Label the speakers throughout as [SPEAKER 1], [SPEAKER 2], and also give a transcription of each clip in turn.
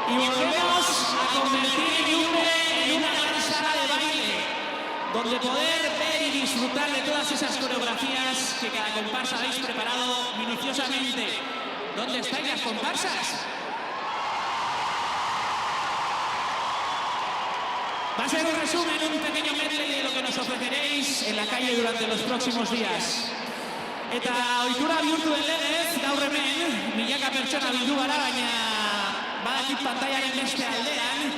[SPEAKER 1] Y volvemos a convertir Iurbe en una gran sala de baile, donde poder ver y disfrutar de todas esas coreografías que cada comparsa habéis preparado minuciosamente. ¿Dónde estáis las comparsas? Va a ser un resumen, un pequeño medley de lo que nos ofreceréis en la calle durante los próximos días. Eta ohitura bihurtu den legez, gaur hemen, milaka pertsona bildu gara, baina badakit pantaiaren beste aldean,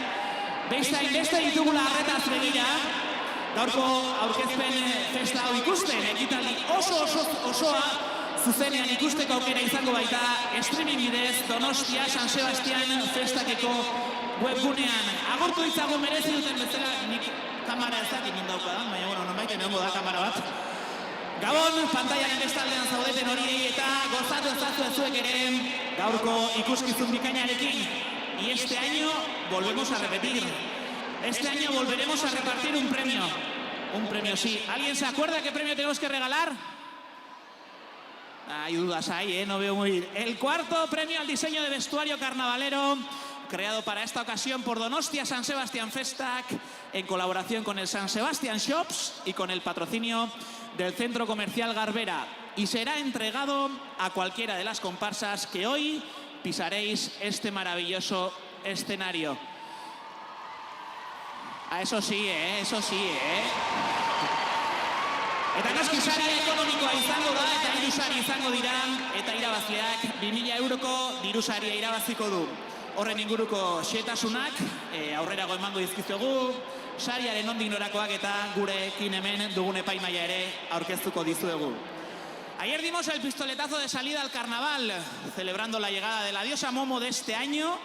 [SPEAKER 1] beste hainbeste ditugula arretaz begira, gaurko aurkezpen festa hau ikusten, ekitaldi osoa zuzenean ikusteko aukera izango baita, streaming bidez Donostia San Sebastian festakeko webgunean. Agurtu ditzago merezi duten bezala, nik kamara ez dakit nindauka, baina bueno, nonbait egongo da kamara bat. Gabon, pantaiaren bestaldean zaudeten horiei eta gozatu ezazue zuek ere gaurko ikuskizun bikainarekin. Y este año volvemos a repetir. Este año volveremos a repartir un premio. Un premio, sí. ¿Alguien se acuerda qué premio tenemos que regalar? Hay dudas ahí, no veo muy bien. El cuarto premio al diseño de vestuario carnavalero, creado para esta ocasión por Donostia San Sebastian Festak, en colaboración con el San Sebastian Shops y con el patrocinio del Centro Comercial Garbera. Y será entregado a cualquiera de las comparsas que hoy pisaréis este maravilloso escenario. Eso sí, eso sí, Eta noski saria ekonomikoa izango da, eta hiru sari izango dira, eta irabazleak 2000 euroko dirusaria irabaziko du. Horren inguruko xehetasunak aurrerago emango dizkizuegu, sariaren nondik norakoak eta gurekin hemen dugun epaimaila ere aurkeztuko dizuegu. Ayer dimos el pistoletazo de salida al carnaval, celebrando la llegada de la diosa Momo de este año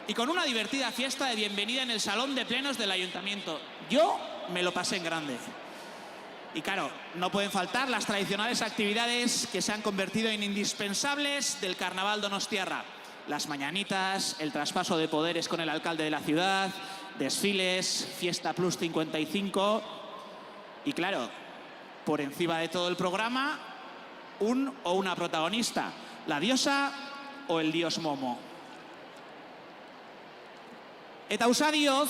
[SPEAKER 1] y con una divertida fiesta de bienvenida en el salón de plenos del ayuntamiento. Yo me lo pasé en grande. Y claro, no pueden faltar las tradicionales actividades que se han convertido en indispensables del carnaval donostiarra. Las mañanitas, el traspaso de poderes con el alcalde de la ciudad, desfiles, Fiesta Plus 55 y claro, por encima de todo el programa, un o una protagonista, la diosa o el dios Momo. Eta usadioz,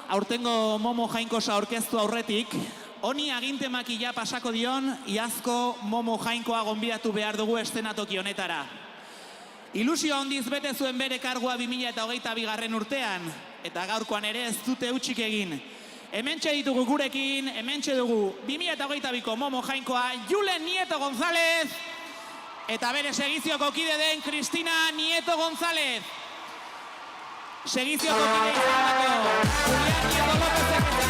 [SPEAKER 1] aurtengo Momo jainkosa aurkeztu aurretik, honi aginte makila pasako dion, iazko Momo jainkoa gonbidatu behar dugu eszenatoki honetara. Ilusio handiz bete zuen bere kargua 2022 urtean, eta gaurkoan ere ez dute hutsik egin. Hementxe ditugu gurekin, hementxe dugu 2022ko Momo jainkoa Julen Nieto González, eta bere segizioko kide den Cristina Nieto González. Segizioko kide izanako Julián Nieto Lópezek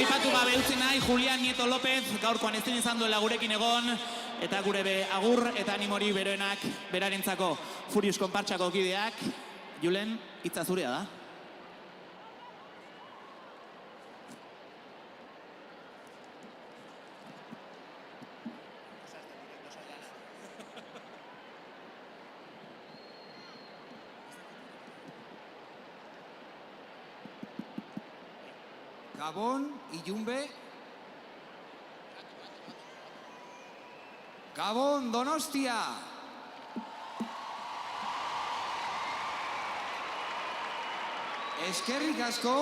[SPEAKER 1] aipatu gabe utzi nahi, Julián Nieto López, gaurkoan ezin izan duela gurekin egon, eta gure agur eta animori beroenak berarentzako Furious konpartsako kideak. Julen, hitza zurea da.
[SPEAKER 2] Gabon, Ilunbe. Gabon, Donostia. Eskerrik asko,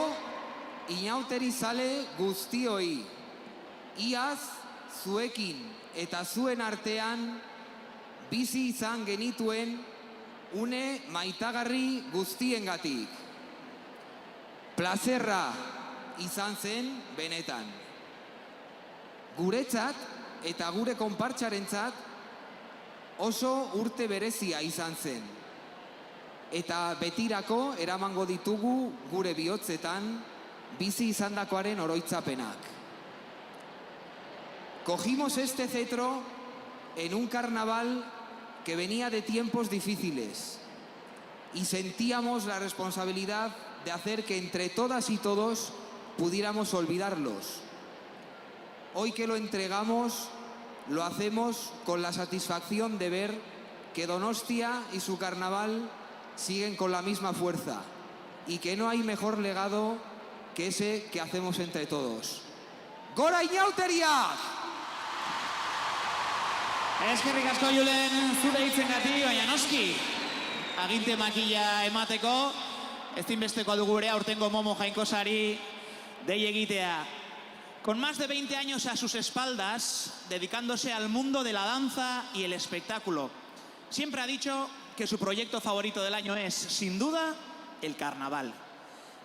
[SPEAKER 2] inauteri zale guztioi. Iaz, zuekin eta zuen artean, bizi izan genituen une maitagarri guztiengatik. Plazerra izan zen benetan. Guretzat eta gure konpartsarentzat oso urte berezia izan zen. Eta betirako eramango ditugu gure bihotzetan bizi izandakoaren oroitzapenak. Cogimos este cetro en un carnaval que venía de tiempos difíciles y sentíamos la responsabilidad de hacer que entre todas y todos pudiéramos olvidarlos. Hoy que lo entregamos, lo hacemos con la satisfacción de ver que Donostia y su carnaval siguen con la misma fuerza y que no hay mejor legado que ese que hacemos entre todos. ¡Gora Inauteriak!
[SPEAKER 1] Eskerrik asko, Julen, zure hitzengatik, baina noski, aginte makila emateko, ezinbesteko dugu ere aurtengo Momo Jainkosari dei egitea. Con más de 20 años a sus espaldas, dedicándose al mundo de la danza y el espectáculo, siempre ha dicho que su proyecto favorito del año es, sin duda, el carnaval.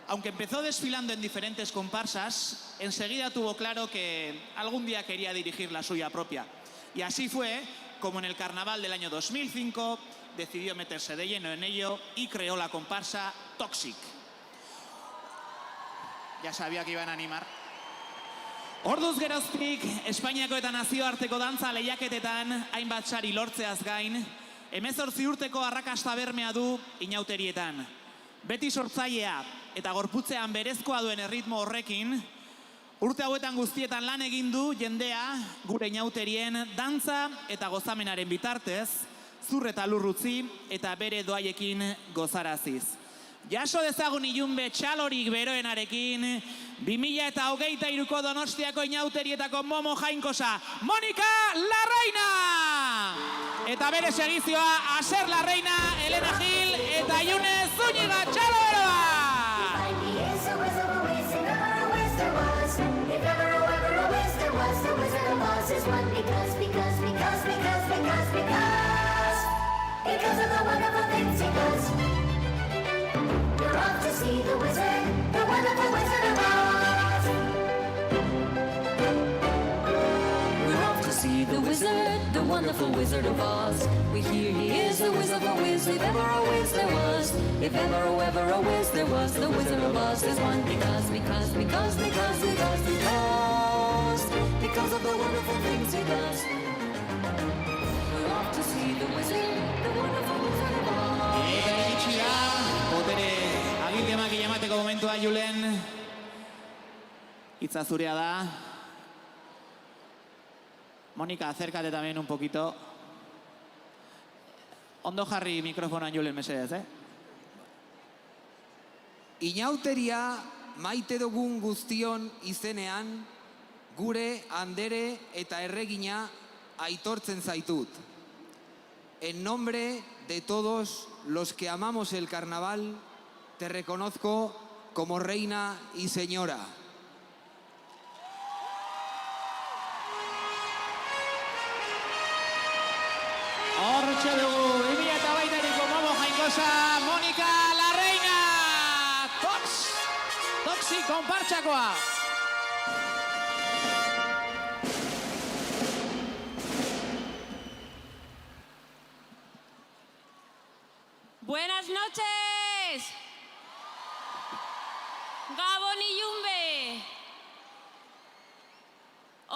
[SPEAKER 1] Aunque empezó desfilando en diferentes comparsas, enseguida tuvo claro que algún día quería dirigir la suya propia. Y así fue como en el carnaval del año 2005 decidió meterse de lleno en ello y creó la comparsa Toxic. Ya sabía que iban a animar. Orduz geroztik, Espainiako eta nazioarteko dantza lehiaketetan hainbat sari lortzeaz gain, 18 urteko arrakasta bermea du inauterietan. Beti sortzailea eta gorputzean berezkoa duen erritmo horrekin, urte hauetan guztietan lan egin du jendea gure inauterien dantza eta gozamenaren bitartez, zur eta lurrutzi eta bere doaiekin gozaraziz. Jaso dezagun Ilunbe txalorik beroenarekin, 2023ko Donostiako inauterietako Momo Jainkosa, Mónica Larreina! Eta bere segizioa, Aser Larreina, Elena Gil eta June Zúñiga txaloeroa! Because of the wonderful things he does. You're off to see the wizard, the wonderful Wizard of Oz. We're off to see the wizard, the wonderful Wizard of Oz. We hear he is the whiz of a whiz, if ever a whiz there was. If ever a whiz there was, the Wizard of Oz is one. Because of the wonderful things he does. We're off to see the wizard, the wonderful Wizard of Oz. Eta iritsi da, botere aginte makila emateko momentua, Julen. Hitza zurea da. Mónica, acércate también un poquito. Ondo jarri mikrofonoan, Julen, mesedez,
[SPEAKER 2] Inauteria maite dugun guztion izenean, gure andere eta erregina aitortzen zaitut. En nombre de todos los que amamos el carnaval, te reconozco como reina y señora.
[SPEAKER 1] Hortxe dugu, 2023ko Momo Jainkosa, Mónica Larreina! Toxic konpartsakoa!
[SPEAKER 3] Buenas noches. Gabon Ilunbe.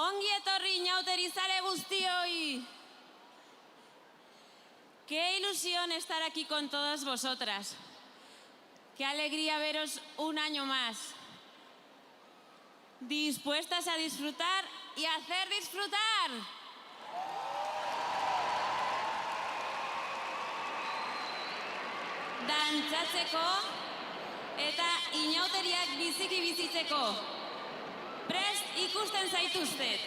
[SPEAKER 3] Ongi etorri inauterizale guztioi. Qué ilusión estar aquí con todas vosotras. Qué alegría veros un año más. Dispuestas a disfrutar y a hacer disfrutar. Dantzatzeko eta inauteriak biziki bizitzeko. Prest ikusten zaituztet.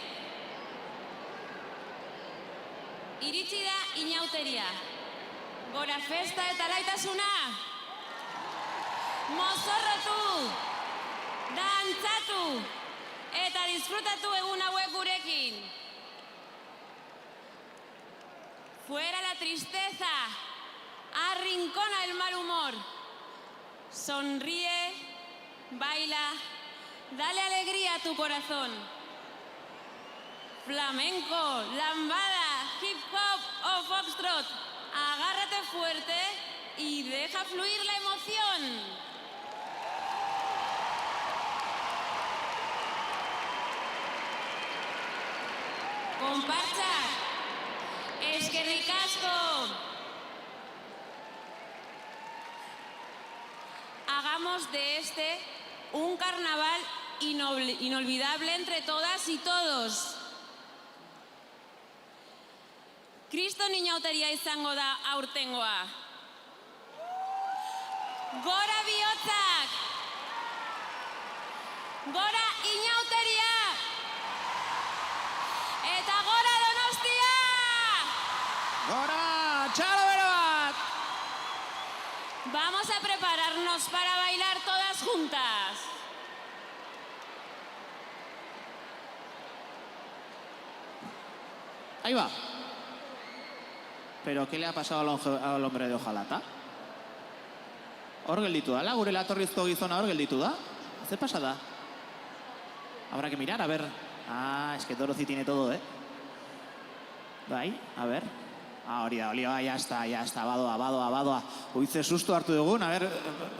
[SPEAKER 3] Iritsi da inauteria. Gora festa eta laitasuna. Mozorrotu, dantzatu eta disfrutatu egun hauek gurekin. Fuera la tristeza, arrincona el mal humor. Sonríe, baila, dale alegría a tu corazón. Flamenco, lambada, hip hop o foxtrot, agárrate fuerte y deja fluir la emoción. Comparsa, eskerrik asko. Hagamos de este un carnaval inolvidable entre todas y todos. Kriston inauteria izango da aurtengoa. Gora bihotzak! Gora inauteria! Eta gora Donostia!
[SPEAKER 1] Gora, txalo bero bat!
[SPEAKER 3] Vamos a prepararnos para bailar todas juntas.
[SPEAKER 1] Ahí va. ¿Pero qué le ha pasado al hombre de hojalata? Hor gelditu da, gure latorrizko gizona hor gelditu da. Ze pasa da? Habrá que mirar, a ver. Ah, es que Dorothy tiene todo, ¿eh? Bai, a ver. Ah, hori da, ya está, badoa. Ui, ze susto hartu dugun, a ver,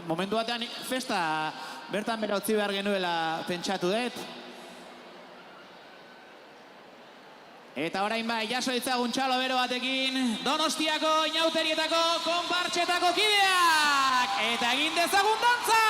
[SPEAKER 1] momentu batean festa bertan bera utzi behar genuela pentsatu dut. Eta orain bai, jaso ditzagun txalo bero batekin, Donostiako inauterietako konpartxetako kideak! Eta egin dezagun dantza!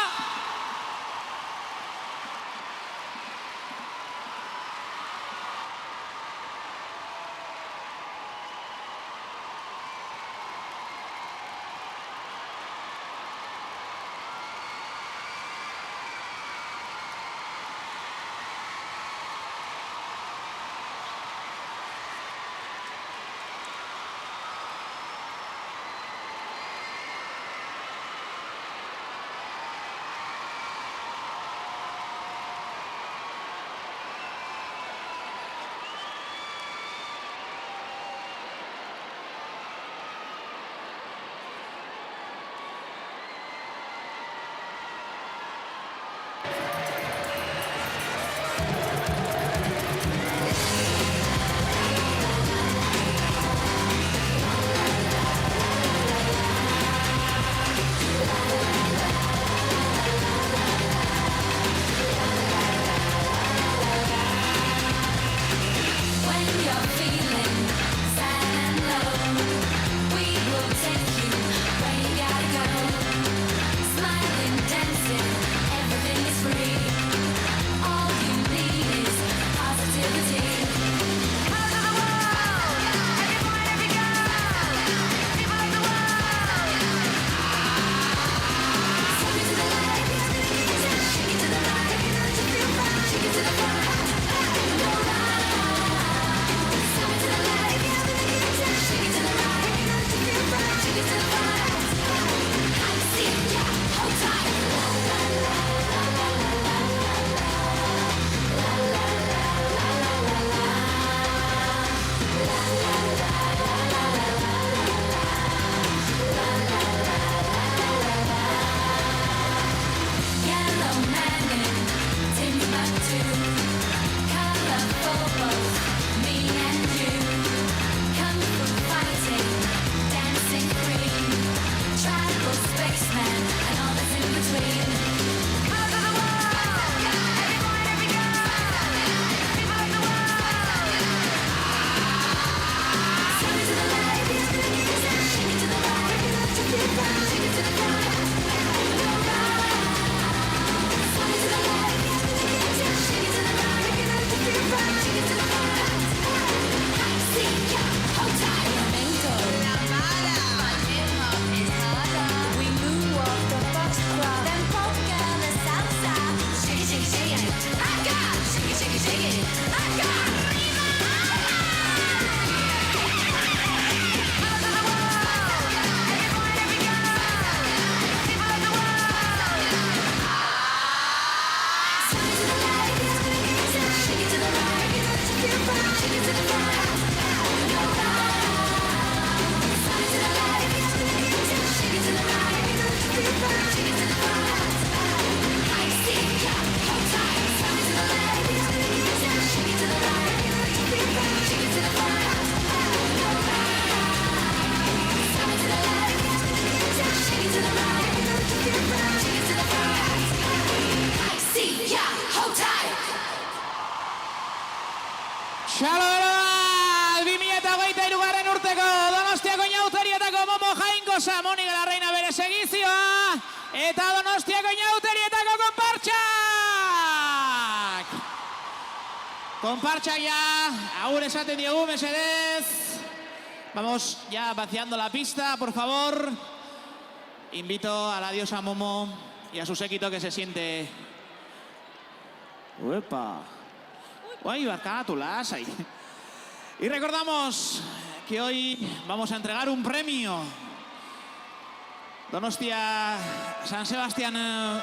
[SPEAKER 1] Txalo 2023 urteko Donostiako inauterietako Momo Jainkosa, Monika la Reina bere segizioa, eta Donostiako inauterietako konpartxak! Konpartxak ya, agur esaten diogu, mesedez. Vamos ya vaciando la pista, por favor. Invito a la diosa Momo y a su séquito que se siente... ¡Uepa! ¡Uy, barcátulas ahí! Y recordamos que hoy vamos a entregar un premio. Donostia San Sebastián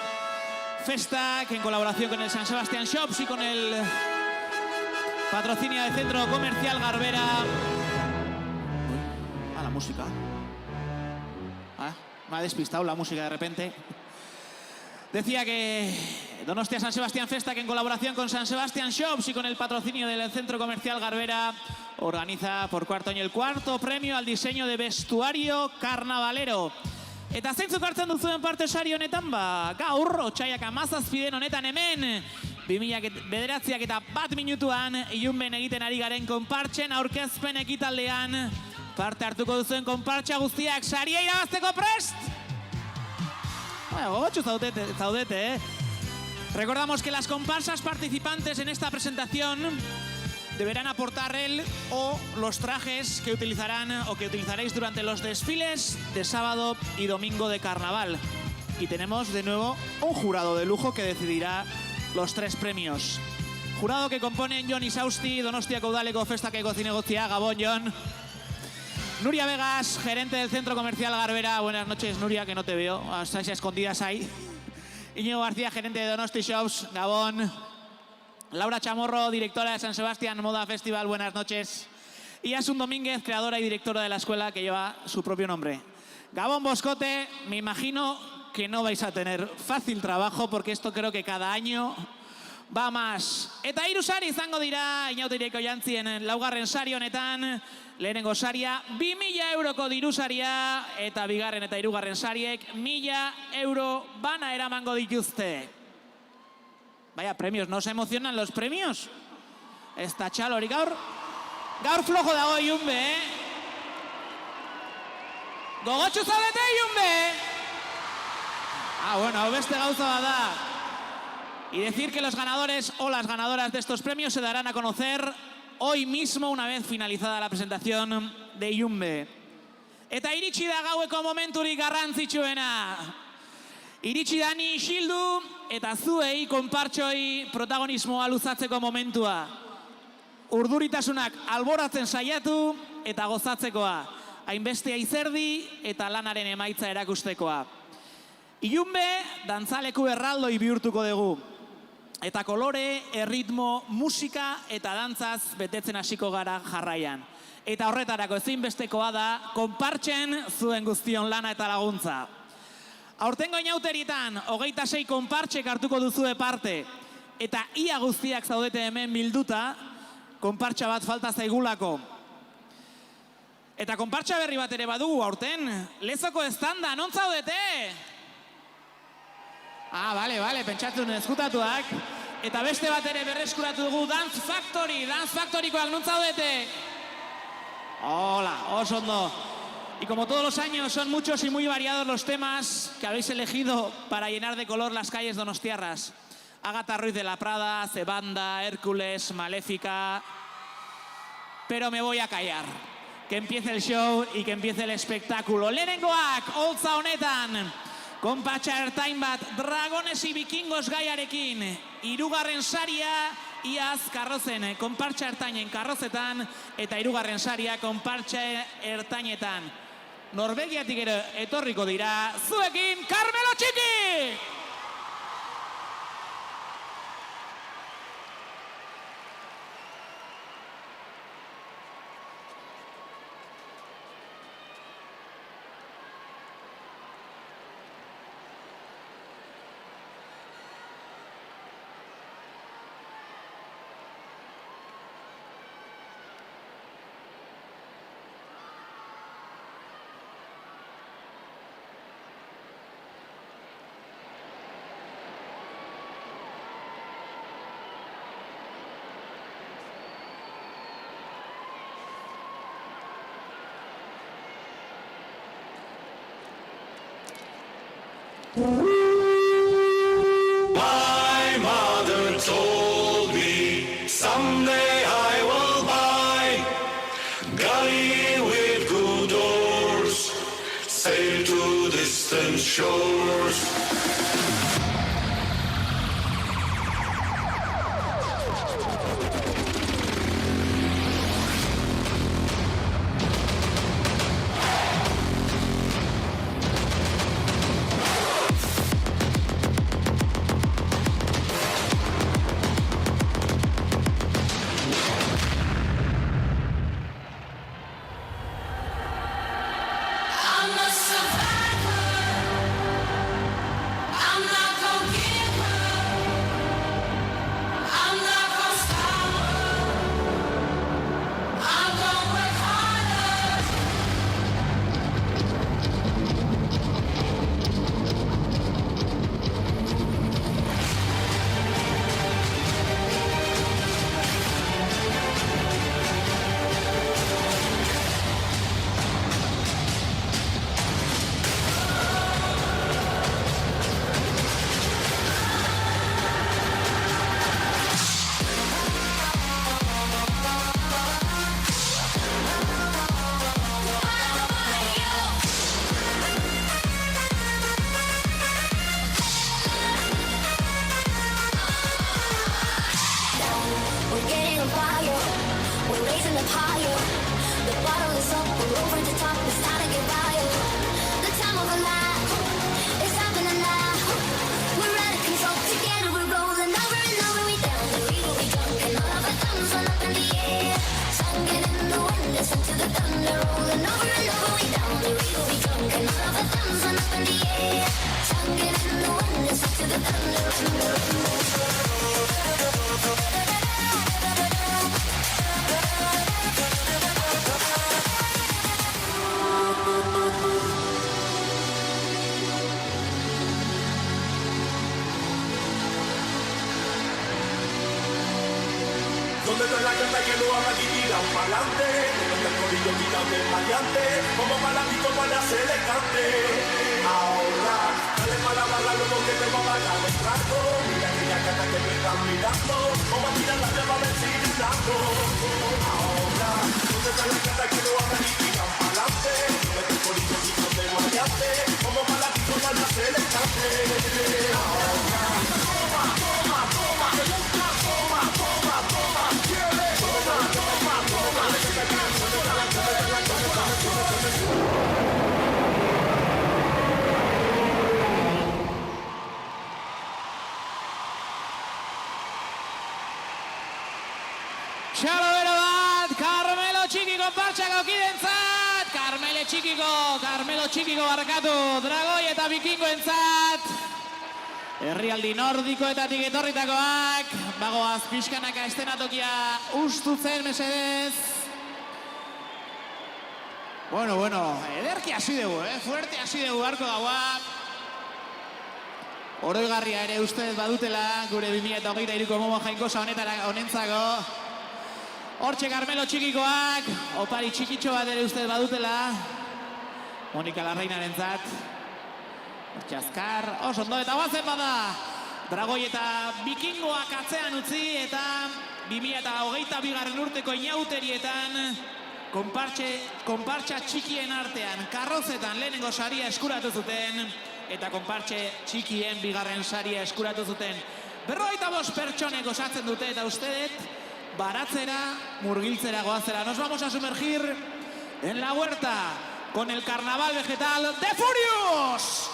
[SPEAKER 1] Festa, que en colaboración con el San Sebastián Shops y con el patrocinio del Centro Comercial Garbera... Ah, la música. Ah, me ha despistado la música de repente. Decía que Donostia San Sebastián Festa, que en colaboración con San Sebastián Shops y con el patrocinio del Centro Comercial Garbera, organiza por cuarto año el cuarto premio al diseño de vestuario carnavalero. Eta zeintzuk hartzen duzuen parte sari honetan, gaur, otsaiak 17 honetan hemen, 2009 eta 1 minutuan, ilunben egiten ari garen konpartxen aurkezpen ekitaldean, parte hartuko duzuen konpartxa guztiak saria irabazteko prest! Gogotxu zaudete, ¿eh? Recordamos que las comparsas participantes en esta presentación deberán aportar el o los trajes que utilizarán o que utilizaréis durante los desfiles de sábado y domingo de carnaval. Y tenemos de nuevo un jurado de lujo que decidirá los 3 premios. Jurado que componen Jon Isausti, Donostiako Udaleko Festakeko Zinegotzia, Gabón, Jon. Nuria Vegas, gerente del Centro Comercial Garbera. Buenas noches, Nuria, que no te veo. Estáis escondidas ahí. Íñigo García, gerente de Donosti Shops, Gabón. Laura Chamorro, directora de San Sebastián Moda Festival. Buenas noches. Y Asun Domínguez, creadora y directora de la escuela que lleva su propio nombre. Gabón Boscote, me imagino que no vais a tener fácil trabajo porque esto creo que cada año va más. Eta hiru sari izango dira inauterieko jantzien laugarren sari honetan. Lehenengo saria 2.000 euroko dirusaria eta bigarren eta hirugarren sariek 1.000 euro bana eramango dituzte. Vaya premios, ¿no se emocionan los premios? Esta txalori gaur flojo dago Ilunbe, eh? Gogotxu zaudete Ilunbe? Bueno, beste gauza bada. Y decir que los ganadores o las ganadoras de estos premios se darán a conocer hoy mismo, una vez finalizada la presentación de Ilunbe. Eta iritsi da gaueko momenturik garrantzitsuena. Iritsi da ni isildu eta zuei konpartxoi protagonismoa luzatzeko momentua. Urduritasunak alboratzen saiatu eta gozatzekoa. Hainbeste aizerdi eta lanaren emaitza erakustekoa. Ilunbe dantzaleku erraldoi bihurtuko dugu. Eta kolore, erritmo, musika eta dantzaz betetzen hasiko gara jarraian. Eta horretarako ezinbestekoa da konpartxen zuen guztion lana eta laguntza. Aurtengo inauterietan 26 konpartxek hartuko duzue parte. Eta ia guztiak zaudete hemen bilduta, konpartxa bat falta zaigulako. Eta konpartxa berri bat ere badugu aurten. Lezoko estanda, non zaudete? Bale, pentsatun ezkutatuak. Eta beste bat ere berreskuratu dugu Dance Factorykoak non zaudete? Hola, oso ondo. Y como todos los años son muchos y muy variados los temas que habéis elegido para llenar de color las calles donostiarras. Ágata Ruiz de la Prada, Cebanda, Hércules, Maléfica... Pero me voy a callar. Que empiece el show y que empiece el espectáculo. Lehenengoak, holtza honetan, konpatxa ertain bat, Dragones y Vikingos gaiarekin. Hirugarren saria, iaz karrozen, konpartxa ertainen karrozetan, eta hirugarren saria, konpartxa ertainetan. Norvegiatik ere etorriko dira, zuekin, Carmelo Txiki!
[SPEAKER 4] My mother told me someday I will buy galley with good oars, sail to distant shores.
[SPEAKER 5] I'm a survivor. I'm not gonna give up. I'm not gonna stop. I'm gonna work harder. We're getting on fire. We're raising up higher. The bottle is up. We're over the top. It's time to get wild. The time of a life is happening now. We're out of control. Together we're rolling over and over. We down the we will be drunk and all of our thumbs run up in the air. Singing in the wind, listen to the thunder rolling over and over. We down the we will be drunk and all of our thumbs run up in the air. Singing in the wind, listen to the thunder.
[SPEAKER 4] Donde está la carta que lo haga y tira un pa'lante, donde está el corillo quitado del maleante, como paladito para hacerle cante. Ahora, dale para la barra, luego que te va a pagar el trato. Mira aquella carta que me están mirando, como a tirar la llave a ver si gritando. Ahora, donde está la carta que lo haga y tira un pa'lante, donde está el corillo quitado del maleante, como paladito para hacerle cante. Ahora, toma, toma, toma, que nunca toma, toma, toma.
[SPEAKER 1] Txalobero bat, Carmelo Txikiko partxako kidentzat, Carmelo Txikiko barkatu, Dragoi eta Bikingoentzat, herrialdi nordikoetatik etorritakoak, bagoaz pixkanaka estenatokia ustutzen mesedez. Bueno, ederki hasi dugu, fuerte hasi dugu barko gaua. Oroigarria ere ustez badutela, gure 2023ko Momo Jainkosa honentzako. Hortxe Carmelo Txikikoak, opari txikitxo bat ere ustez badutela. Monika Larreinarentzat. Hortxe azkar, oso ondo eta guazen bada. Dragoi eta Bikingoak atzean utzi eta 2022 urteko inauterietan konpartxa txikien artean, karrozetan lehenengo saria eskuratu zuten eta konpartxe txikien bigarren saria eskuratu zuten. 55 pertsonek osatzen dute eta ustedet baratzera, murgiltzera goazera. Nos vamos a sumergir en la huerta con el carnaval vegetal de Furious.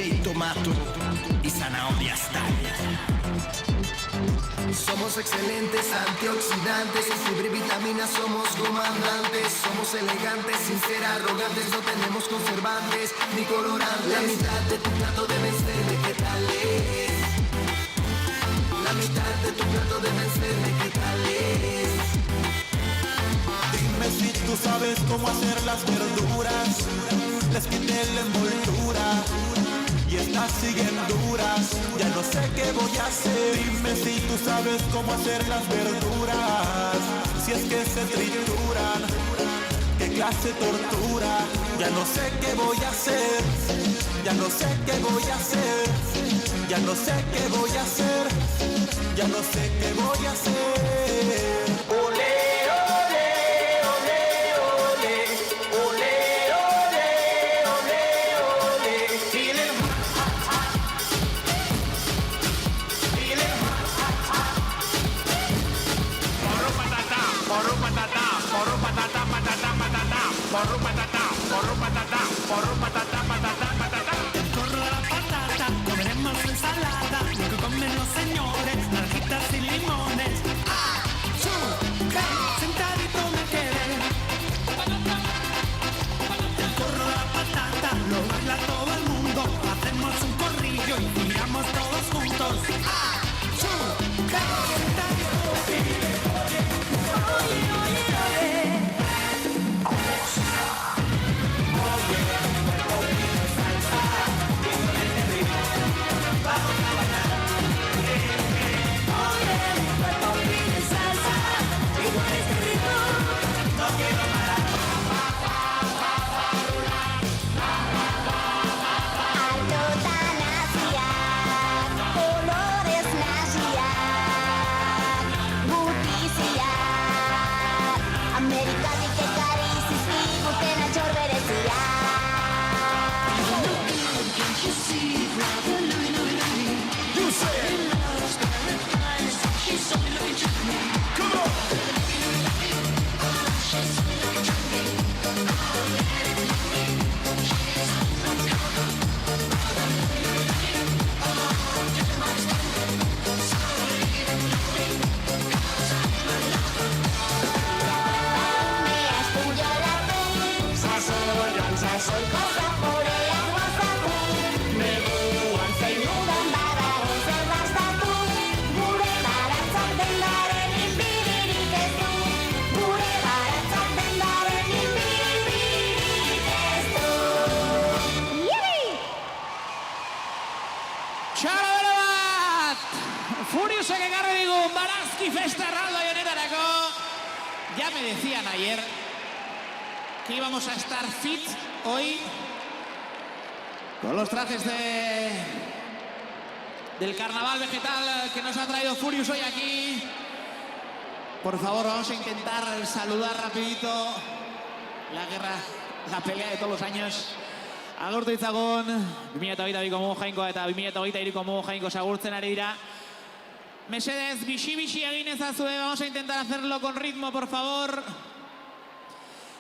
[SPEAKER 6] y tomato y zanahoria style.
[SPEAKER 7] Somos excelentes, antioxidantes, sin fibra y vitaminas somos comandantes. Somos elegantes, sin ser arrogantes, no tenemos conservantes ni colorantes. La mitad de tu plato debe ser vegetales. La mitad de tu plato deben ser vegetales.
[SPEAKER 4] Dime si tú sabes cómo hacer las verduras. Les quité la envoltura y estas siguen duras. Ya no sé qué voy a hacer. Dime si tú sabes cómo hacer las verduras. Si es que se trituran, qué clase de tortura. Ya no sé qué voy a hacer. Ya no sé qué voy a hacer. Ya no sé qué voy a hacer. Ya no sé qué voy a hacer. Ole, ole, ole, ole. Ole, ole, ole, ole. Feeling hot, hot, hot. Feeling hot, hot, hot. Porro patata, porro patata, porro patata, patata, patata. Porro patata, porro patata, porro patata, patata, patata.
[SPEAKER 6] El corro de la patata, comeremos ensalada, lo que comen los señores, naranjitas y limones. Sentadito me quedé. El corro de la patata lo baila todo el mundo. Hacemos un corrillo y tiramos todos juntos.
[SPEAKER 5] Kolorez nasiak, gutiziak, Amerikatik ekarri zizkiguten altxor bereziak. Soiko zaporeak guazatu, neguan zeinudan badago zer dastatu. Gure baratzak dendaren inbiririk ez du. Gure baratzak dendaren inbiririk ez du. Yibi!
[SPEAKER 1] Txarabero bat! Furiosek ekarri digun Barazki Festa erraldo honetarako. Ya me decían ayer que íbamos a estar fit hoy con los trajes del carnaval vegetal que nos ha traído Furious hoy aquí. Por favor, vamos a intentar saludar rapidito la guerra, la pelea de todos los años. Agurtu itzagun, 2022ko modu jainkoa eta 2023ko modu jainko sagurtzen ari dira. Mesedez, bixi-bixi egin ezazue, vamos a intentar hacerlo con ritmo, por favor.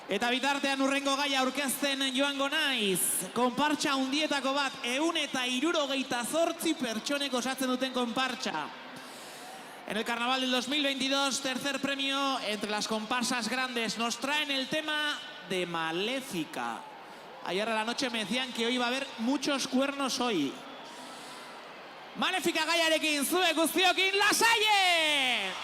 [SPEAKER 1] Eta bitartean urrengo gaia aurkezten joango naiz. Konpartxa hundietako bat, 168 pertsonek osatzen duten konpartxa. En el carnaval del 2022, tercer premio entre las comparsas grandes. Nos traen el tema de Maléfica. Ayer a la noche me decían que hoy va a haber muchos cuernos hoy. Maléfica gaiarekin, zuek guztiokin, lasaie!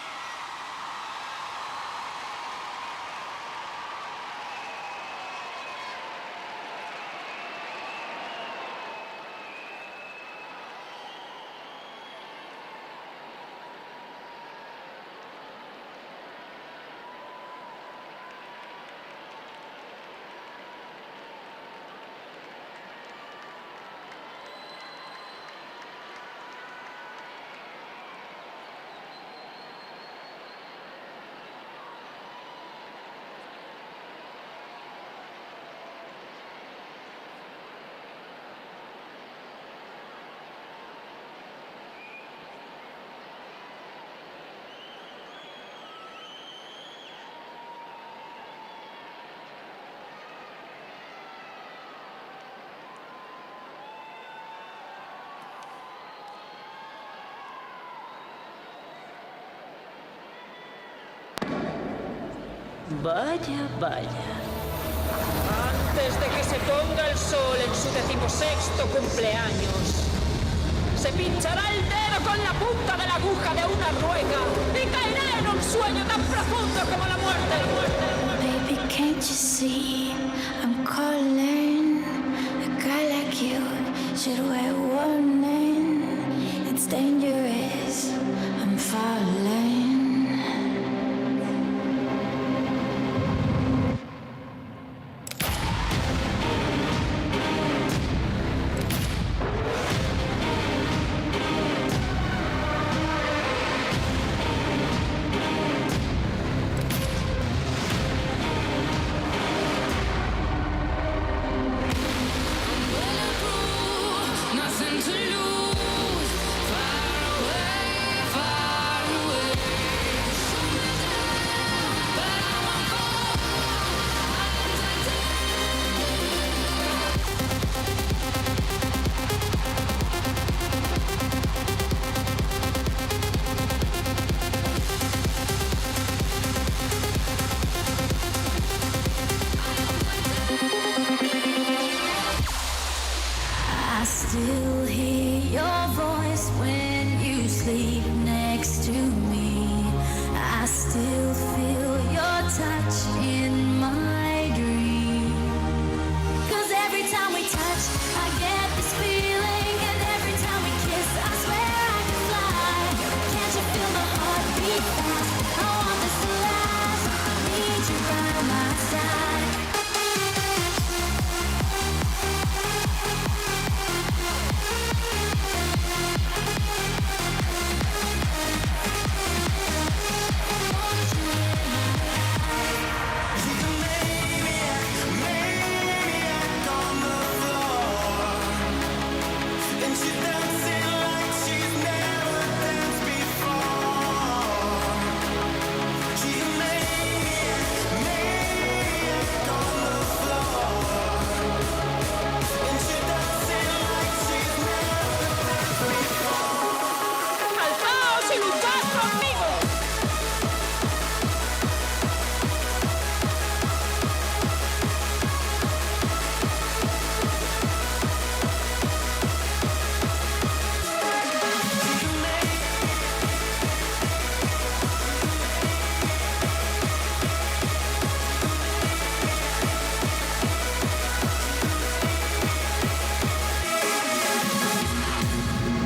[SPEAKER 8] Vaya, vaya.
[SPEAKER 9] Antes de que se ponga el sol en su 16º cumpleaños, se pinchará el dedo con la punta de la aguja de una rueca y caerá en un sueño tan profundo como la muerte.
[SPEAKER 5] Baby, can't you see I'm calling? A guy like you should wear warning. It's dangerous, I'm falling.
[SPEAKER 3] Nothing to lose, far away, far away. But I won't go.
[SPEAKER 5] I still hear your voice when you sleep next to me. I still feel your touch in my dream. 'Cause every time we touch, I get this feeling. And every time we kiss, I swear I can fly. Can't you feel the heartbeat fast? I want this to last. Need you by my side.
[SPEAKER 9] ¡Alzaos y luchad conmigo!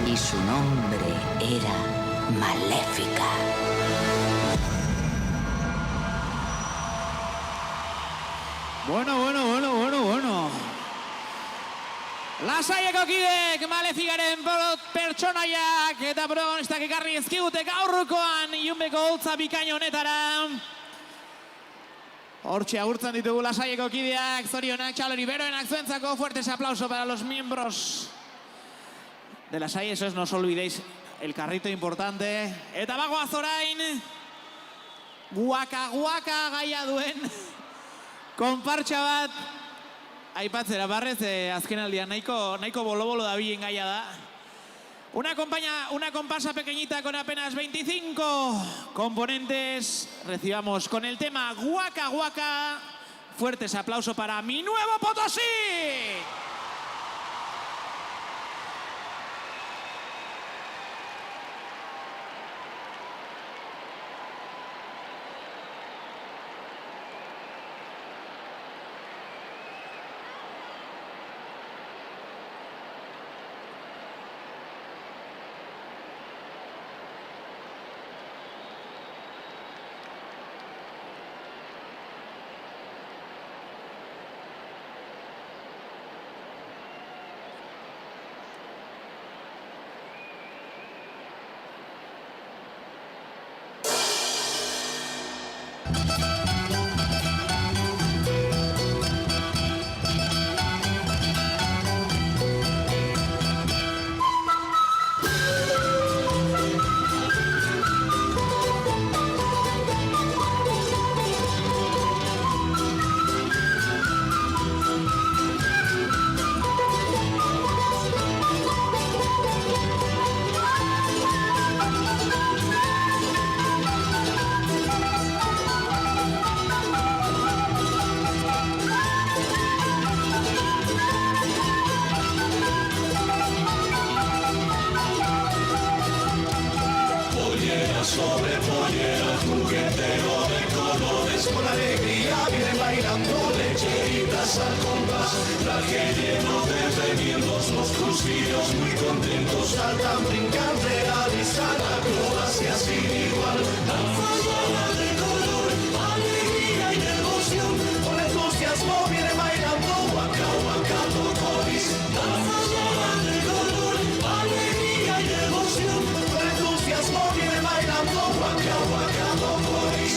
[SPEAKER 8] Y su nombre era Maléfica.
[SPEAKER 1] Bueno. Lasaieko kideek Malefikaren pertsonaiak eta protagonistak ekarri ezkigute gaurkoan ilunbeko holtza bikain honetara. Hortxe agurtzen ditugu Lasaieko kideak, zorionak, txalori beroenak zuentzako, fuertes aplauso para los miembros de Lasai, eso es, no os olvidéis el carrito importante. Eta bagoaz orain, guaka gaia duen konpartxa bat aipatzera barrez, azkenaldian nahiko bolo dabilen gaia da. Una comparsa pequeñita con apenas 25 componentes. Recibamos con el tema Guaka Guaka. Fuertes aplausos para Mi Nuevo Potosí.
[SPEAKER 4] trayeritas al compás, traje lleno de revientos, los crucillos muy contentos, saltan, brincan, realizan acrobacias sin igual. Danza llena de color, alegría y devoción, con entusiasmo viene bailando Waka Waka Tocoris. Danza llena de color, alegría y devoción, con entusiasmo viene bailando Waka Waka Tocoris.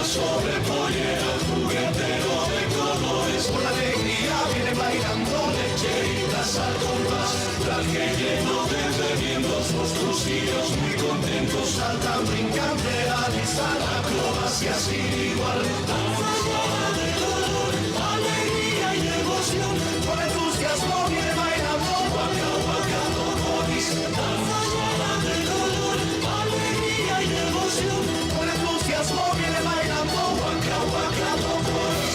[SPEAKER 4] Sobre pollera, juguetero de colores, con alegría viene bailando lecheritas al compás, traje lleno de revientos, los crucillos muy contentos, saltan, brincan, realizan acrobacias sin igual. Danza llena de color, alegría y devoción, con entusiasmo viene bailando Waka Waka Tocoris. Danza llena de color, alegría y devoción, con entusiasmo viene bailando Waka Waka Tocoris.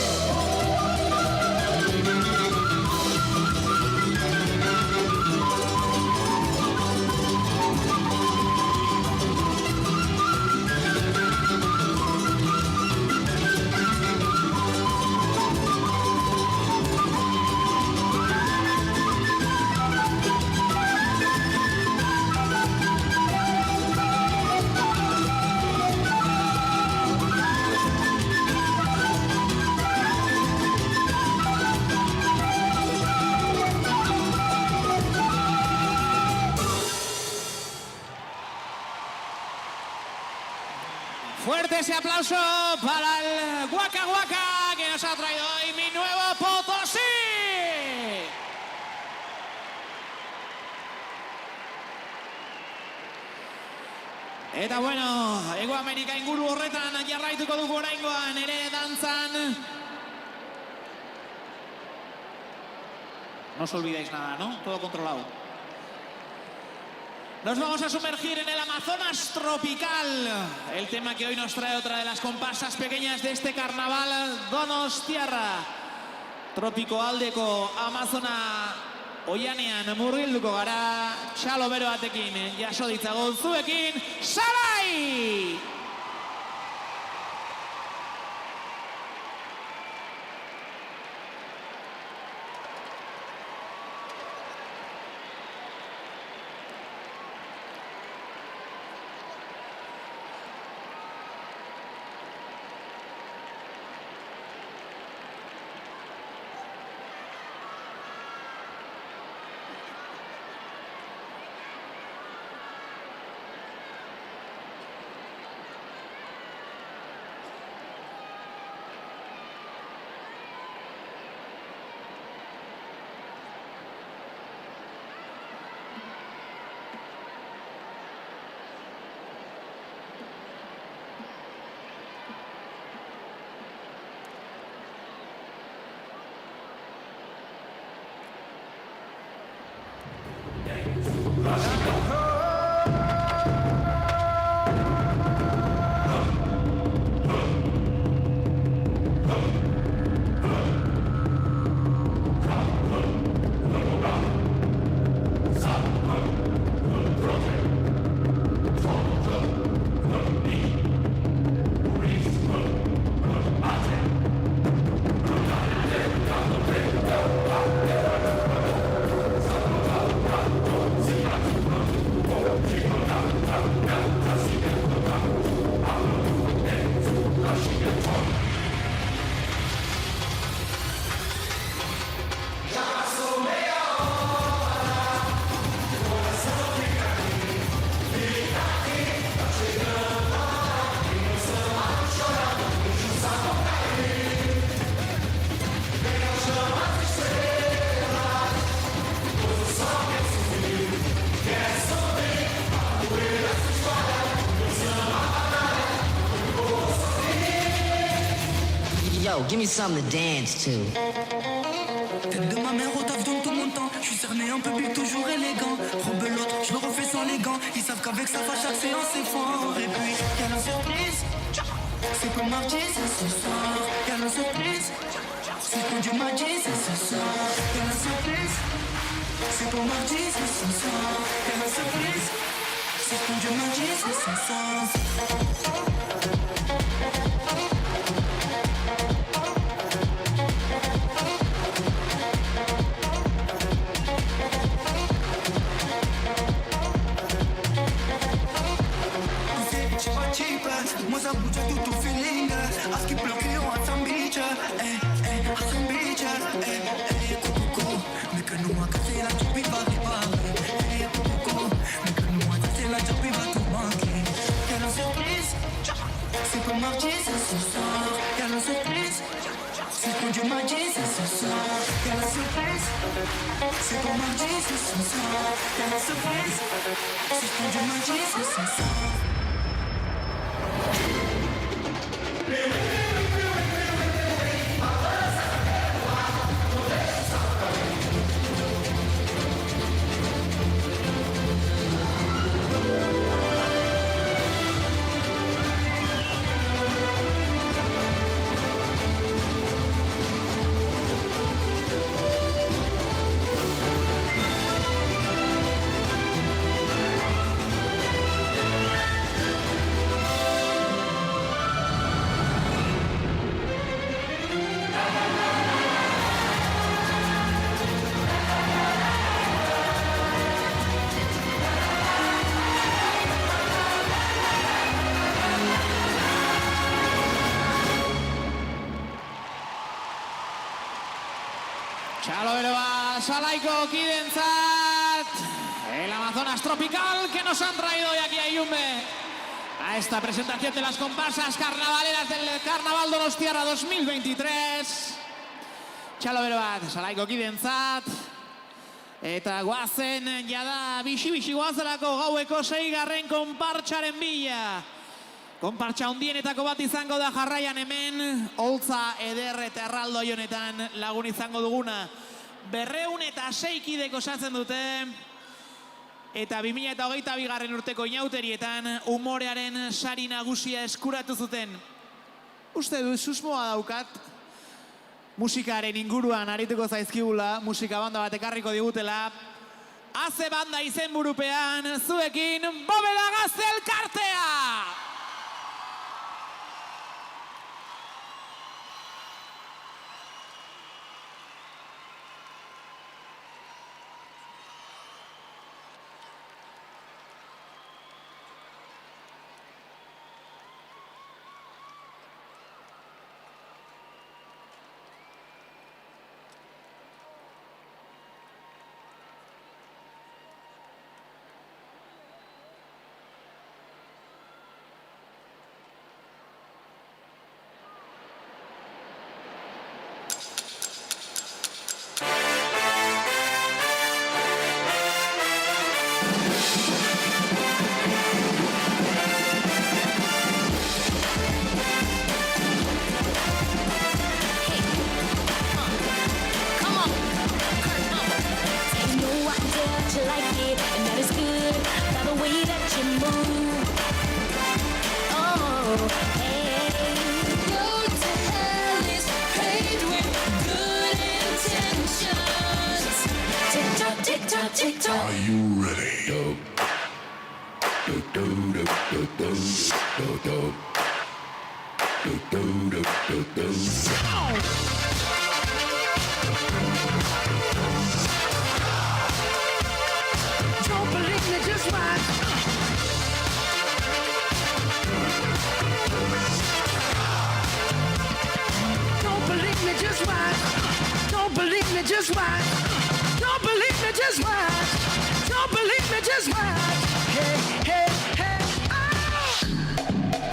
[SPEAKER 1] Fuerte ese aplauso para el Waka Waka que nos ha traído hoy mi nuevo Potosí. Eta bueno, Hego Amerika inguru horretan jarraituko dugu oraingoan ere dantzan. No os olvidéis nada, ¿no? Todo controlado. Nos vamos a sumergir en el Amazonas tropical, el tema que hoy nos trae otra de las comparsas pequeñas de este carnaval donostiarra. Tropikoaldeko Amazona oianean murgilduko gara, txalo bero batekin jaso ditzagun zuekin, Sarai!
[SPEAKER 8] Yo, give me something to dance to.
[SPEAKER 6] Tête de ma mère au taf donne tout mon temps. Je suis cerné en public toujours élégant. Robe l'autre, je le refais sans les gants. Ils savent qu'avec ça va chaque séance c'est fort. Et puis y'a la surprise. C'est pour mardi, c'est ce soir. Y'a la surprise. C'est pour Dieu m'a dit, c'est ce soir. Y'a la surprise. C'est pour mardi, c'est ce soir. Y'a la surprise. C'est pour Dieu m'a dit, c'est ce soir. Moi ça bouge tout feeling. À ce qui pleut à San Beach. À San Beach. Coucou. Mais que nous a cassé la job il va réparer. Coucou. Mais que nous a cassé la job il va tout manquer. Y'a la surprise. C'est pour mardi, c'est ce soir. Y'a la surprise. C'est pour Dieu m'a dit, c'est ce soir. Y'a la surprise. C'est pour mardi, c'est ce soir. Y'a la surprise. C'est pour Dieu m'a dit, c'est ce soir.
[SPEAKER 1] Txalo bero bat, Salaiko kidentzat, el Amazonas tropical que nos han traído hoy aquí a Yumbe a esta presentación de las comparsas carnavaleras del Carnaval Donostiarra 2023. Txalo bero bat, Salaiko kidentzat, eta guazen jada bixi-bixi guazelako gaueko 6. konpartsaren bila. Konpartsa hundienetako bat izango da jarraian hemen, holtza eder eta erraldo honetan lagun izango duguna. 206 kidek osatzen dute, eta 2022. urteko inauterietan umorearen sari nagusia eskuratu zuten. Uste du, susmoa daukat, musikaren inguruan arituko zaizkigula, musika banda bat ekarriko digutela. Aze banda izenburupean, zuekin, Bóveda Gazte elkartea!
[SPEAKER 4] Are you ready?
[SPEAKER 6] Don't believe me, just watch. Don't believe me, just watch. Don't believe me, just watch. Don't believe me, just watch. Don't believe me, just watch. Hey, hey, hey, oh!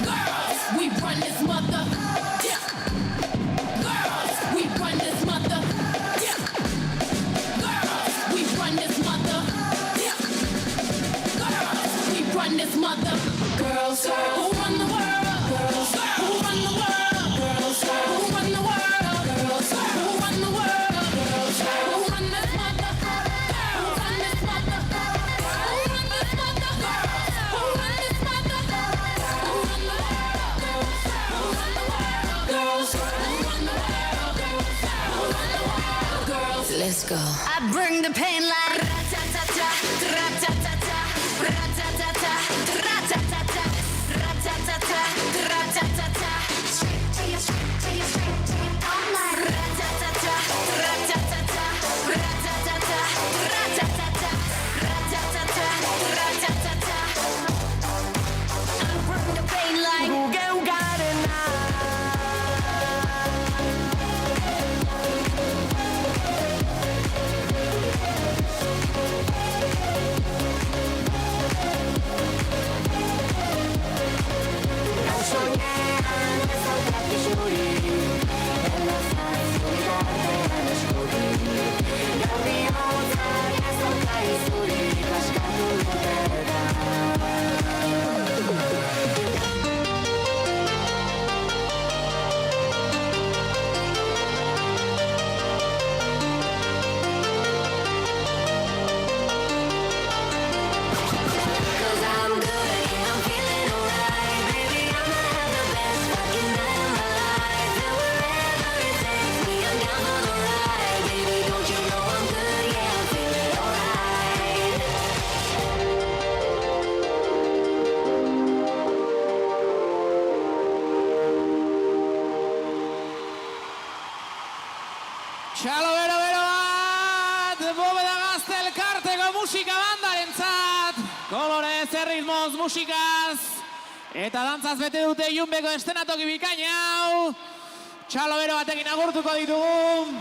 [SPEAKER 3] Girls, we run this mother. Yeah. Girls, we run this mother. Yeah. Girls, we run this mother. Yeah. Girls, we run this mother. Girls, who run the world? Girls, who run the world? Girls, who run the world? go. I bring the pain like ra-ta-ta-ta, ra-ta-ta-ta, ra-ta-ta-ta, ra-ta-ta-ta, ra-ta-ta-ta, ra-ta-ta-ta. Straight to your, straight to your, straight to your all night. Ra-ta-ta-ta, ra-ta-ta-ta, ra-ta-ta-ta, ra-ta-ta-ta, ra-ta-ta-ta, ra-ta-ta-ta. I bring the pain like
[SPEAKER 2] Txalo bero bat, Bóveda Gazte elkarteko musika bandarentzat. Kolorez, erritmoz, musikaz. Eta dantzaz bete dute Ilunbeko estenatoki bikaina hau. Txalo bero batekin agurtuko ditugu.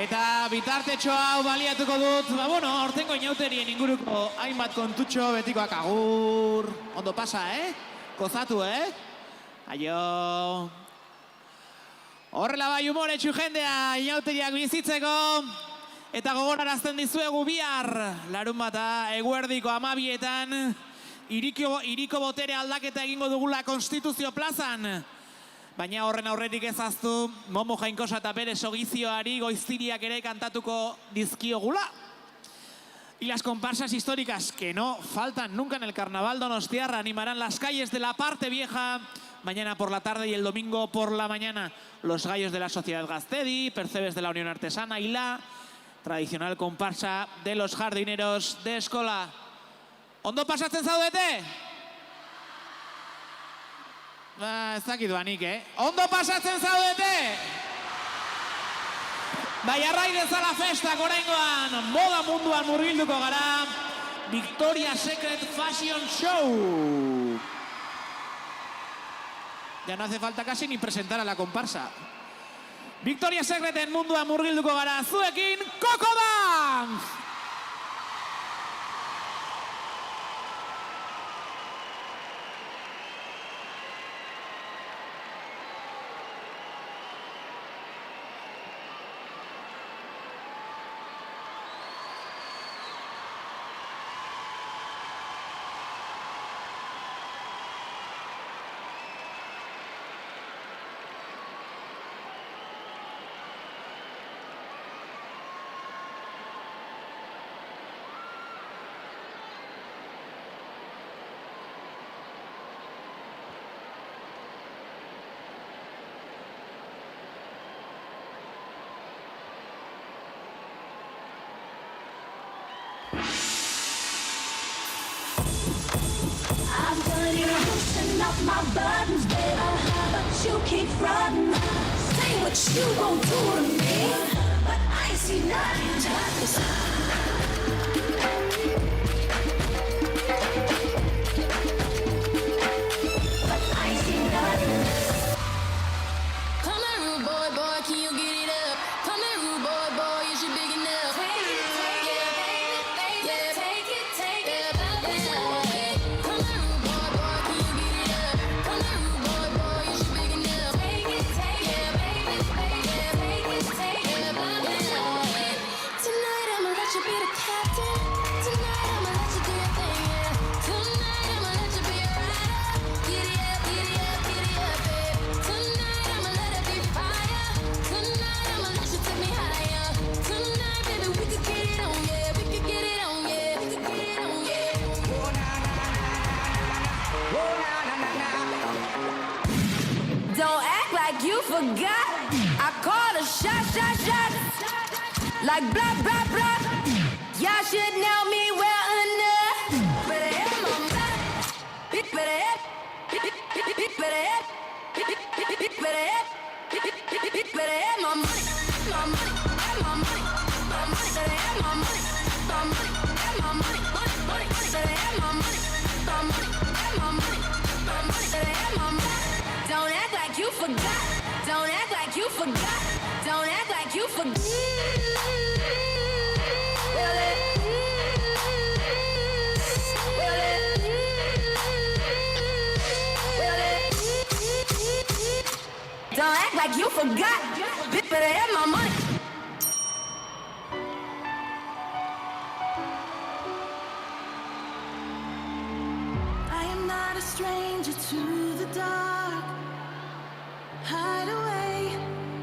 [SPEAKER 2] Eta bitartetxo hau baliatuko dut. Hortengo inauterien inguruko hainbat kontutxo betikoak agur. Ondo pasa, Gozatu, Aio. Horrela bai humoretsu jendea inauteriak bizitzeko eta gogorarazten dizuegu bihar larunbata eguerdiko 12etan iriko botere aldaketa egingo dugula Konstituzio plazan. Baina horren aurretik ezaztu Momo Jainkosa eta bere sogizioari goiztiriak ere kantatuko dizkiogula. Y las comparsas históricas que no faltan nunca en el carnaval donostiarra animarán las calles de la parte vieja mañana por la tarde y el domingo por la mañana. Los gallos de la Sociedad Gaztedi, percebes de la Unión Artesana y la tradicional comparsa de los jardineros de Eskola. Ondo pasatzen zaudete? Ez dakit banik, Ondo pasatzen zaudete? Bai, arrai dezala festak oraingoan, moda munduan murgilduko gara, Victoria's Secret Fashion Show. Ya no hace falta casi ni presentar a la comparsa. Victoria's Secreten munduan murgilduko gara, zuekin Coco Dance!
[SPEAKER 3] I'm done here pushing up my buttons, baby, but you keep frontin'. Say what you gon' do to me, but I ain't see nothing. But I ain't see nothing. Come here, rude boy, boy, can you get it up? Come here, rude boy, boy, is you big enough? Take it, yeah, take it, take it, baby. Come here, rude boy, boy, can you get it up? Come here, rude boy, boy, is you big enough? Take it, yeah, baby, yeah, take it, baby. Tonight I'ma let you be the captain. Tonight I'ma let you do your thing, yeah. Tonight I'ma let you be a rider. Giddy up, giddy up, giddy up, babe. Tonight I'ma let it be fire. Tonight I'ma let you take me higher. Tonight, baby, we could get it on, yeah. We could get it on, yeah. We could get it on, yeah. Don't act like you forgot. I called a shot, shot, shot.
[SPEAKER 5] like blah, blah, blah. Y'all should know me well enough. Better have my money. Better have. Better have. Better have. Better have my money. My money. Have my money. My money. Better have my money. My money. Have my money. Money. Money. Better have my money. My money. Have my money. My money. Better have my money. Don't act like you forgot. Don't act like you forgot. Don't act like you forgot. Don't act like you forgot. Better have my money.
[SPEAKER 3] I am not a stranger to the dark. Hide away,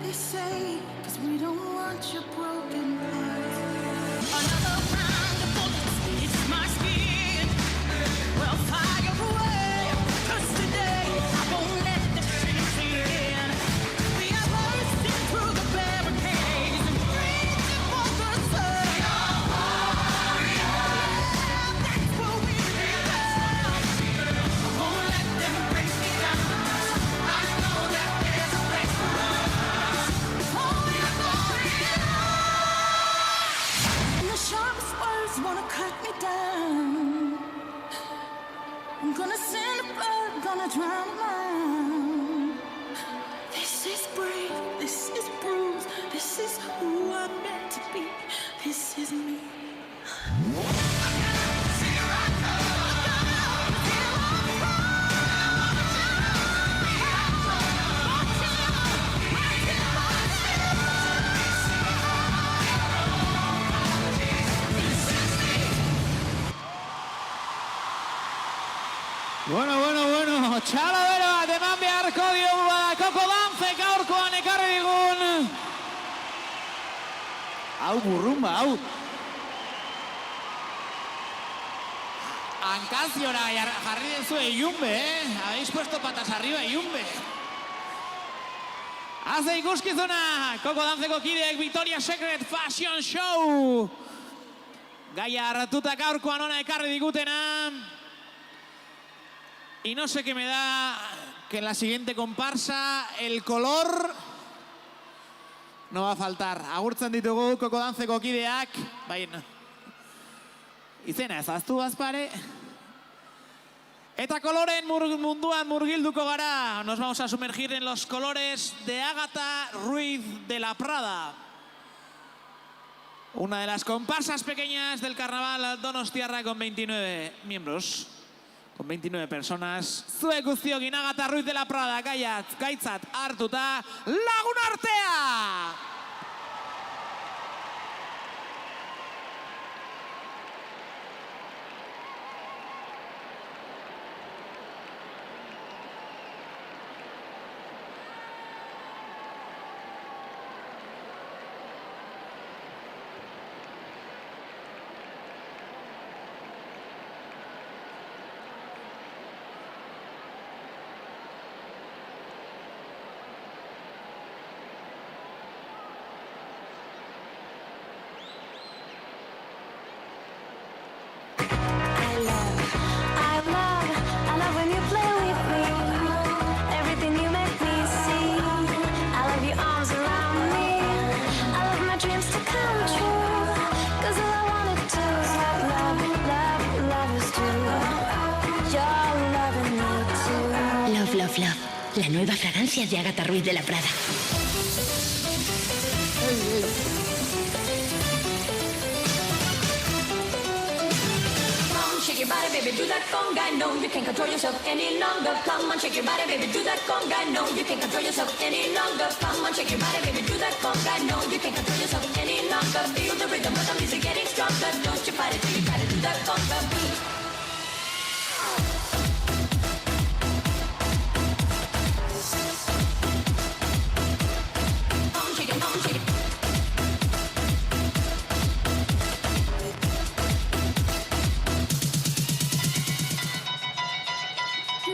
[SPEAKER 3] they say, 'cause we don't want your broken heart. Another round of bullets hits my skin. Well, fire away, 'cause today I won't let the shit sink in. We are bursting through the barricades and reaching for the sun. That's what we become. I won't let them break me down. I know that there's a place for us. Only a and the sharpest words wanna cut me down. I'm gonna send a blood, gonna drown them out. This is brave, this is bruised, this is who I'm meant to be. This is me.
[SPEAKER 1] Bueno, txalabero bat eman beharko diogu Koko Dance gaurkoan ekarri digun. Hau burrumba, hau. Hankaziora jarri dezu Iumbe, Habéis puesto patas arriba Iumbe. Haze ikuskizuna, Koko Danceko kideek Victoria Secret Fashion Show. Gaia hartuta gaurkoan ona ekarri digutena. Y no sé qué me da que en la siguiente comparsa el color no va a faltar. Agurtzen ditugu Koko Danceko kideak. Baina, izena ezaztu bazpare. Eta koloren munduan murgilduko gara. Nos vamos a sumergir en los colores de Ágata Ruiz de la Prada. Una de las comparsas pequeñas del carnaval donostiarra con 29 miembros. Con 29 personas. Zuek guztiogin Ágata Ruiz de la Prada gaitzat hartuta Lagun Artea!
[SPEAKER 5] I love when you play with me. Everything you make me see. I love your arms around me. I love my dreams to come true. 'Cause all I wanna do is have love, love, love is true. You're loving me too.
[SPEAKER 8] Love, love, love. La nueva fragancia de Ágata Ruiz de la Prada.
[SPEAKER 3] Shake your body, baby, do that conga. No, you can't control yourself any longer. Come on, shake your body, baby, do that conga. No, you can't control yourself any longer. Come on, shake your body, baby, do that conga. No, you can't control yourself any longer. Feel the rhythm of the music getting stronger. Don't you fight it till you try to do that conga beat.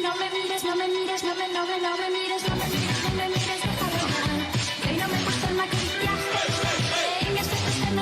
[SPEAKER 5] No me mires, no me mires, no me mires, no me mires, no me mires, déjame ver. Que no me gusta el maquillaje. En este no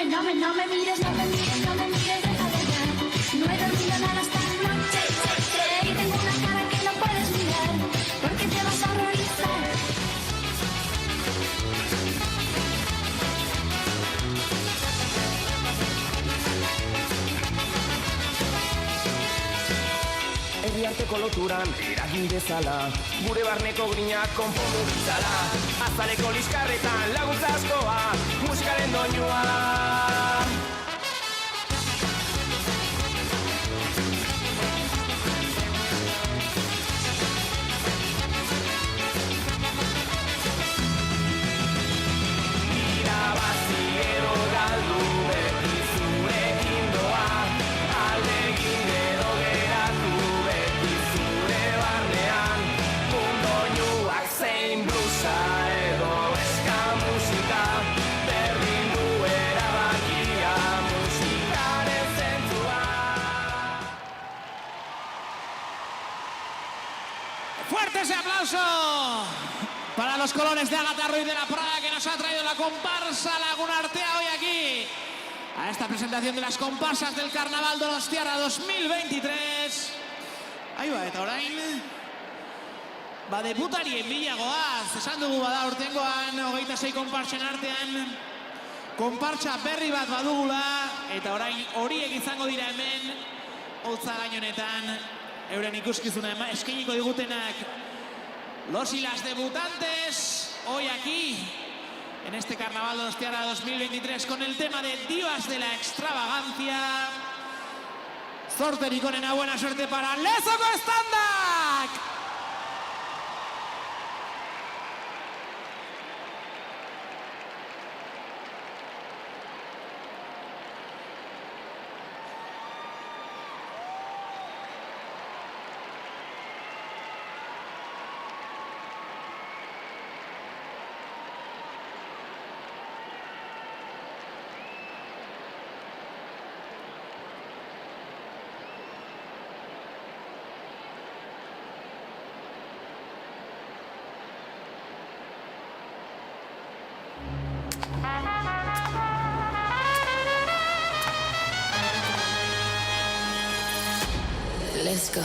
[SPEAKER 5] no me mires, no me mires, no me mires, deja de hablar. No he dormido nada esta noche, y tengo una cara que no puedes mirar, porque te vas a horrorizar.
[SPEAKER 10] Herriarteko loturan eragin dezala, gure barneko grinak konpondu ditzala, azaleko liskarretan laguntza askoa, musikaren doinua. Irabazi edo galdu beti zurekin doa, ahalegin edo geratu beti zure barnean, mundoinuak zein blusa edo eska musika, berdin du erabakia musikaren zentzua.
[SPEAKER 1] Fuerte ese aplauso para los colores de Ágata Ruiz de la Prada, que nos ha traído la comparsa Laguna Artea hoy aquí a esta presentación de las comparsas del Carnaval Donostiarra 2023. Ahí va, eta orain debutarien bila goaz, esan dugu bada urtengoan 26 konpartsen artean konpartsa berri bat badugula, eta orain horiek izango dira hemen hotza gain honetan euren ikuskizuna eskainiko digutenak. Los y las debutantes hoy aquí en este Carnaval Donostiarra 2023 con el tema de Divas de la Extravagancia. Zorterik onena, buena suerte para Lezoko Standak.
[SPEAKER 3] Let's go.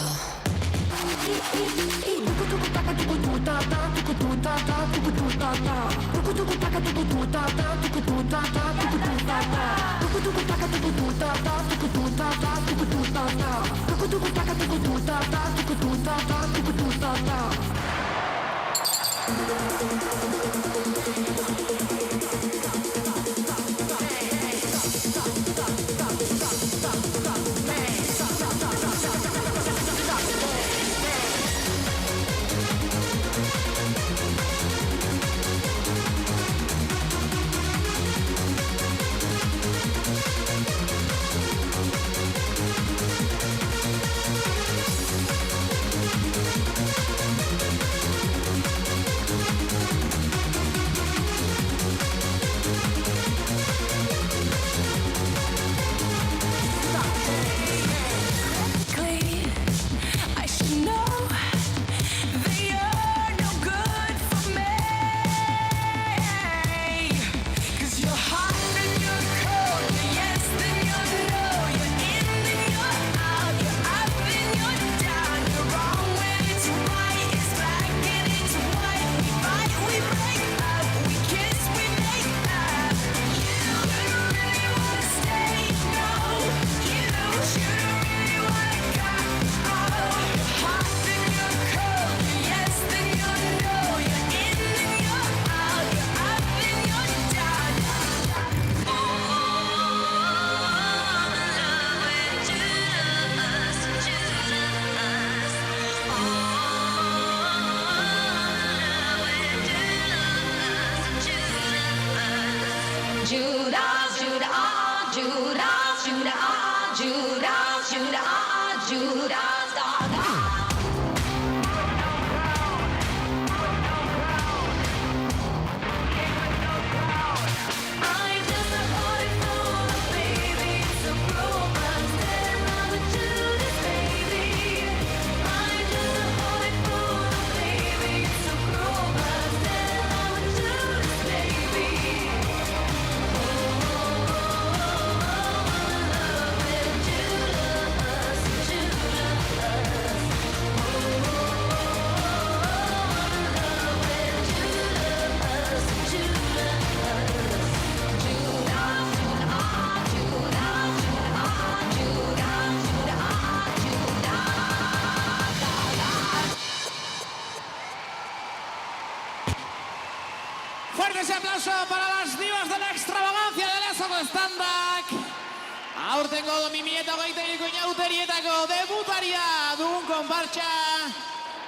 [SPEAKER 5] Judas, Judas, Judas, Judas, Judas, Judas, Judas, I'm just a boy full of baby, so broken, staring on the Judas baby. I'm just a boy full of baby, so broken, staring on the Judas baby. Oh,
[SPEAKER 1] Fuerte ese aplauso para las divas de la extravagancia del Lezoko Standak. Aurtengo 2022ko inauterietako debutaria dugun konpartsa.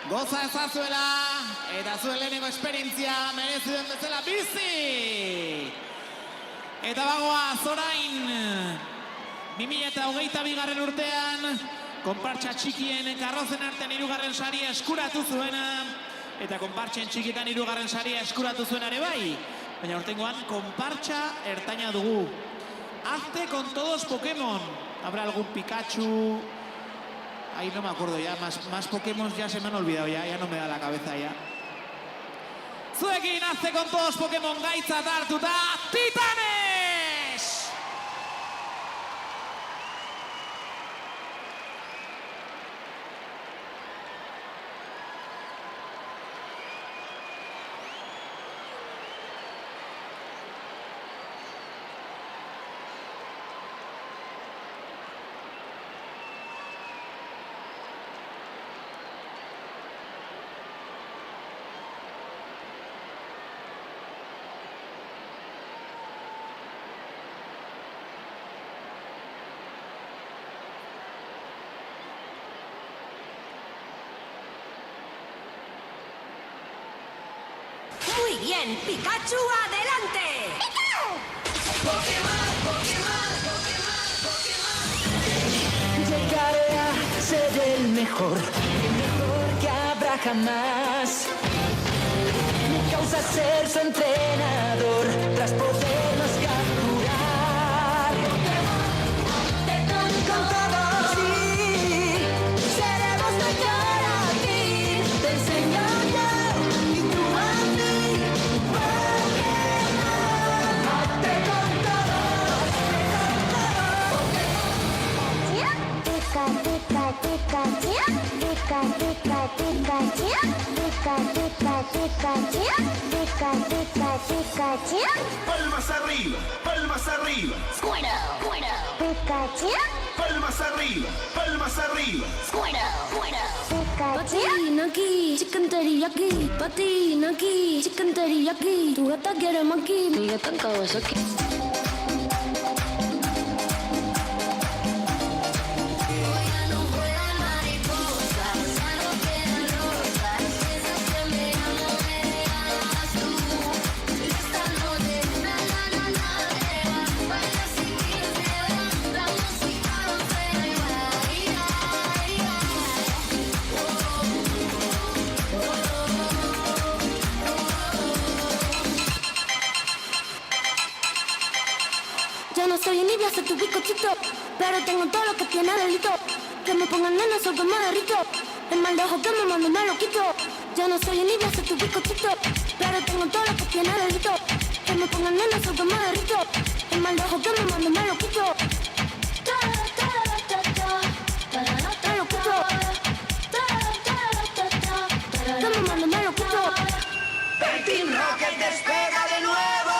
[SPEAKER 1] Goza ezazuela eta zuen lehenengo esperientzia merezi den bezala bizi. Eta bagoaz orain 2022 urtean konpartsa txikien karrozen artean 3. saria eskuratu zuena. Eta konpartsen txikitan 3. saria eskuratu zuen ere bai. Baina urtengoan konpartsa ertaina dugu. Hazte con todos Pokémon. Habrá algún Pikachu. Ahí no me acuerdo ya. Más Pokémon ya se me han olvidado ya. Ya no me da la cabeza ya. Zuekin hazte con todos Pokémon gaitza hartuta. Titanes!
[SPEAKER 11] Muy bien, Pikachu, adelante.
[SPEAKER 10] Llegaré a ser el mejor que habrá jamás. Mi causa es ser su entrenador tras podernos capturar. Con todos, sí, seremos mejor aquí. Te enseño yo y tú a mí. Hazte con todos,
[SPEAKER 5] Pika, pika, Pikachu. Pika, pika, Pikachu. Pika, pika, Pikachu. Pika, pika, Pikachu.
[SPEAKER 4] Palmas arriba, palmas arriba.
[SPEAKER 5] Pikachu.
[SPEAKER 4] Palmas arriba, palmas arriba.
[SPEAKER 5] Pikachu.
[SPEAKER 12] Patina aquí, chicken teriyaki. Patina aquí, chicken teriyaki. Tu gata quiere maki, mi gata en Kawasaki. Yo no soy envidia, soy tu bizcochito, pero tengo todo lo que tiene delito. Que me pongan nena, soy que me derrito. El mal de ojo que me mando me lo quito. Yo no soy envidia, soy tu bizcochito, pero tengo todo lo que tiene delito. Que me pongan nena, soy que me derrito. El mal de ojo que me mando me lo quito. Me lo quito. Que me mando me lo quito.
[SPEAKER 10] el Team Rocket despega de nuevo.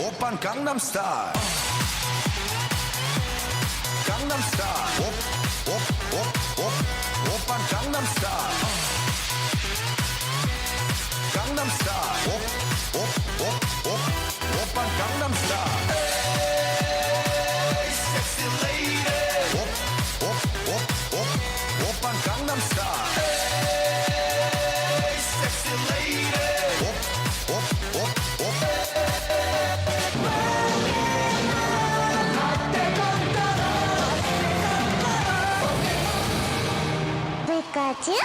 [SPEAKER 13] Oppan Gangnam Style. Gangnam Style. Oppan Gangnam Style. Gangnam Style. Oppan Gangnam Style. Hey, sexy lady. Oppan Gangnam Style. Hey, sexy lady.
[SPEAKER 5] Pikachu.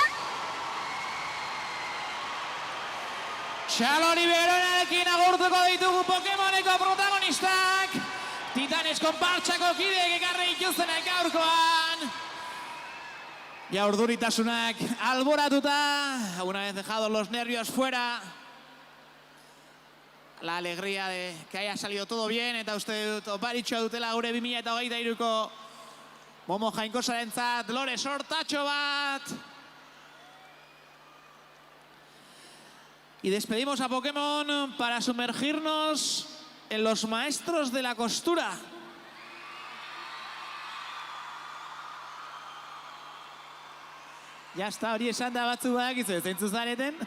[SPEAKER 1] Xalori Beronarekin agurtuko ditugu Pokemoneko protagonistak. Titanes konpartsako kideek ekarri dituztenak gaurkoan. Ya urduritasunak alboratuta, una vez dejados los nervios fuera. la alegría de que haya salido todo bien, eta uste dut oparitxoa dutela gure 2023ko Momo Jainkosarentzat, lore sortatxo bat. Y despedimos a Pokémon para sumergirnos en los maestros de la costura. Ya está, hori esan da batzu badakizu, zeintzu zareten.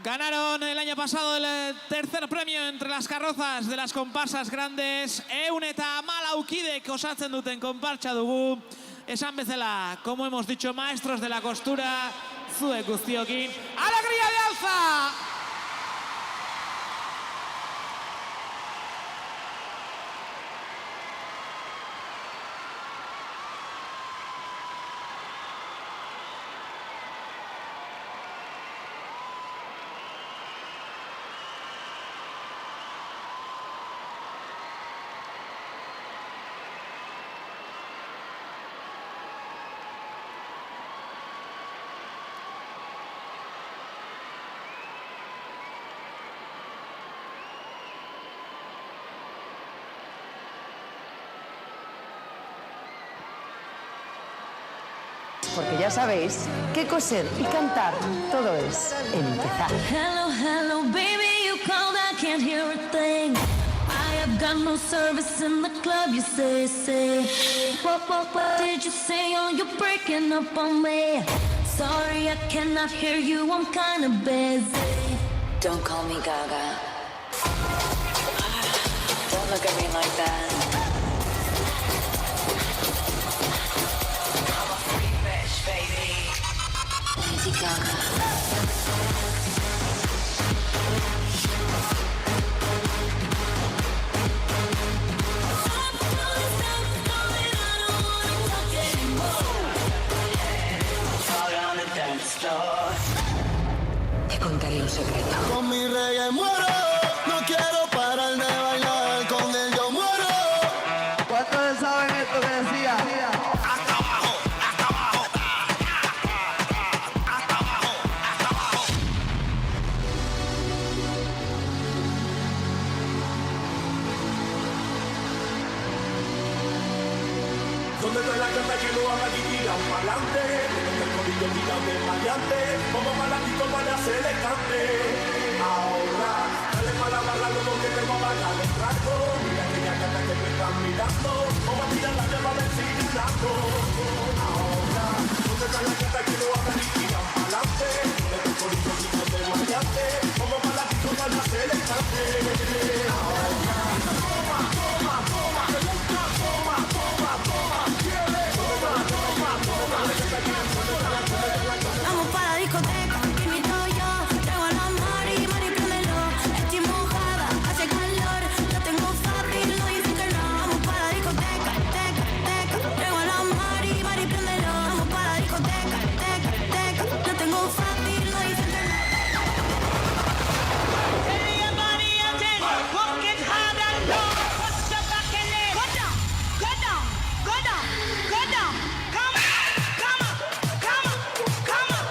[SPEAKER 1] Ganaron el año pasado el tercer premio entre las carrozas de las comparsas grandes. 114 kidek osatzen duten konpartsa dugu. Esan bezala, como hemos dicho, maestros de la costura, zuek guztiokin. ¡Alegría de Alza!
[SPEAKER 14] Porque ya sabéis que coser y cantar todo es el empezar.
[SPEAKER 3] Hello, hello, baby, you called, I can't hear a thing. I have got no service in the club, you say. What did you say? Oh, you're breaking up on me. Sorry, I cannot hear you, I'm kinda busy.
[SPEAKER 15] Don't call me Gaga. Don't look at me like that. Lady Gaga.
[SPEAKER 14] Te contaré un secreto.
[SPEAKER 7] Con mi reggae muero, no quiero parar de bailar, con él yo muero. ¿Cuántos saben esto que decía? Hasta abajo, hasta abajo. Hasta abajo, hasta abajo.
[SPEAKER 4] Donde está la carta que lo haga y tiran pa'lante, donde el corillo tiran de maleante, como malandito para hacer el cante. Ahora, dale para la barra, luego que te va a pagar el trago. Mira aquella carta que me están mirando, como a tirar la llama del cirilando. Ahora, donde está la carta que lo haga y tiran pa'lante, donde el corillo tiran de maleante, como malandito para hacer el cante. Ahora, toma, toma, toma, me gusta, toma, toma, toma, quiere, toma, toma, toma.
[SPEAKER 12] Vamos para la discoteca, que invito yo. Traigo a la Mari, Mari, préndelo. Estoy mojada, hace calor. Lo tengo fácil, no dicen que no. Vamos para la discoteca, teca, teca. Traigo a la Mari, Mari, préndelo. Vamos para la discoteca, teca, teca. Lo tengo fácil, no dicen que no.
[SPEAKER 9] Everybody out there, work it hard and low. Put your back in it. Go down, go down, go down, go down. Come on, come on, come on, come on.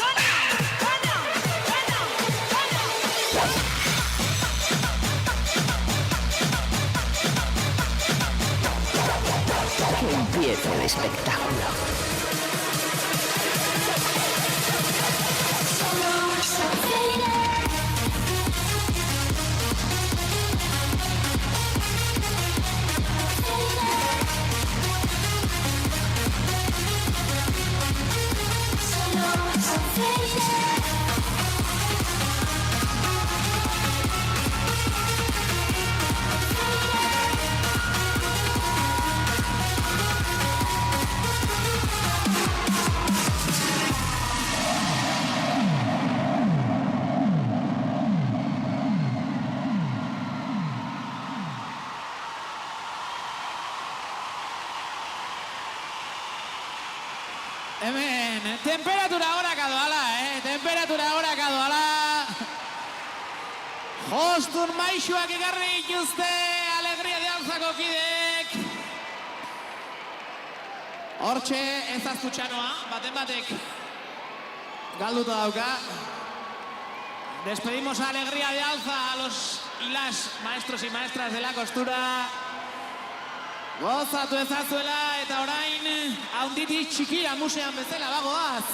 [SPEAKER 9] Go down, go down, go down, go down.
[SPEAKER 14] Que empiece el espectáculo.
[SPEAKER 1] Hemen, temperatura gorakadu ala, temperatura gorakadu ala. Jostun maixuak ekarri dituzte, alegria de Alzako kidek. Hortxe, ez aztu txanoa, baten batek galduta dauka. Despedimos a Alegría de Alza, a los y las maestros y maestras de la costura. Gozatu ezazuela eta orain haunditik txikira musean bezala bagoaz.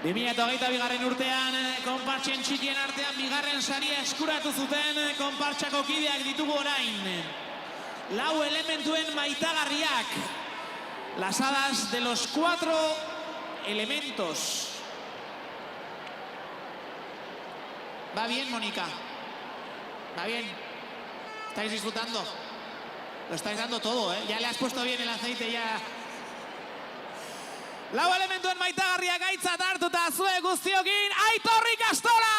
[SPEAKER 1] 2022 urtean konpartsen txikien artean bigarren saria eskuratu zuten konpartsako kideak ditugu orain. 4 elementuen maitagarriak. Las hadas de los 4 elementos. Va bien, Mónica. Va bien. ¿Estáis disfrutando? Lo estáis dando todo, ¿eh? Ya le has puesto bien el aceite, ya. 4 elementuen maitagarriak gaitzat hartuta zuek guztiokin, Aitor Ikastola!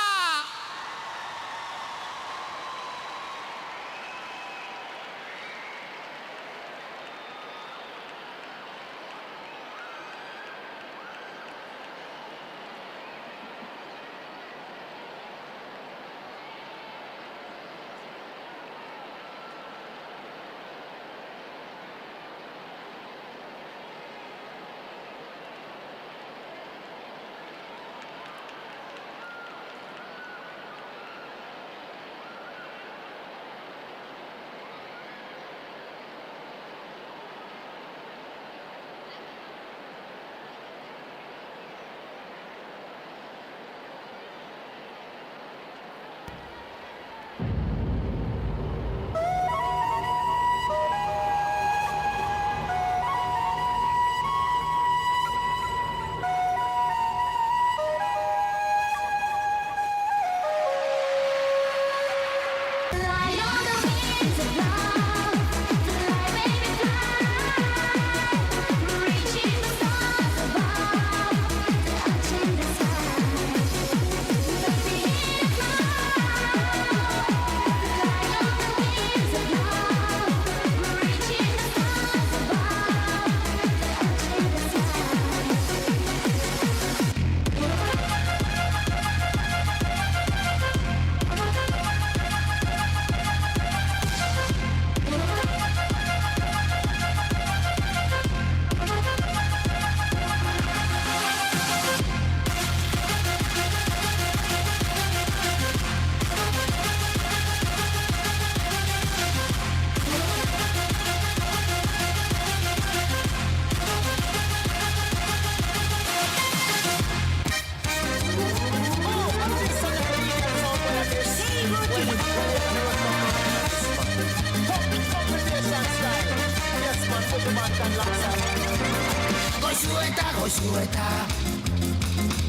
[SPEAKER 7] Goizueta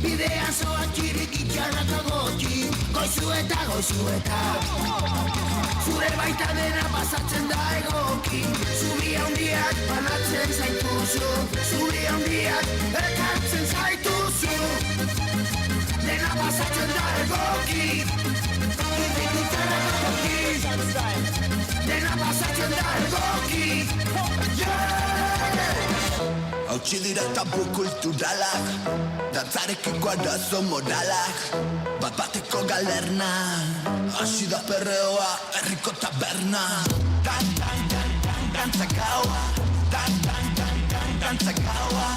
[SPEAKER 7] bidean zoak txirikitxarrak agoki Goizueta zure baita dena pasatzen da egoki Zuri handiak banatzen zaituzu Zuri handiak ekartzen zaituzu Dena pasatzen da egoki Txirikitxarrak agoki Dena pasatzen da egoki
[SPEAKER 13] Hautsi dira tabu kulturalak, dantzarekiko arazo moralak, bat-bateko galerna, hasi da perreoa herriko taberna. Dantzakaua, dantzakaua,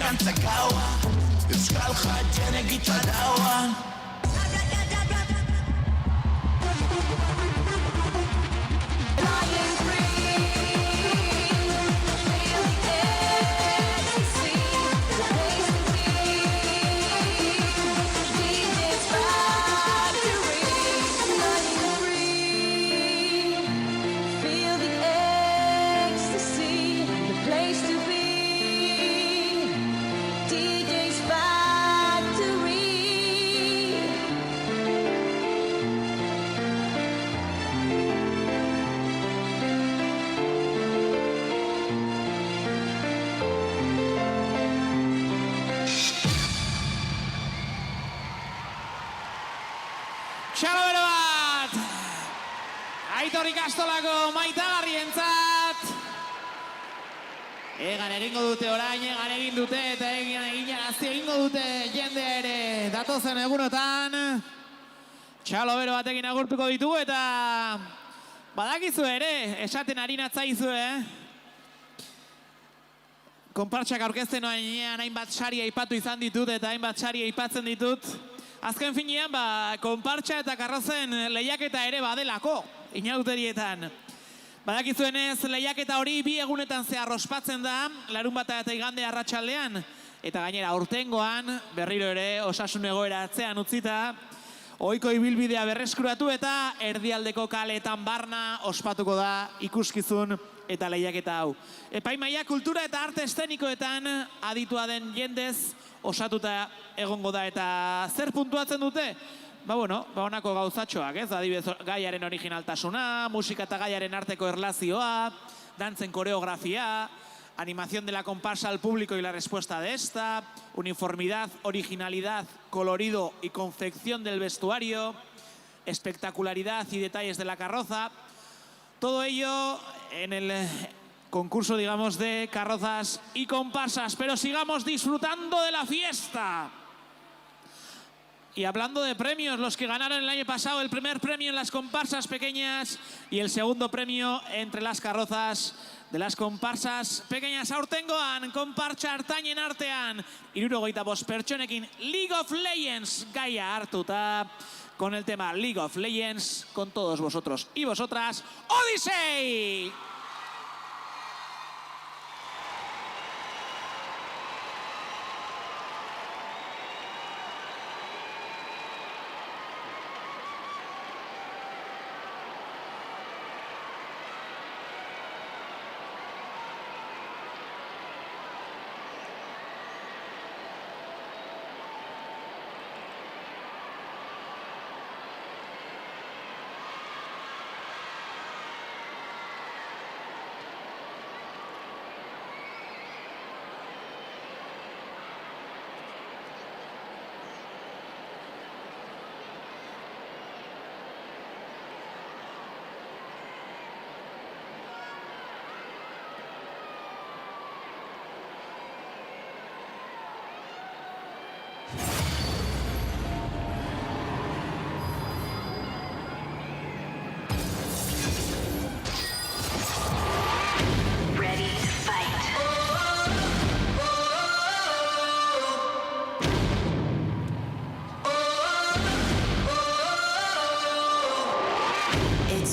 [SPEAKER 13] dantzakaua, euskal jaien egitaraua.
[SPEAKER 1] Txalo bero bat! Aitor Ikastolako maitagarrientzat! Egan egingo dute orain, egan egin dute eta egingo dute jende ere datozen egunotan. Txalo bero batekin agurtuko ditugu eta badakizu ere, esaten ari natzaizu, Konpartsak aurkezten oainean hainbat sari aipatu izan ditut eta hainbat sari aipatzen ditut. Azken finean, konpartsa eta karrozen lehiaketa ere badelako, inauterietan. Badakizuenez, lehiaketa hori 2 egunetan zehar ospatzen da, larunbata eta igande arratsaldean, eta gainera aurtengoan, berriro ere, osasun egoera atzean utzita, ohiko ibilbidea berreskuratu eta erdialdeko kaleetan barna ospatuko da ikuskizun eta lehiaketa hau. Epaimaia kultura eta arte eszenikoetan aditua den jendez osatuta egongo da eta zer puntuatzen dute? Honako gauzatxoak, ez? Adibidez, gaiaren originaltasuna, musika eta gaiaren arteko erlazioa, dantzen koreografia, animación de la comparsa al público y la respuesta de esta, uniformidad, originalidad, colorido y confección del vestuario, espectacularidad y detalles de la carroza. Todo ello en el concurso, digamos, de carrozas y comparsas. Pero sigamos disfrutando de la fiesta. Y hablando de premios, los que ganaron el año pasado el primer premio en las comparsas pequeñas y el segundo premio entre las carrozas de las comparsas pequeñas. Aurtengoan, konpartsa hartainen artean, 75 pertsonekin League of Legends gaia hartuta, con el tema League of Legends, con todos vosotros y vosotras, Odyssey.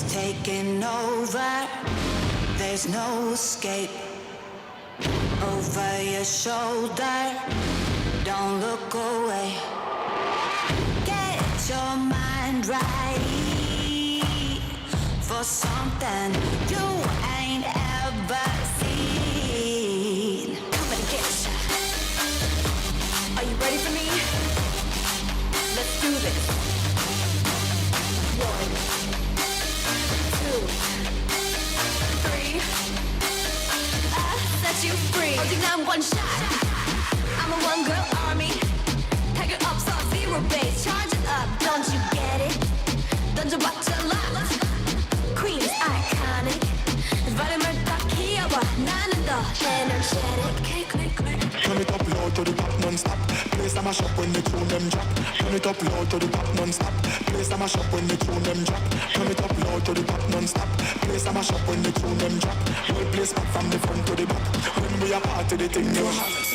[SPEAKER 16] Taking over, there's no escape. Over your shoulder, don't look away. Get your mind right for something you ain't ever seen. Come and get ya. Are you ready for me? Let's do this. 1, 2, 3. I set you free. Holding on one shot. I'm a one-girl army. Tag it up, Sub-Zero base. Charge it up, don't you get it? Dungeon battle locked. Queen is iconic. Vladimir Takiyawa, none of the energetic. Click, click, click.
[SPEAKER 17] Turn it up low to the top non-stop. Place a mash up when the tune them drop. Turn it up low to the top non-stop. Place a mash up when the tune them drop. Turn it up low to the top non-stop. Place a mash up when the tune them drop. We'll place back from the front to the back. When we are part of the thing, you have.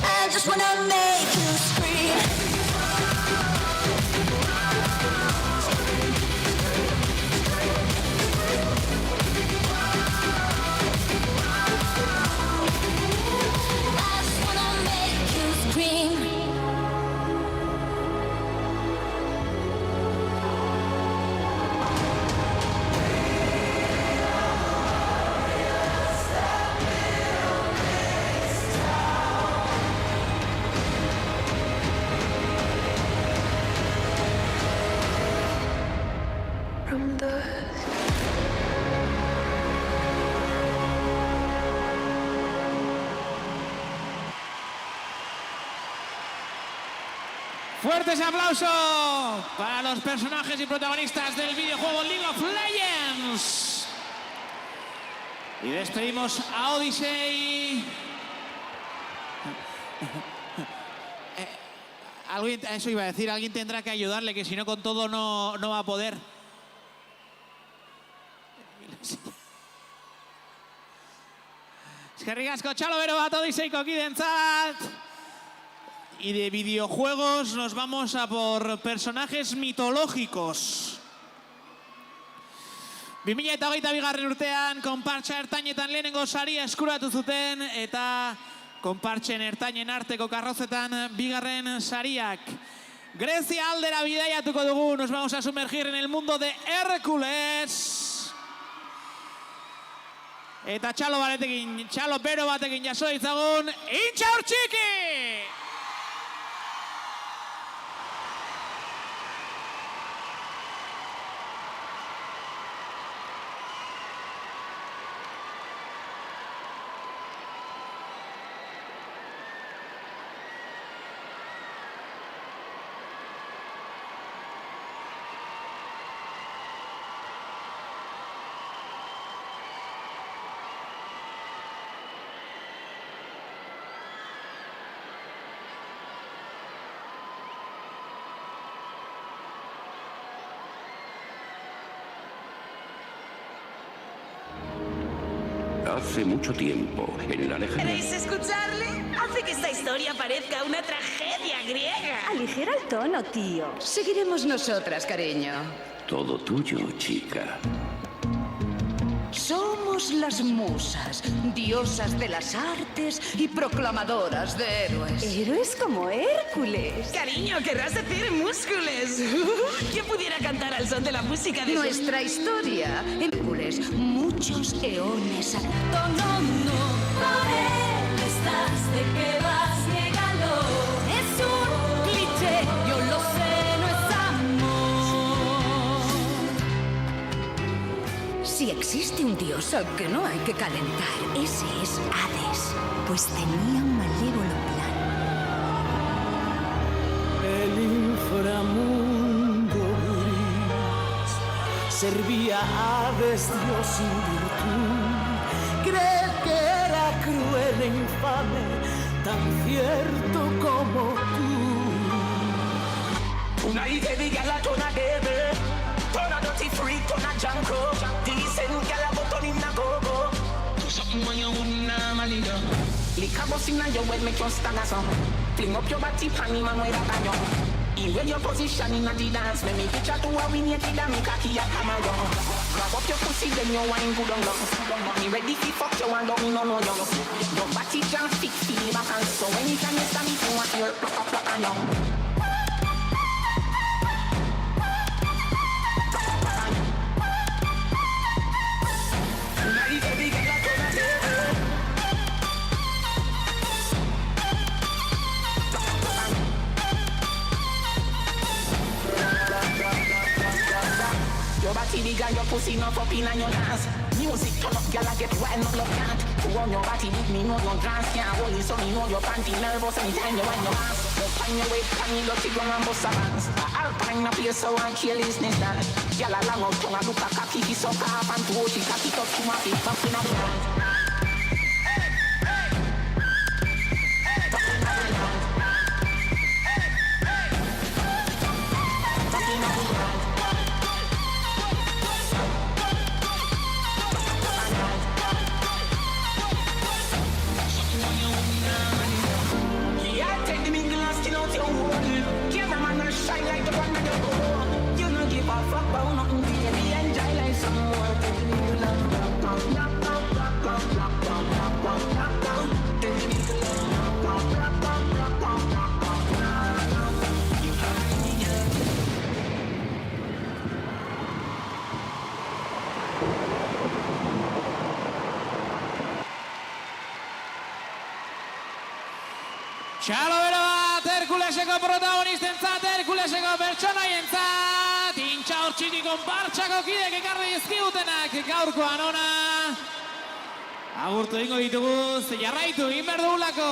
[SPEAKER 16] I just wanna make you scream. I just wanna make you
[SPEAKER 1] Fuertes aplausos para los personajes y protagonistas del videojuego League of Legends. Y despedimos a Odyssey. Eso iba a decir, alguien tendrá que ayudarle, que si no con todo no va a poder. Eskerrik asko txalo bero bat Odysseiko kidentzat. Y de videojuegos nos vamos a por personajes mitológicos. 2022 urtean konpartsa ertainetan lehenengo saria eskuratu zuten eta konpartsen ertainen arteko karrozetan bigarren sariak. Grezia aldera bidaiatuko dugu, nos vamos a sumergir en el mundo de Hércules. Eta txalo bero batekin jaso ditzagun, Intxaur Txiki!
[SPEAKER 18] Hace mucho tiempo, en la lejana...
[SPEAKER 11] ¿Queréis escucharle? Hace que esta historia parezca una tragedia griega.
[SPEAKER 14] Aligera el tono, tío. Seguiremos nosotras, cariño.
[SPEAKER 18] Todo tuyo, chica.
[SPEAKER 14] Somos las musas, diosas de las artes y proclamadoras de héroes. Héroes como Hércules.
[SPEAKER 11] Cariño, querrás decir múscules. ¿Quién pudiera cantar al son de la música de
[SPEAKER 14] nuestra historia? Hércules, muchos eones.
[SPEAKER 16] No, por él estás, ¿de qué vas? Niégalo. Es un cliché, yo lo sé, no es amor.
[SPEAKER 8] Si existe un dios al que no hay que calentar, ese es Hades, pues tenía un malévolo plan.
[SPEAKER 19] El inframundo gris servía a Hades, Dios sin virtud. Creer que era cruel e infame, tan cierto como tú.
[SPEAKER 10] Una hija de gala, tona devil, tona dirty freak, tona janko, decent gala, but turn in a go-go. Do something when you wouldn't normally do. Lick a bus in your head, make you stand as some. Fling up your body, panty man with a banyo. Even your position in the dance, make me picture to a win yet and make a key a camera. Grab up your pussy, then you wine good on love. Me ready to fuck you and don't know no young. Your body can't fit, feel back and so anytime you stand me, you want your plug and young. Your body big and your pussy not up in your dance. Music turn up, girl, I get wild, no love can't. Who on your body with me, know your dance can't hold it, so me know your panty nervous anytime you wind your ass. You find your way, can you dirty ground and bust a bands. Alpine a place so I kill his nest dance. Girl, a long out tongue, a look a cocky, he suck off and throw she cocky up to my feet, back in a dance. Shine like the one that you go. You don't give a fuck about nothing, baby. Enjoy like someone.
[SPEAKER 1] Txalo bero bat, Herkuleseko protagonistentzat, Herkuleseko pertsonaientzat, Intxaur Txiki konpartsako kidek ekarri dizkigutenak gaurkoan ona. Agurtu egingo ditugu, jarraitu, egin behar dugulako.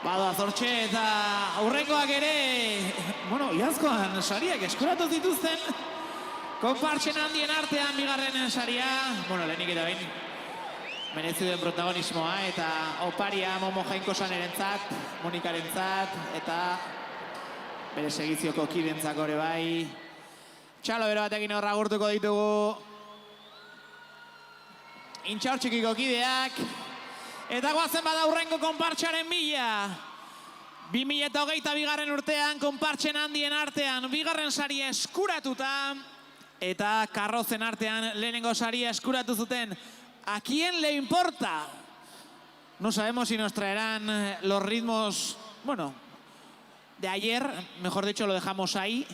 [SPEAKER 1] Bada zortxe eta aurrengoak ere, bueno, iazkoan sariak eskuratu zituzten. Konpartsen handien artean bigarren saria. Bueno, lehenik eta behin merezi duen protagonismoa eta oparia Momo Jainkosanerentzat, Monikarentzat eta bere segizioko kidentzako ere bai. Txalo bero batekin horra gurtuko ditugu intxaurtxikiko kideak. Eta goazen bada aurrengo konpartsaren bila. 2022 bigarren urtean konpartsen handien artean bigarren saria eskuratuta eta karrozen artean lehenengo saria eskuratu zuten. ¿A quién le importa? No sabemos si nos traerán los ritmos, bueno, de ayer, mejor dicho, lo dejamos ahí.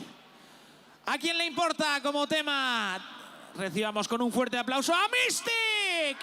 [SPEAKER 1] ¿A quién le importa como tema? Recibamos con un fuerte aplauso a Mystic.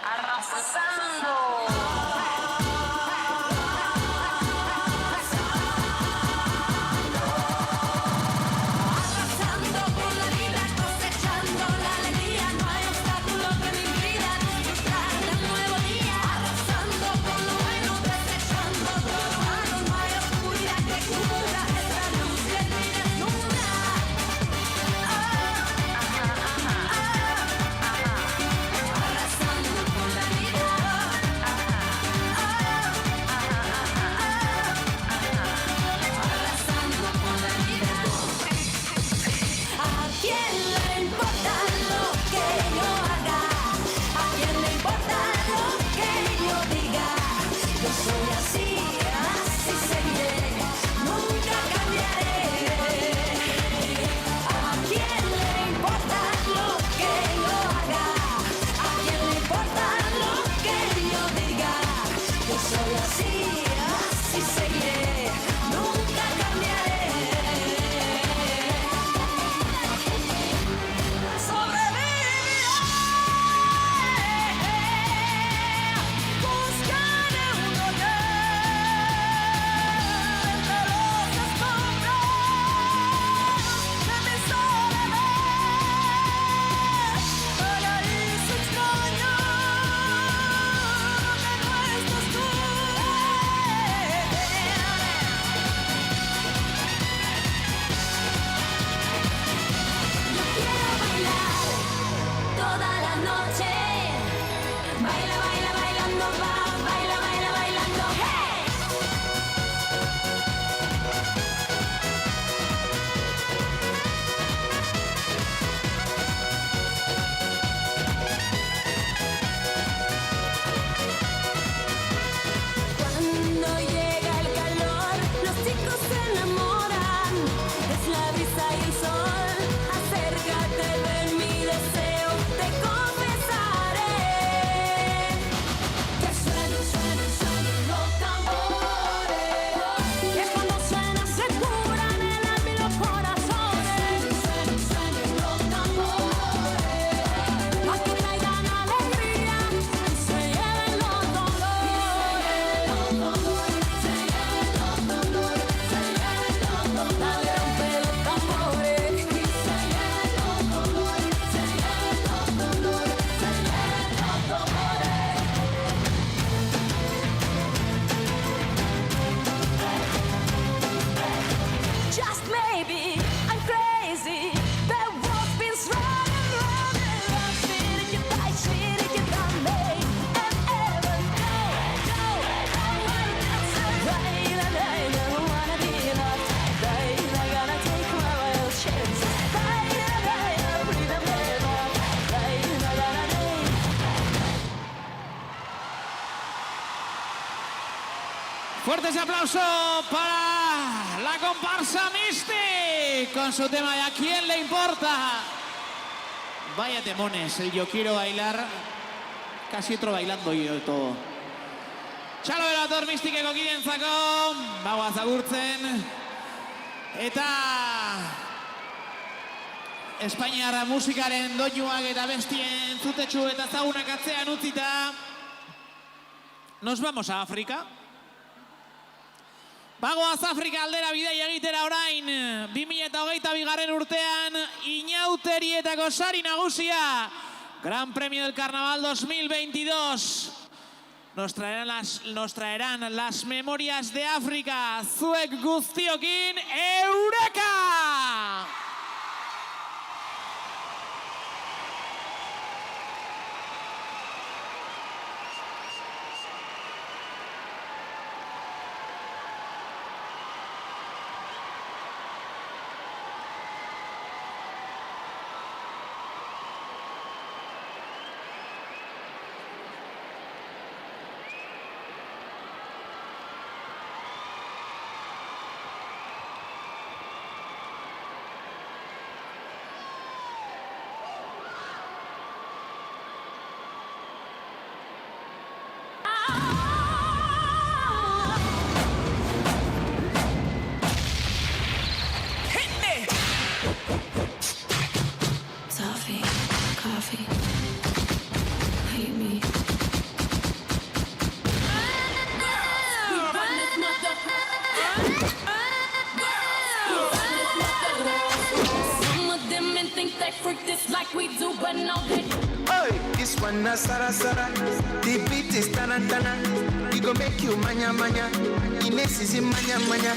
[SPEAKER 10] Arrasando.
[SPEAKER 1] Fuerte ese aplauso para la comparsa Mystic con su tema de ¿A quién le importa? Vaya temones, el Yo Quiero Bailar casi otro bailando y todo. Txalo berator mistikeko kidentzako, bagoaz agurtzen. Eta Espainiarra musikaren doinuak eta bestien zutetxu eta zagunak atzean utzita, nos vamos a Afrika. Bagoaz Afrika aldera bidea egitera orain, 2022 urtean, inauterietako sari nagusia, Gran Premio del Carnaval 2022. Nos traerán las memorias de África, zuek guztiokin, Eureka!
[SPEAKER 6] Sara Sara, the beat is tarantana. We go make you manya manya. Ines is in manya manya.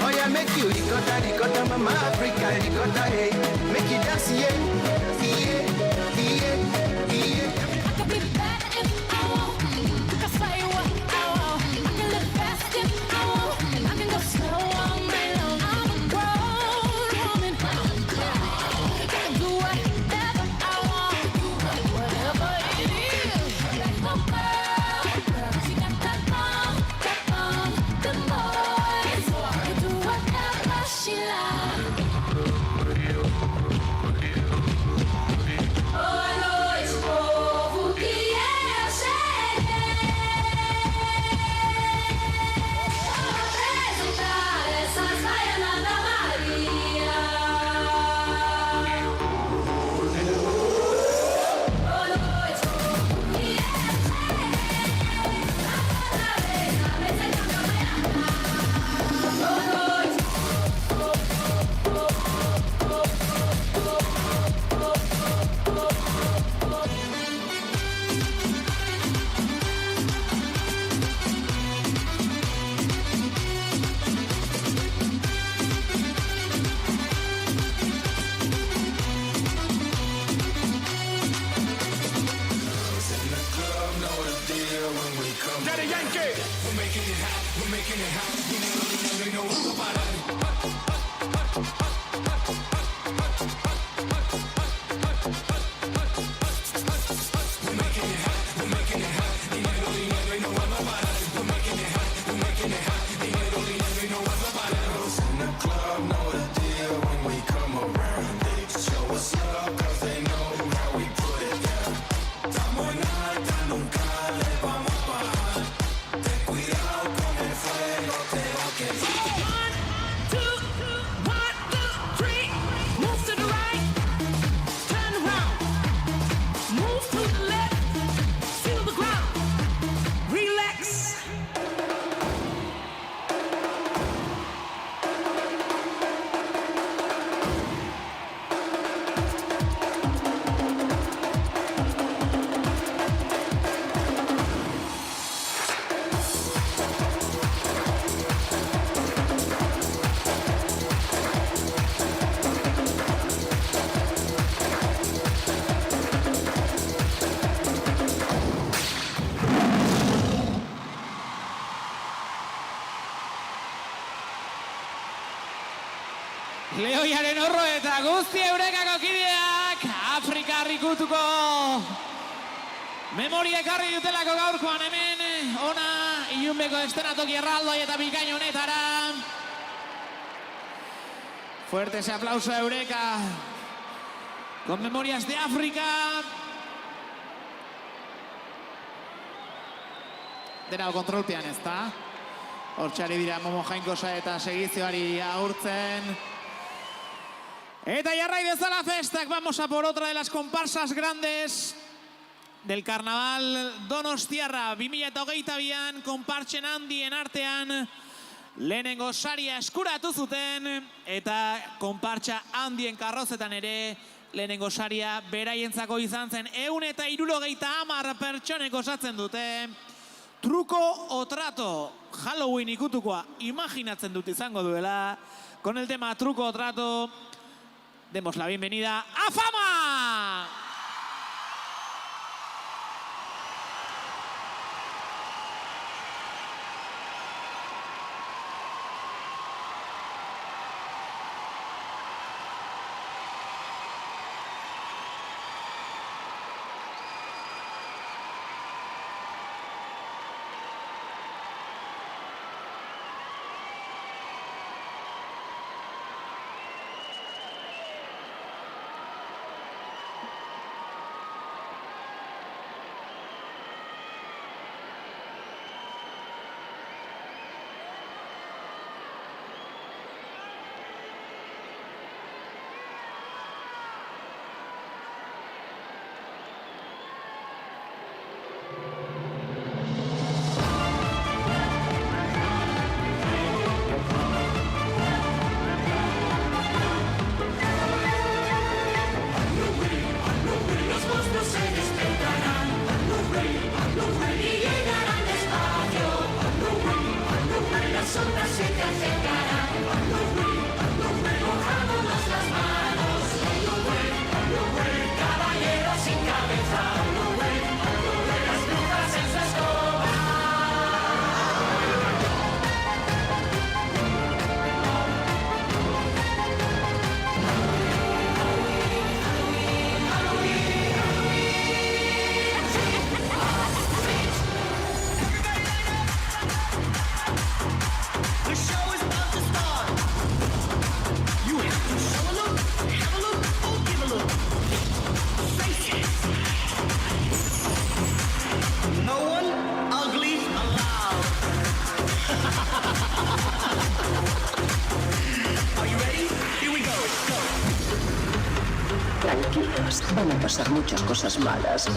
[SPEAKER 6] Oh yeah, make you ricotta, mama Africa, ricotta, hey. Make you dance, yeah, yeah, yeah, yeah.
[SPEAKER 16] I could be bad if I want. I can say what I want. I can live fast if I want. I can go slow all night long. I'm a grown woman. I can do whatever I want. Whatever it is. That's my girl. She got that bomb, the boys. Can do whatever she likes. Boa noite, povo que eu cheguei. Vou apresentar essas baianas da Maria. Boa noite, povo que eu cheguei. Na vez é que eu me boa noite.
[SPEAKER 6] Daddy Yankee, we're making it hot, we're making it hot. You know about it. We're making it hot, we're making it hot. Dinero, no ando para. We're making it hot, we're making it hot. Dinero, no ando para. In the club, know the deal when we come around. They show us love 'cause they know how we put it down. Estamos en alta, nunca le vamos a bajar. Ten cuidado con el fuego, te va a quemar.
[SPEAKER 19] 1, 2, 3. Move to the right. Turn around. Move to the left. Feel the ground. Relax.
[SPEAKER 1] Lehoiaren horro eta guzti Eurekako kideak Afrikar ikutuko memoria ekarri dutelako gaurkoan hemen ona ilunbeko estenatoki erraldoi eta bikain honetara. Fuerte ese aplauso a Eureka con Memorias de África. dena kontrolpean ez da. Hortxari dira Momo Jainkosa eta segizioari agurtzen. Eta jarrai bezala festak, vamos a por otra de las comparsas grandes del Carnaval Donostiarra. 2022an konpartsen handien artean lehenengo saria eskuratu zuten eta konpartsa handien karrozetan ere lehenengo saria beraientzako izan zen 170 pertsonek osatzen dute. Truco o trato, Halloween ikutukoa imaginatzen dut izango duela. Con el tema Truco o trato, demos la bienvenida a Fama!
[SPEAKER 8] Tranquilos, van a pasar muchas cosas malas.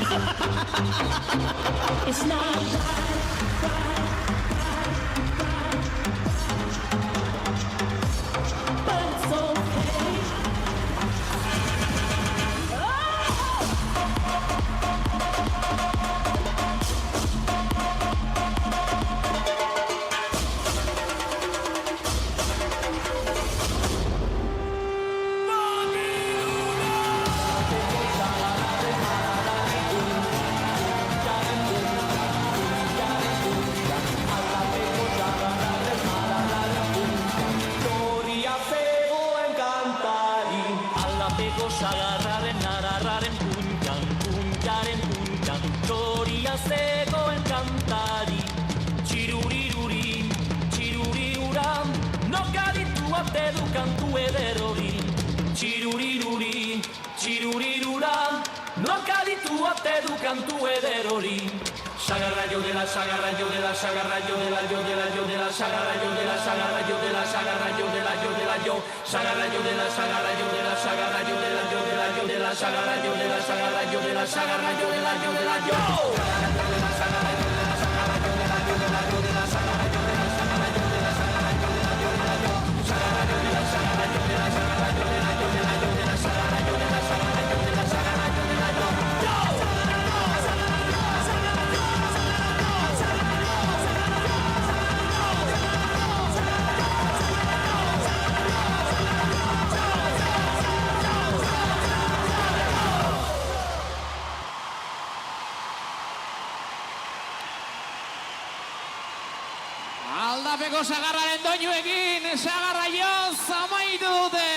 [SPEAKER 1] Aldapeko sagarraren doinuekin, sagarra joz, amaitu dute.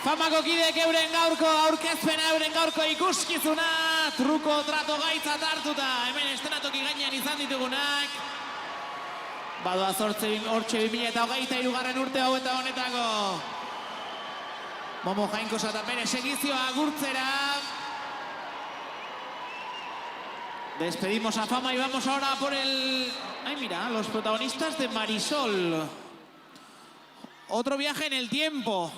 [SPEAKER 1] Famako kideek euren gaurko aurkezpena, euren gaurko ikuskizuna, truko trato gaitzat hartuta, hemen estenatoki gainean izan ditugunak. Badoaz hortxe 2023 urte hau eta honetako. Momo Jainkosa eta bere segizioa agurtzera. Despedimos a Fama y vamos ahora por el... Ay, mira, los protagonistas de Marisol. Otro viaje en el tiempo.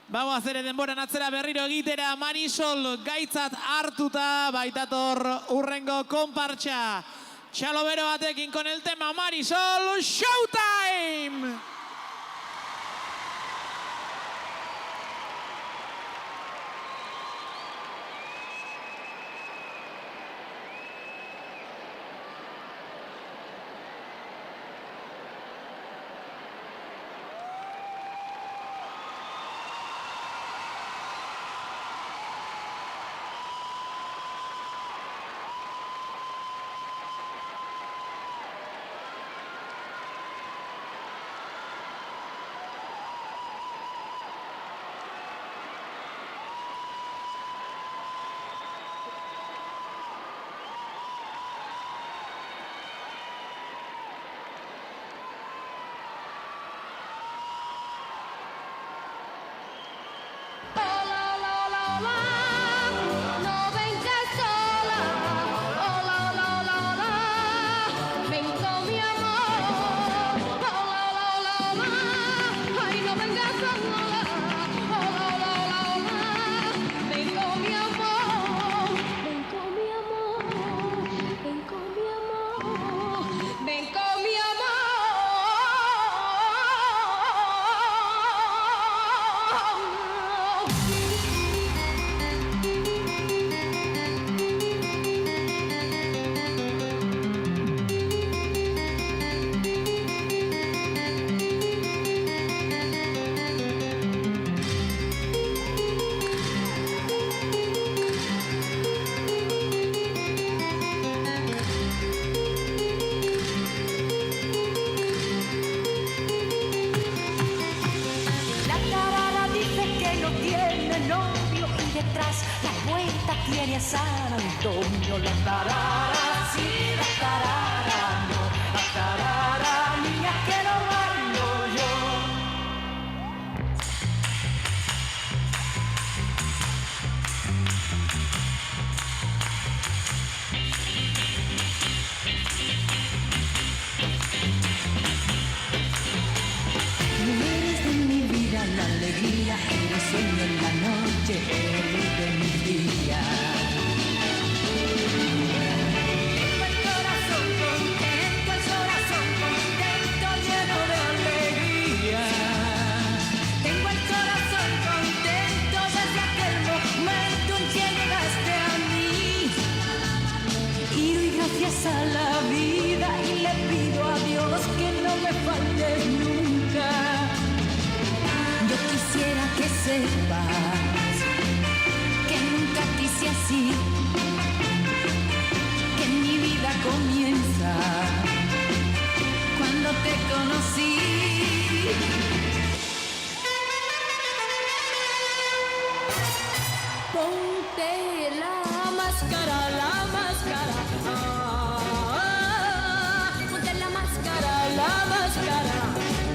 [SPEAKER 1] Vamos a hacer denboran atzera berriro egitera Marisol gaitzat hartuta baitator urrengo konpartsa. Txalo bero batekin con el tema Marisol Showtime!
[SPEAKER 19] Tiene a San Antonio la tarara, sí, la tarara, no, la tarara, niña que no bailo yo. Eres de mi vida la alegría, eres sueño en la noche, eres de mi día. A la vida y le pido a Dios que no me faltes nunca. Yo quisiera que sepas que nunca quise así, que mi vida comienza cuando te conocí. Ponte la máscara, la máscara.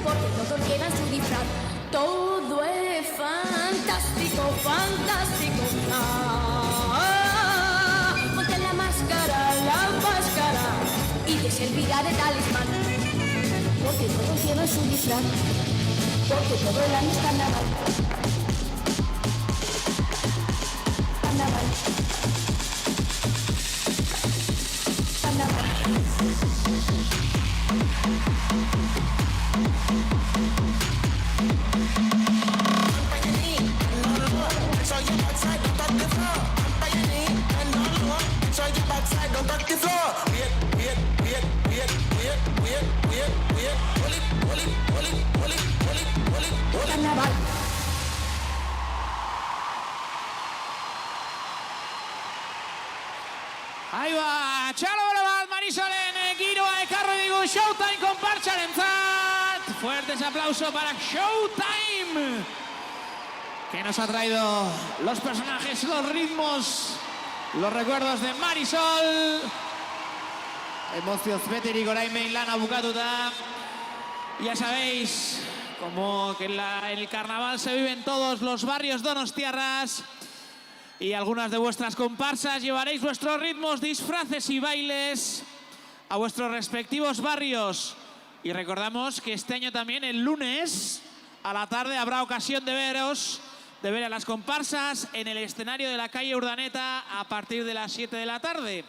[SPEAKER 19] Porque todos llevan su disfraz. Todo es fantástico, fantástico. Ponte la máscara, y te servirá de talismán. Porque todos llevan su disfraz. Porque todo el año es carnaval. Carnaval. Carnaval. Carnaval.
[SPEAKER 1] Ahí va, txalo bero bat Marisolen giroa ekarri digu Showtime konpartsarentzat. Fuertes aplausos para Showtime, que nos ha traído los personajes, los ritmos, los recuerdos de Marisol. Emozioz beterik orain behin lana bukatuta. Ya sabéis, como que en el carnaval se vive en todos los barrios donostiarras. y algunas de vuestras comparsas llevaréis vuestros ritmos, disfraces y bailes a vuestros respectivos barrios. Y recordamos que este año también, el lunes a la tarde, habrá ocasión de ver a las comparsas en el escenario de la calle Urdaneta a partir de las 7 de la tarde.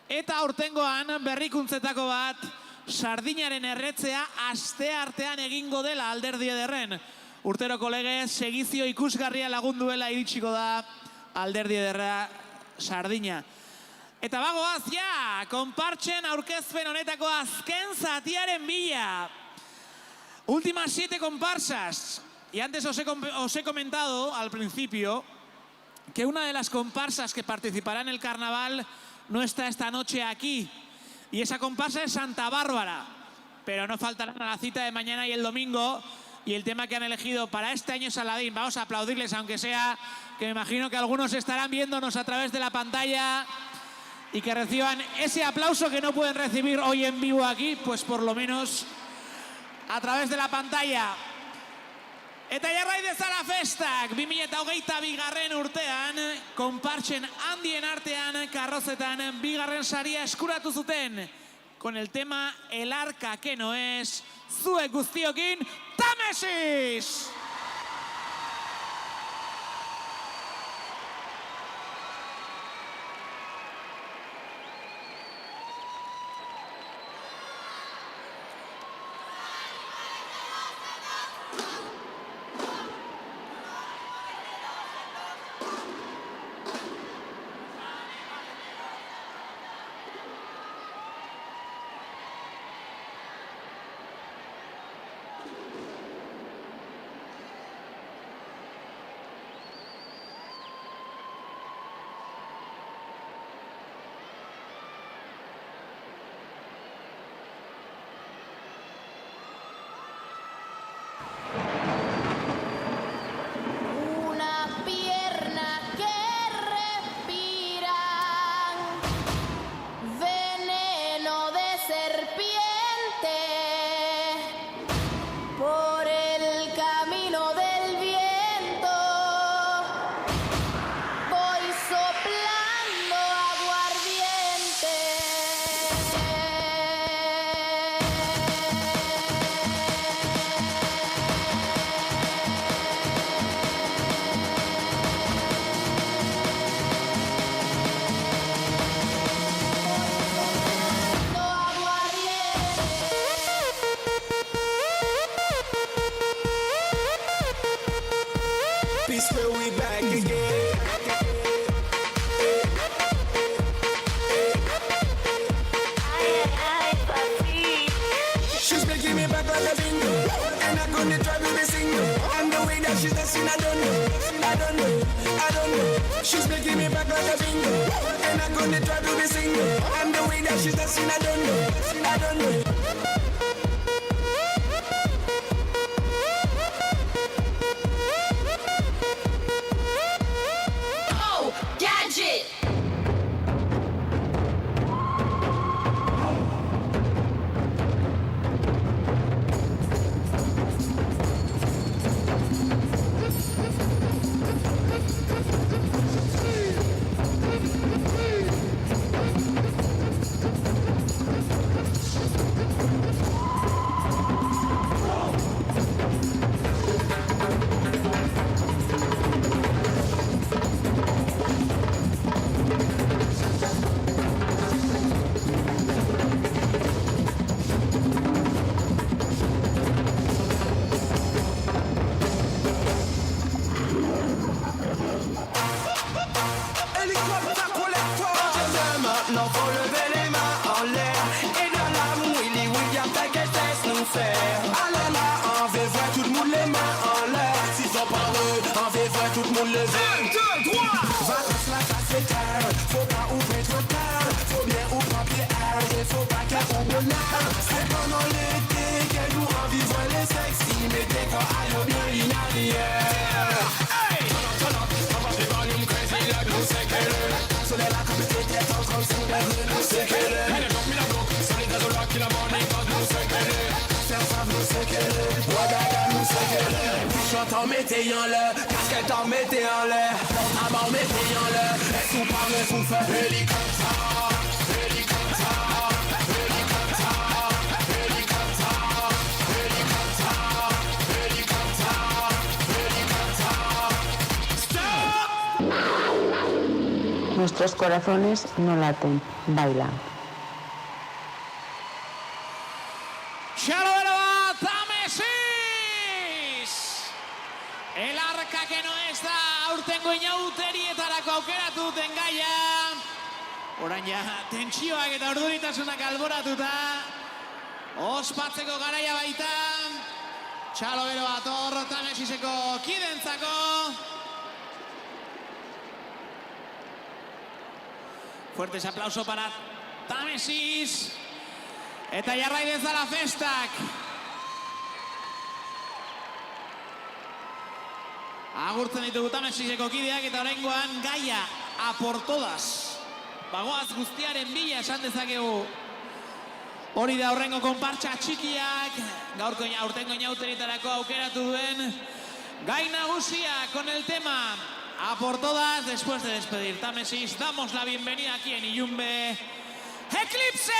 [SPEAKER 1] Eta aurtengoan berrikuntzetako bat, Sardinaren erretzea asteartean egingo dela Alderdi Ederren. Urteroko legez, segizio ikusgarria lagunduela iritsiko da Alderdi Ederra Sardina. Eta bagoaz, ja, konpartsen aurkezpen honetako azken zatiaren bila. Últimas 7 comparsas. Y antes os he comentado al principio que una de las comparsas que participará en el carnaval no está esta noche aquí. Y esa comparsa es Santa Bárbara. Pero no faltarán a la cita de mañana y el domingo. Y el tema que han elegido para este año es Aladín. Vamos a aplaudirles, aunque sea que me imagino que algunos estarán viéndonos a través de la pantalla y que reciban ese aplauso que no pueden recibir hoy en vivo aquí, pues por lo menos a través de la pantalla. Eta jarrai dezala festak, 2022 urtean, konpartsen handien artean, karrozetan, bigarren saria eskuratu zuten, con el tema El Arca que no es, zuek guztiokin, Támesis!
[SPEAKER 13] Chante en mes mettez en l'air, casquette en mettez en l'air, porte-à-mort mettez en l'air, et sous par le fou fait hélicoptère, hélicoptère, hélicoptère, hélicoptère, hélicoptère, hélicoptère, stop!
[SPEAKER 20] Nuestros corazones no laten, bailan.
[SPEAKER 1] Xaloberoa Tamesis! El arka que no ez da aurtengo inauterietarako aukeratu duten gaia. Orain ja, tentsioak eta orduritasunak alboratuta. Ospatzeko garaia baita. Xaloberoa tor Tamesiseko kidentzako. Fuertes aplauso para Tamesis. Eta jarrai dezala festak. Agurtzen ditugu Tamesiseko kideak eta oraingoan gaia a por todas. Bagoaz guztiaren bila esan dezakegu. Hori da horrengo konpartsa txikiak. Gaurko aurtengo inauterietarako aukeratu duen gai nagusia con el tema a por todas. Después de despedir Tamesis, damos la bienvenida aquí en Illumbe. ¡Eclipse!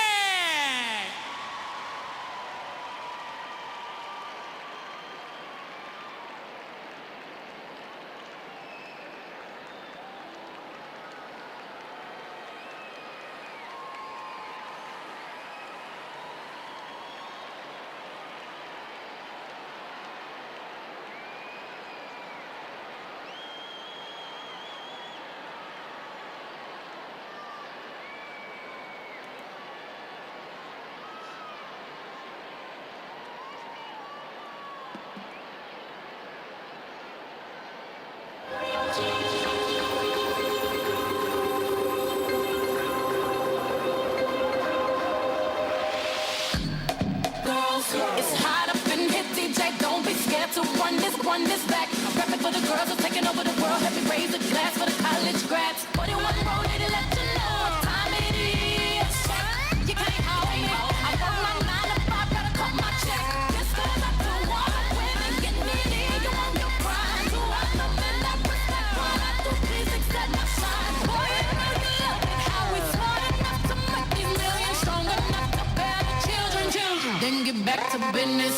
[SPEAKER 3] It's hot up in here, DJ. Don't be scared to run this back. I'm rapping for the girls who's taking over the world. Let me raise a glass for the college grads. 41 roll, need to let you know what time it is. You can't hold me. I work my 9 to 5, gotta cut my check. Just 'cause I do want women, get me in. You want your pride. Do I come in that respect? What I do, please accept my shine. Boy, you know you love it. How we smart enough to make these millions, strong enough to bear the children. Then get back to business.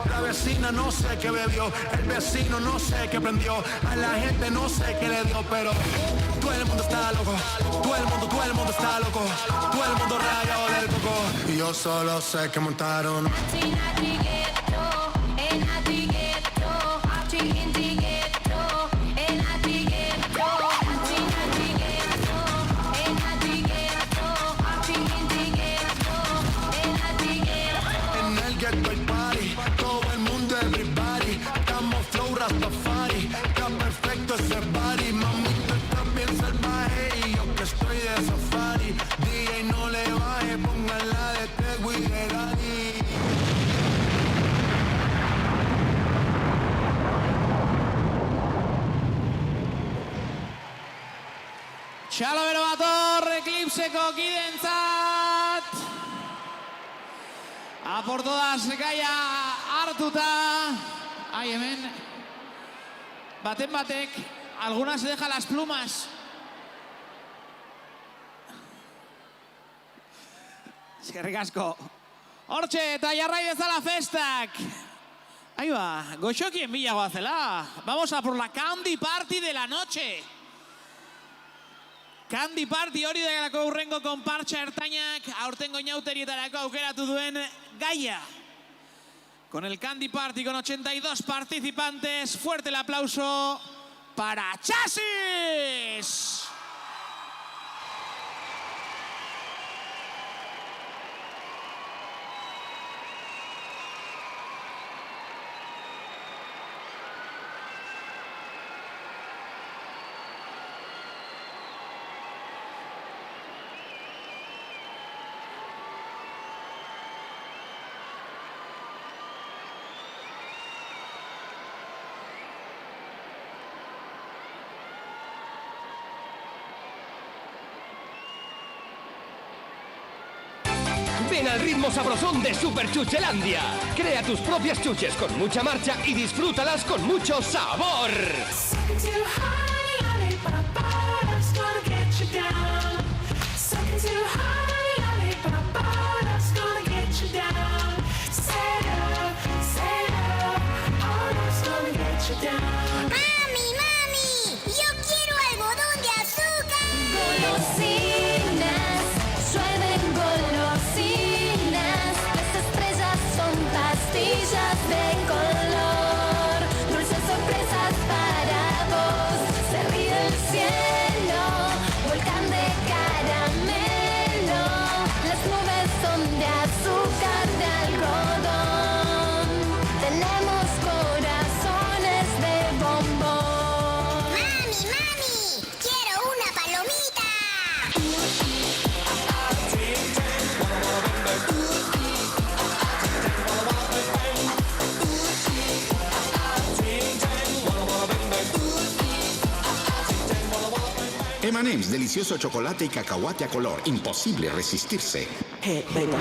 [SPEAKER 17] La vecina no sé qué bebió, el vecino no sé qué prendió, a la gente no sé qué le dio, pero todo el mundo está loco, todo el mundo está loco, todo el mundo rayado del coco. Y yo solo sé que montaron. Está perfecto ese body, mami, tú estás bien salvaje y yo que estoy de safari. DJ no le baje, póngala de Tegui.
[SPEAKER 1] Xalo bero bat hor, Eclipseko kidentzat. A por todas gaia hartuta. Ai, hemen. Baten batek, alguna se deja las plumas. Eskerrik asko. Hortxe, eta jarrai bezala festak. Ahí va, goxokien bilagoa zela. Vamos a por la Candy Party de la noche. Candy Party hori delako urrengo konpartsa ertainak aurtengo inauterietarako aukeratu duen gaia. Con el Candy Party con 82 participantes, fuerte el aplauso para Chasis.
[SPEAKER 21] Ven al ritmo sabrosón de Super Chuchelandia. Crea tus propias chuches con mucha marcha y disfrútalas con mucho sabor.
[SPEAKER 5] ¡Mami, mami! ¡Yo quiero algodón de azúcar!
[SPEAKER 16] Golosinas, sueven golosinas. Las estrellas son pastillas de color. Dulces sorpresas para vos. Se ríe el cielo, volcán de caramelo. Las nubes son de azúcar, de algodón. Tenemos corazones de bombón.
[SPEAKER 5] ¡Mami, mami! ¡Quiero una palomita!
[SPEAKER 22] M&M's, delicioso chocolate y cacahuate a color. Imposible resistirse.
[SPEAKER 10] Venga.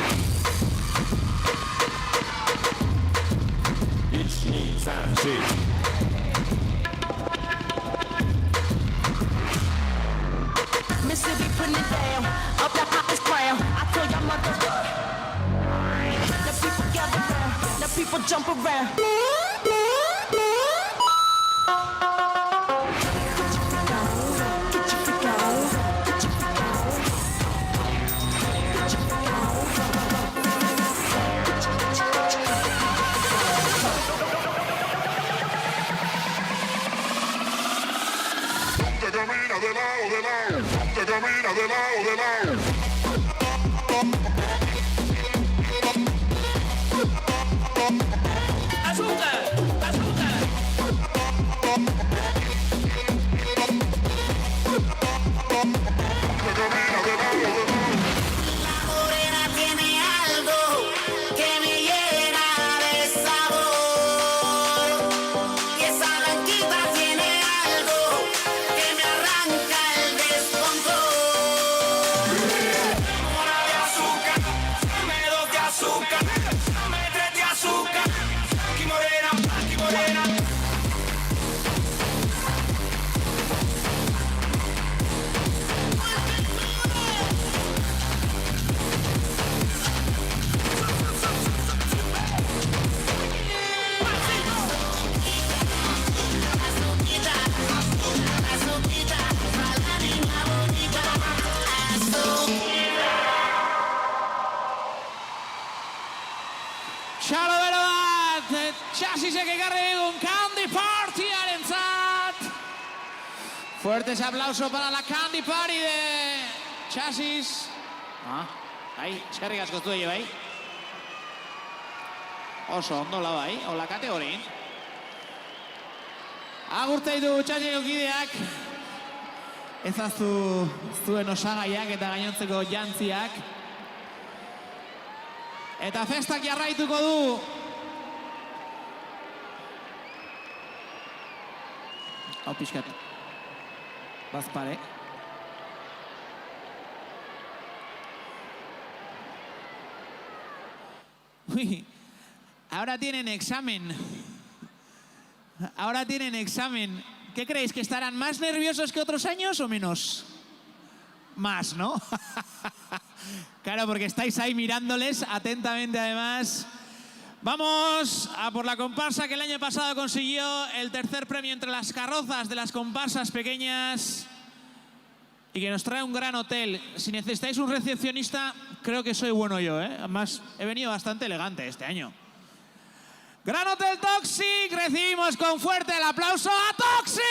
[SPEAKER 9] Mississippi putting it down, up the hottest ground. I tell y'all mother. The people gather round, the people jump around.
[SPEAKER 17] Te camina de lado, de lado. Te camina de lado, de lado.
[SPEAKER 10] ¡Azúcar! ¡Azúcar!
[SPEAKER 5] La morena tiene algo que me llena de sabor. Y esa blanquita tiene algo que me arranca el descontrol.
[SPEAKER 10] Una de azúcar, dame dos de azúcar, dame tres de azúcar. Aquí morena, aquí morena.
[SPEAKER 5] Azuquita, la niña bonita.
[SPEAKER 1] Xalo bero bat, Chasisek ekarri digun Candy Party arentzat. Fuertes aplauso para la Candy Party de Chasis. Ahí, eskerrik asko zuei, bai. Oso ondo la bai, hola kategorin. Agurteitu Chasiseko kideak. Ezaztu zuen osagaiak eta gainontzeko jantziak. Eta festak jarraituko du. Hau pixkat. Bazpare. Uy, ahora tienen examen. Ahora tienen examen. ¿Qué creéis? ¿Que estarán más nerviosos que otros años o menos? Más, ¿no? Claro, porque estáis ahí mirándoles atentamente además. Vamos a por la comparsa que el año pasado consiguió el tercer premio entre las carrozas de las comparsas pequeñas y que nos trae un gran hotel. Si necesitáis un recepcionista, creo que soy bueno yo, ¿eh? Además, he venido bastante elegante este año. Gran Hotel Toxic, recibimos con fuerte el aplauso a Toxic.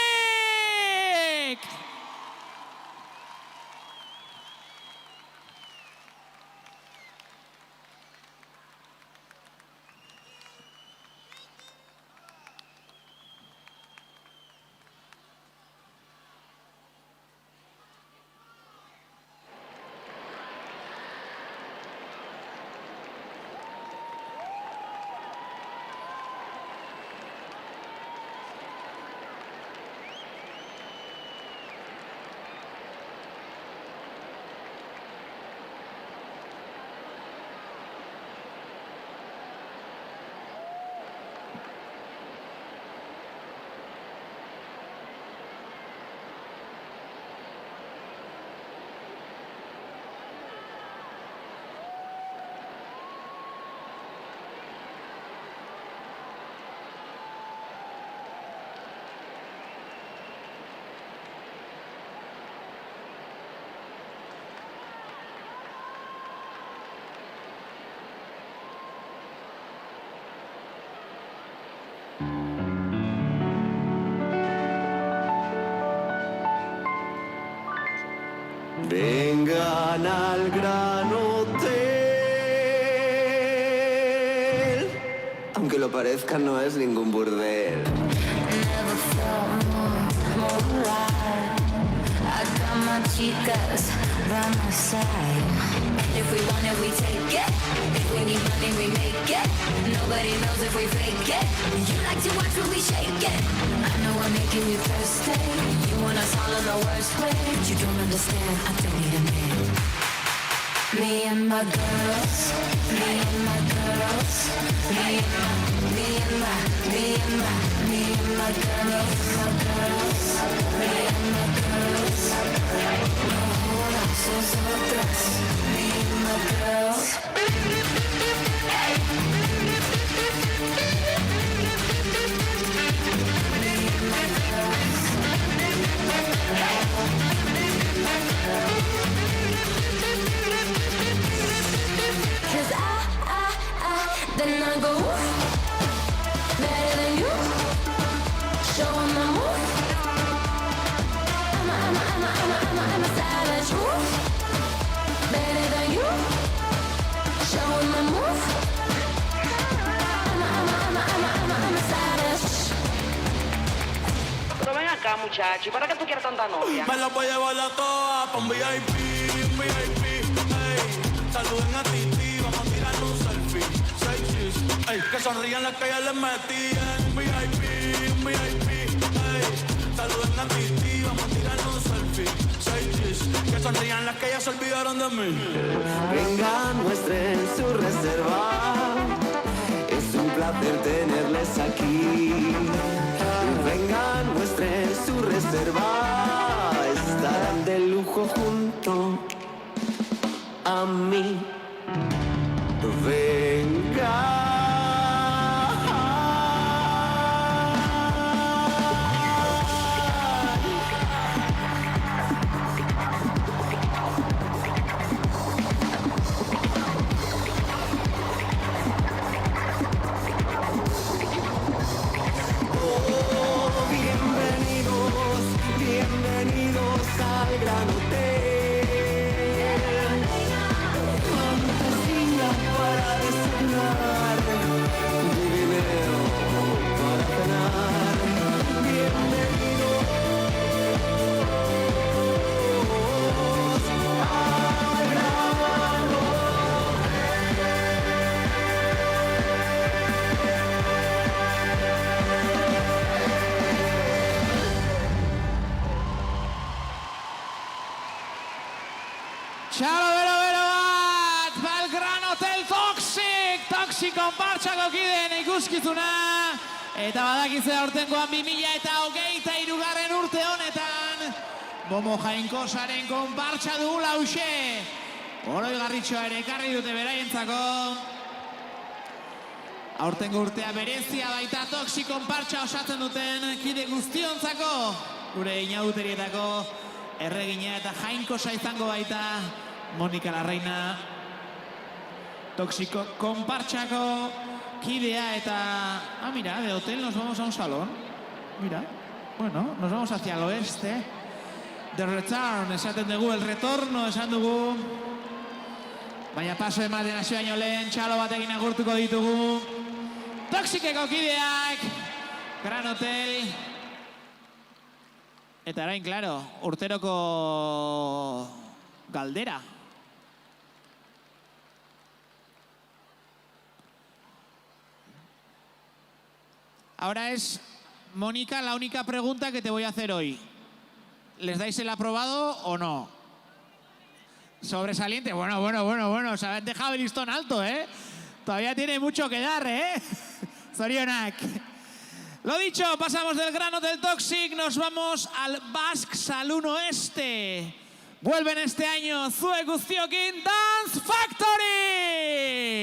[SPEAKER 2] Vengan al Gran Hotel. Aunque lo parezca, no es ningún burdel.
[SPEAKER 3] I got my chicas by my side. If we want it, we take it. If we need money, we make it. Nobody knows if we fake it. You like to watch when we shake it. I know I'm making you thirsty. You want us all in the worst way. But you don't understand, I don't need a man. Me and my girls, me and my girls, me and my girls, me and my girls, me and my girls. No jodas nosotras, me and my girls. Cause then I go better than you. Show 'em my move. I'm a savage move. Better than you. Show 'em my move. I'm a savage.
[SPEAKER 11] Pero ven acá, muchacho, ¿para qué tú quieres tanta novia?
[SPEAKER 4] Me la voy a llevar a todas pa' un VIP, ey. Saluden a Titi, vamos a tirar un selfie. Seis chis, ey. Que sonrían las que ya les metí en VIP, ey. Saluden a Titi, vamos a tirar un selfie. Seis chis, que sonrían las que ya se olvidaron de mí.
[SPEAKER 2] Vengan, muestren su reserva. Es un placer tenerles aquí. Vengan, muestren su reserva. Estarán de lujo junto a mí. Vengan. Bienvenidos al Gran Hotel. Fantasía para desayunar, video para cenar. Bienvenidos al Gran
[SPEAKER 1] Ciao, vero, pa'l Gran Hotel Toxic, Toxic konpartsako kideen ikuskizuna. Eta badakizea aurtengoan 2023 urte honetan. Momo Jainkosaren konpartsa dugu lauxe. Oroi Garritxoa ere ekarri dute beraientzako. Aurtengo urtea berezia baita Toxic konpartsa osatzen duten kide guztiontzako. Gure inauterietako erregina eta Jainkosa izango baita Monika Larreina. Toxic konpartsako kidea eta... Ah, mira, de hotel nos vamos a un salón. Mira, bueno, nos vamos hacia el oeste. The return, esaten dugu, el retorno, esan dugu. Baina paso ematen hasi baino lehen, txalo batekin agurtuko ditugu. Toxiceko kideak, Gran Hotel. Eta orain, claro, urteroko galdera. Ahora es, Mónica, la única pregunta que te voy a hacer hoy. ¿Les dais el aprobado o no? Sobresaliente. Bueno. Os habéis dejado el listón alto, ¿eh? Todavía tiene mucho que dar, ¿eh? Zorionak. Lo dicho, pasamos del Gran Hotel Toxic, nos vamos al Basque Saloon Oeste. Vuelven este año Zue Guztiokin Dance Factory.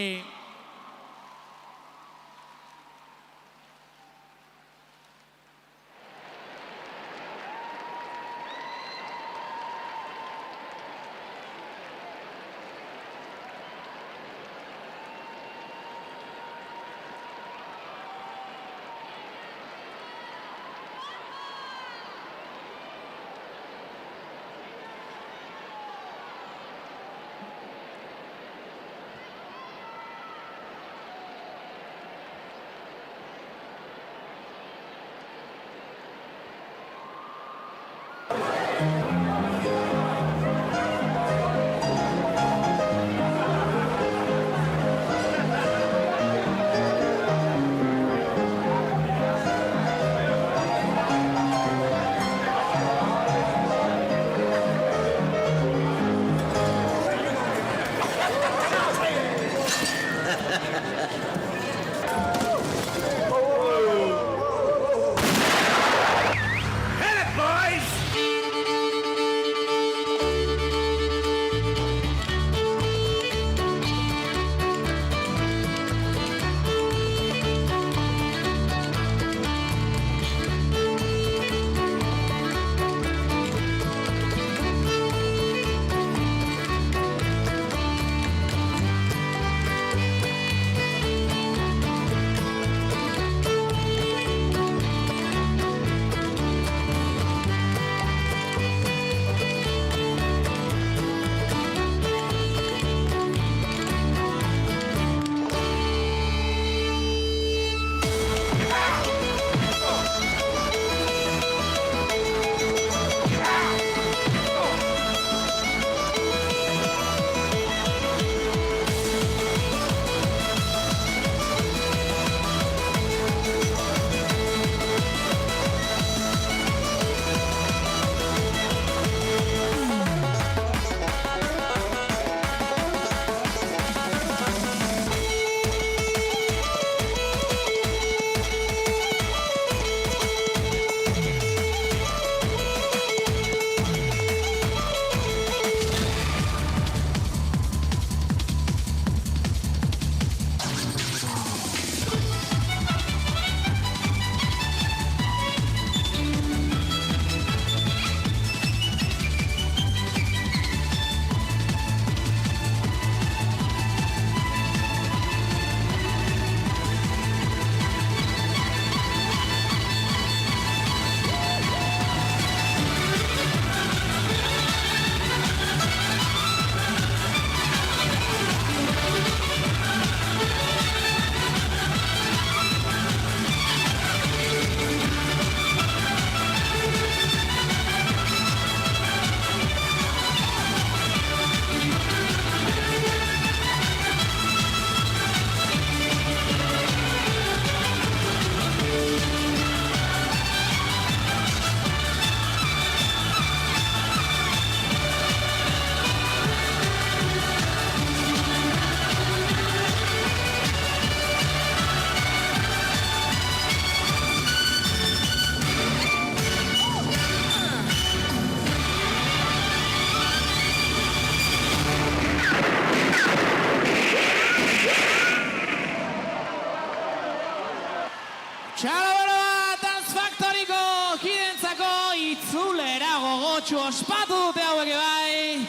[SPEAKER 1] gogotsu ospatu dute hauek bai.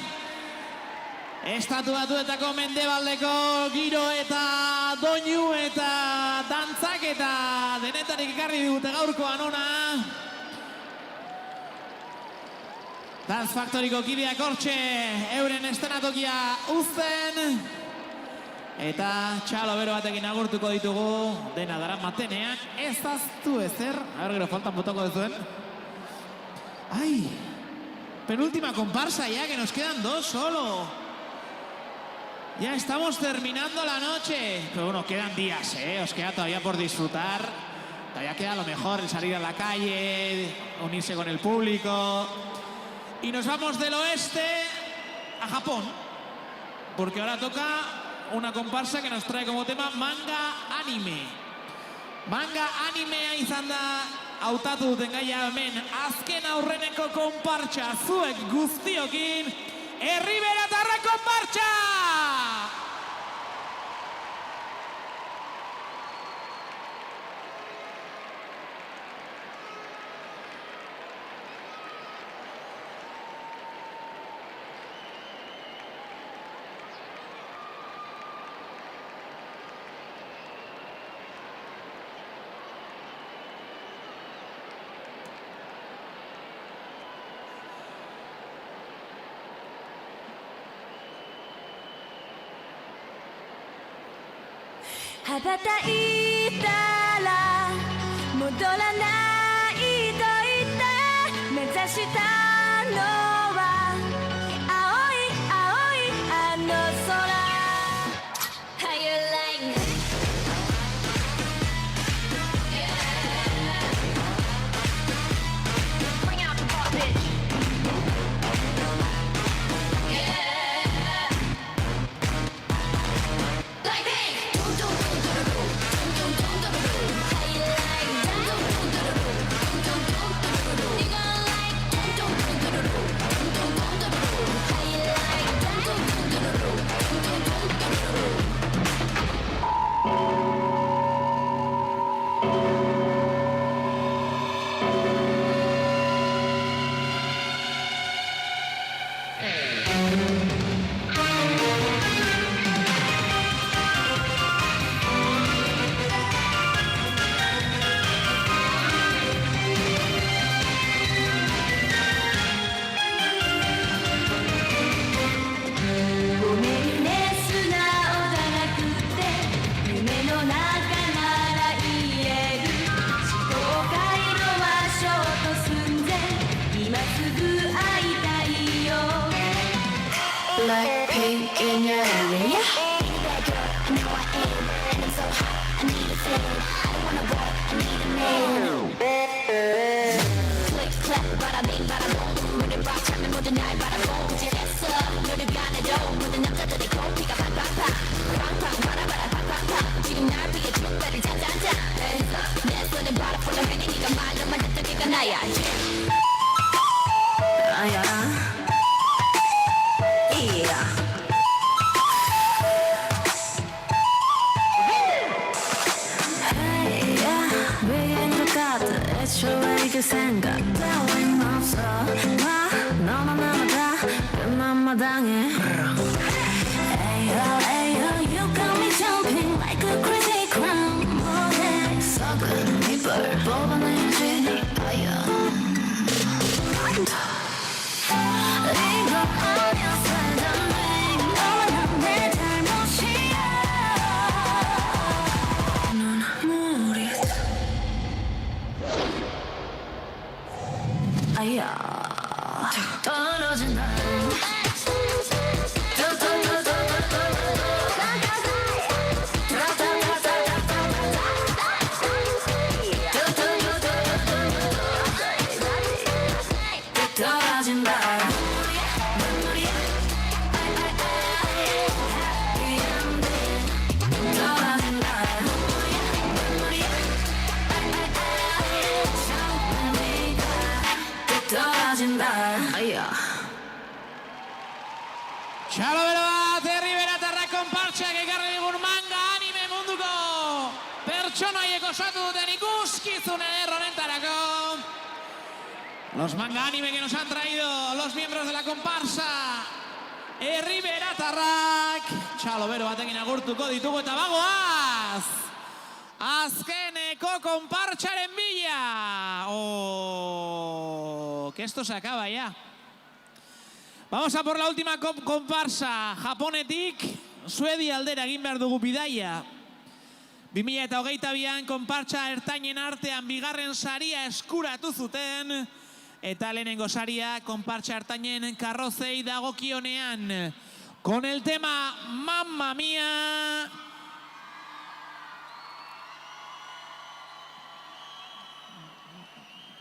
[SPEAKER 1] Estatu Batuetako mendebaldeko giro eta doinu eta dantzak eta denetarik ekarri digute gaurkoan ona. Dance Factoryko kideak hortxe euren estenatokia uzten. Eta txalo bero batekin agurtuko ditugu, dena dara matenean, ez aztu ezer. A ver, gero faltan botoko duzuen. Ai, penúltima comparsa ya, que nos quedan 2 solo. Ya estamos terminando la noche. Pero bueno, quedan días, os queda todavía por disfrutar. Todavía queda lo mejor, el salir a la calle, unirse con el público. Y nos vamos del oeste a Japón, porque ahora toca una comparsa que nos trae como tema manga anime. Manga animea izan da hautatu duten gaia hemen azken aurreneko konpartsa zuek guztiokin Herriberatarra konpartsa!
[SPEAKER 16] 羽ばたいたら戻らないと言って目指したのは青い青いあの空 How you like it? Bring out the bar, bitch. Like pink. Like pink in your area. That girl, I know I am, and I'm so hot, I need a fan. I don't wanna walk, I need a man. Click, clap, bada bing, bada boom. 모든 rock 참여 모든 날 바라보. 됐어, 너를 변해도 모든 남자들이 코피가 팍팍팍. 팡팡, 바라바라 팡팡팡. 지금 날 위해 축배를 잔잔잔. 내 손에 바라보려 해니 네가 말로만 듣던 게가 나야. 아야. 애초에 그 생각 따윈 없어 봐 너만 나마다 끝난 마당에 Ayo, ayo, you got me jumping like a crazy crown 뭐해 썩은 이빨 뽑아내야지 아야 이거 아니었어 darling 너만 내 잘못이야 눈물이 아야 떨어진 날 떨어진 날
[SPEAKER 1] Txalo bero bat, Herriberatarra konpartsa ekarri digun manga anime munduko pertsonaiek osatu duten ikuskizunen erronentarako. Los manga anime que nos han traído los miembros de la comparsa Herriberatarrak. Txalo bero batekin agurtuko ditugu eta bagoaz azkeneko konpartsaren bila. Que esto se acaba ya. Vamos a por la última comparsa. Japonetik Suedia aldera egin behar dugu bidaia. 2022an konpartsa ertainen artean bigarren saria eskuratu zuten. Eta lehenengo saria konpartsa ertainen karrozei dagokionean. Con el tema Mamma Mia.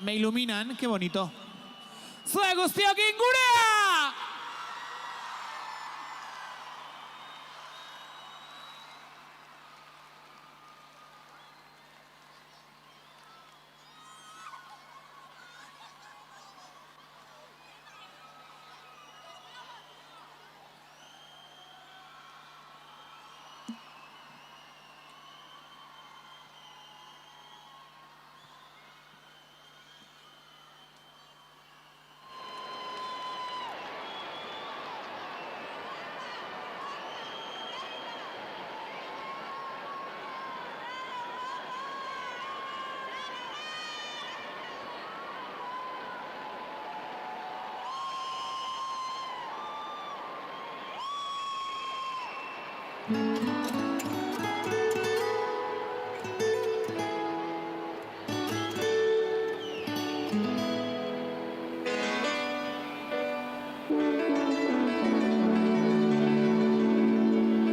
[SPEAKER 1] Me iluminan, qué bonito. Zue guztiokin gurea!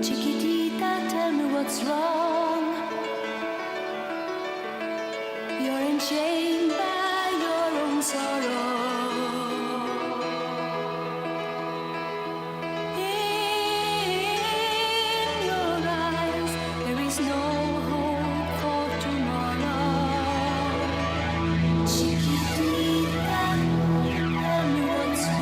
[SPEAKER 19] Chiquitita, tell me what's wrong. You're enchained by your own sorrow. In your eyes, there is no hope for tomorrow. Chiquitita, tell me what's wrong.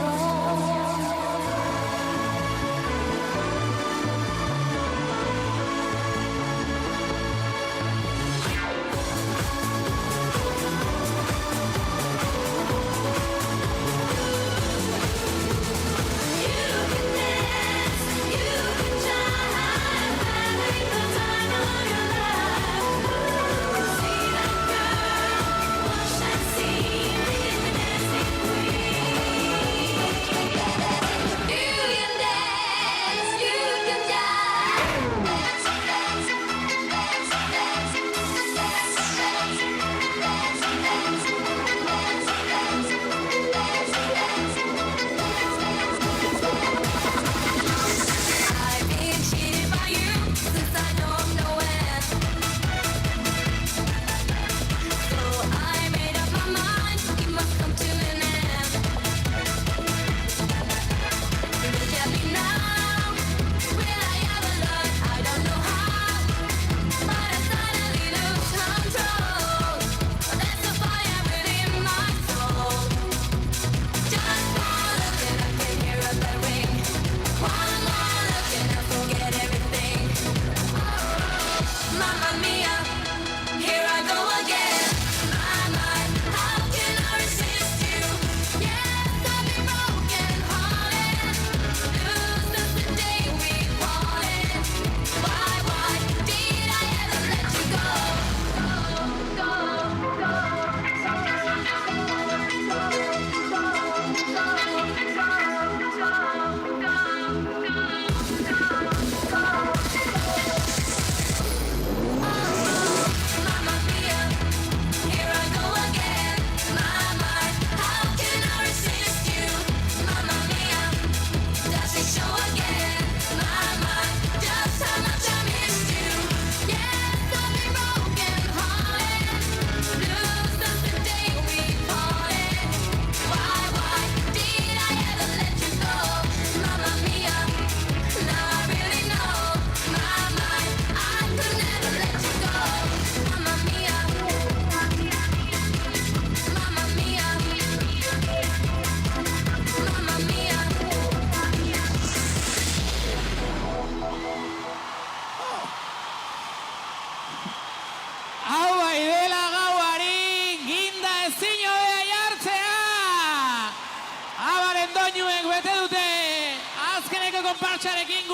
[SPEAKER 1] konpartsarekin,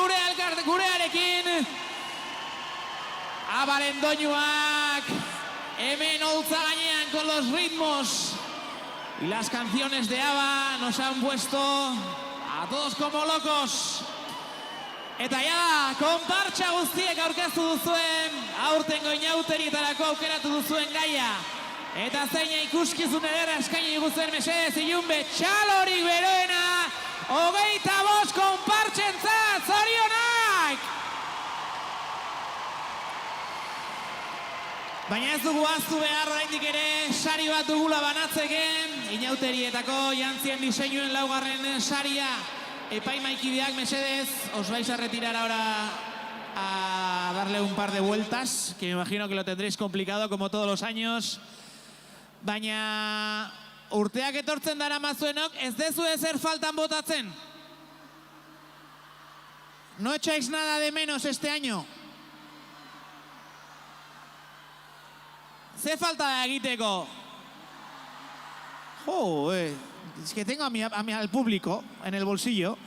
[SPEAKER 1] gurearekin. Abaren doinuak, hemen holtza gainean con los ritmos. Y las canciones de ABBA nos han puesto a todos como locos. Eta ja, konpartsa guztiek aurkeztu duzuen, aurtengo inauterietarako aukeratu duzuen gaia. Eta zeina ikuskizun ederra eskaini diguzuen mesedez ilunbe txalorik beroena, 25 konpartsentzat, zorionak! Baina ez dugu ahaztu behar oraindik ere sari bat dugula banatzeken, inauterietako jantzien diseinuen laugarren saria. Epaimaikideak, mesedez, os vais a retirar ahora a darle un par de vueltas, que me imagino que lo tendréis complicado como todos los años. Baina urteak etortzen dara mazuenok, ez dezu ezer faltan botatzen. No echáis nada de menos este año. Ze falta da egiteko. Es que tengo al público en el bolsillo.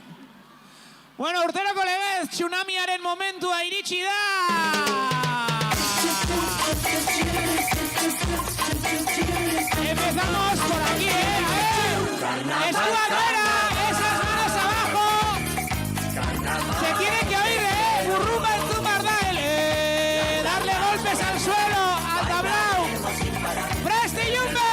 [SPEAKER 1] Bueno, urteroko legez, tsunamiaren momentua iritsi da! Empezamos por aquí, A ver. Escuad fuera, esas manos abajo. Se tiene que oír, Burruca en Zumardal. Darle golpes al suelo, al tablao. Presti Yumbe.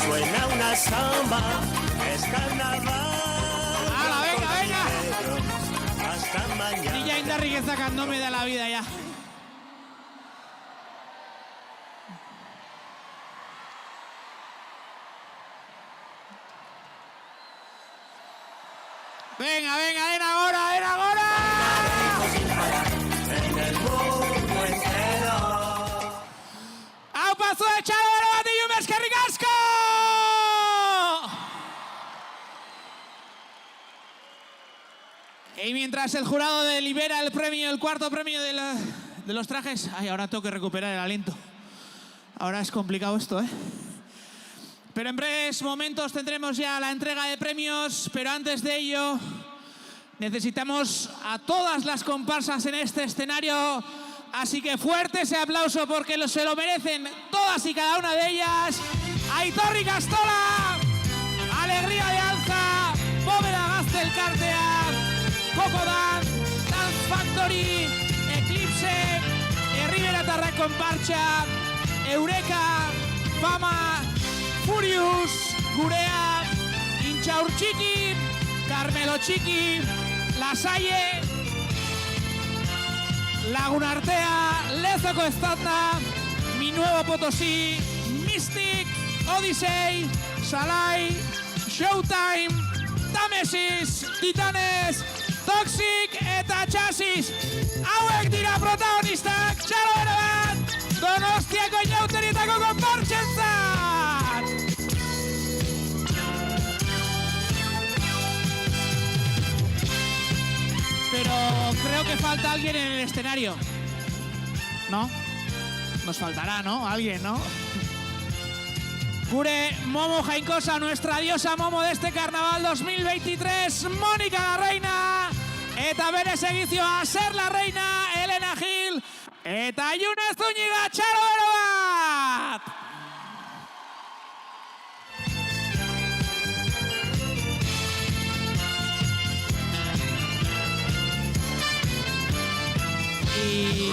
[SPEAKER 4] Suena una samba, es carnaval.
[SPEAKER 1] ¡Hala, venga!
[SPEAKER 4] Hasta mañana.
[SPEAKER 1] Y ya Indarrik está sacándome de la vida ya. Venga, ven ahora, ven ahora.
[SPEAKER 4] En el mundo entero.
[SPEAKER 1] ¡Au paso de Chalo Bat y eskerrik asko! Y mientras el jurado delibera el premio, el cuarto premio de los trajes... Ay, ahora tengo que recuperar el aliento. Ahora es complicado esto, Pero en breves momentos tendremos ya la entrega de premios, pero antes de ello necesitamos a todas las comparsas en este escenario, así que fuerte ese aplauso porque se lo merecen todas y cada una de ellas. Aitorri Castola, Alegría de Alza, Bóveda Gaztelkartea, Cocodan, Dance Factory, Eclipse, Riveratarra Konpartsa, Eureka, Fama, Furious, Gurea, Intxaur Txiki, Carmelo Txiki, Lasalle, Lagunartea, Lezoko Estanda, Mi Nuevo Potosí, Mystic, Odyssey, Salai, Showtime, Támesis, Titanes, Toxic eta Chasis. Hauek dira protagonistak, Txalo Bat, Donostiako inauterietako konpartsentzat! Pero creo que falta alguien en el escenario. ¿No? Nos faltará, ¿no? Alguien, ¿no? Gure Momo Jainkosa, nuestra diosa Momo de este carnaval 2023, Mónica la Reina. Eta bere segizioa, Ser la Reina, Elena Gil. Eta June Zúñiga, Txalo Bat! Y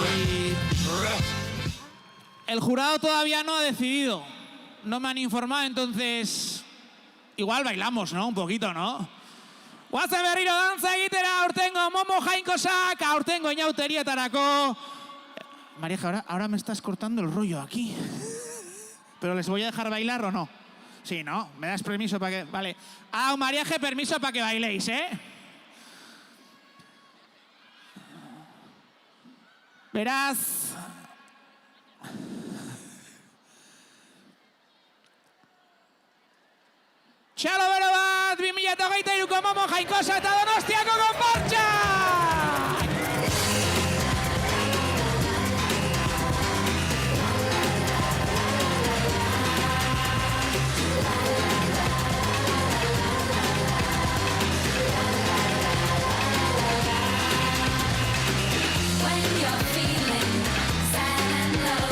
[SPEAKER 1] el jurado todavía no ha decidido. No me han informado, entonces igual bailamos, ¿no? Un poquito, ¿no? Guazen berriro dantza egitera, aurtengo Momo Jainkosak, aurtengo inauterietarako. María, ahora me estás cortando el rollo aquí. ¿Pero les voy a dejar bailar o no? Sí, ¿no? ¿Me das permiso para que...? Vale. María G, permiso para que bailéis, Verás... Momo Jainkosa eta Donostiako konpartsa!
[SPEAKER 3] When you're feeling sad and low,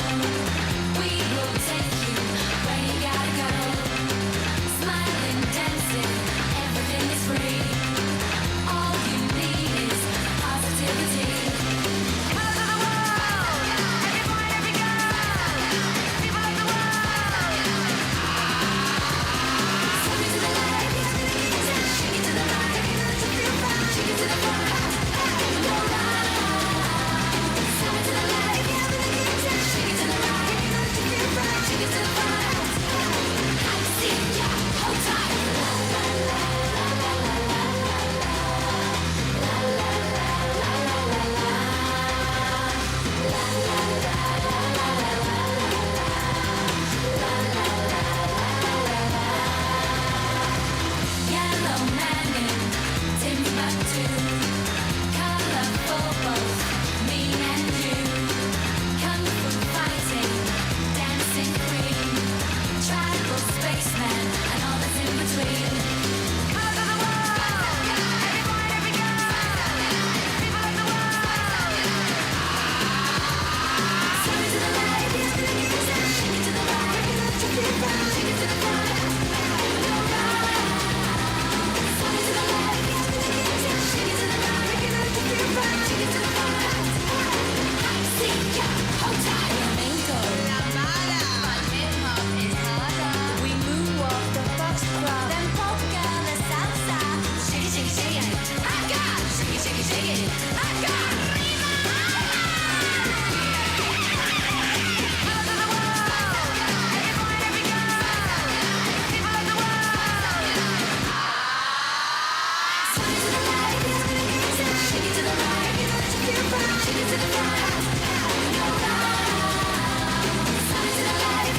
[SPEAKER 3] we will take you where you gotta go. Smiling, dancing, everything is free. All you need is positivity. Colors of the world, every boy, every girl, people of the world. Swing it to the light, shake it to the right, shake it to the front, and go round. Yellow man in Timbuktu, colorful both me and you. Kung fu fighting, dancing queen, tribal spaceman, and all that's in between. Colors of the world, every boy, every girl, people of the world. Swing it to the light, shake it to the right, shake it to the front, shake it to the front, and go round. Swing it to the light, shake it to the right, shake it to the front, shake it to the front. I see ya, hold tight. Flamenco, la mala. But hip hop is harder. We moonwalk the foxtrot, then polka the salsa. Shake it, shake it, shake it. I got shake it, shake it, shake it. I got Rima. Colors of the world, every boy, every girl, people of the world. Swing it to the light, shake it to the right, shake it to the front, shake it to the front, and go round. Swing it to the light,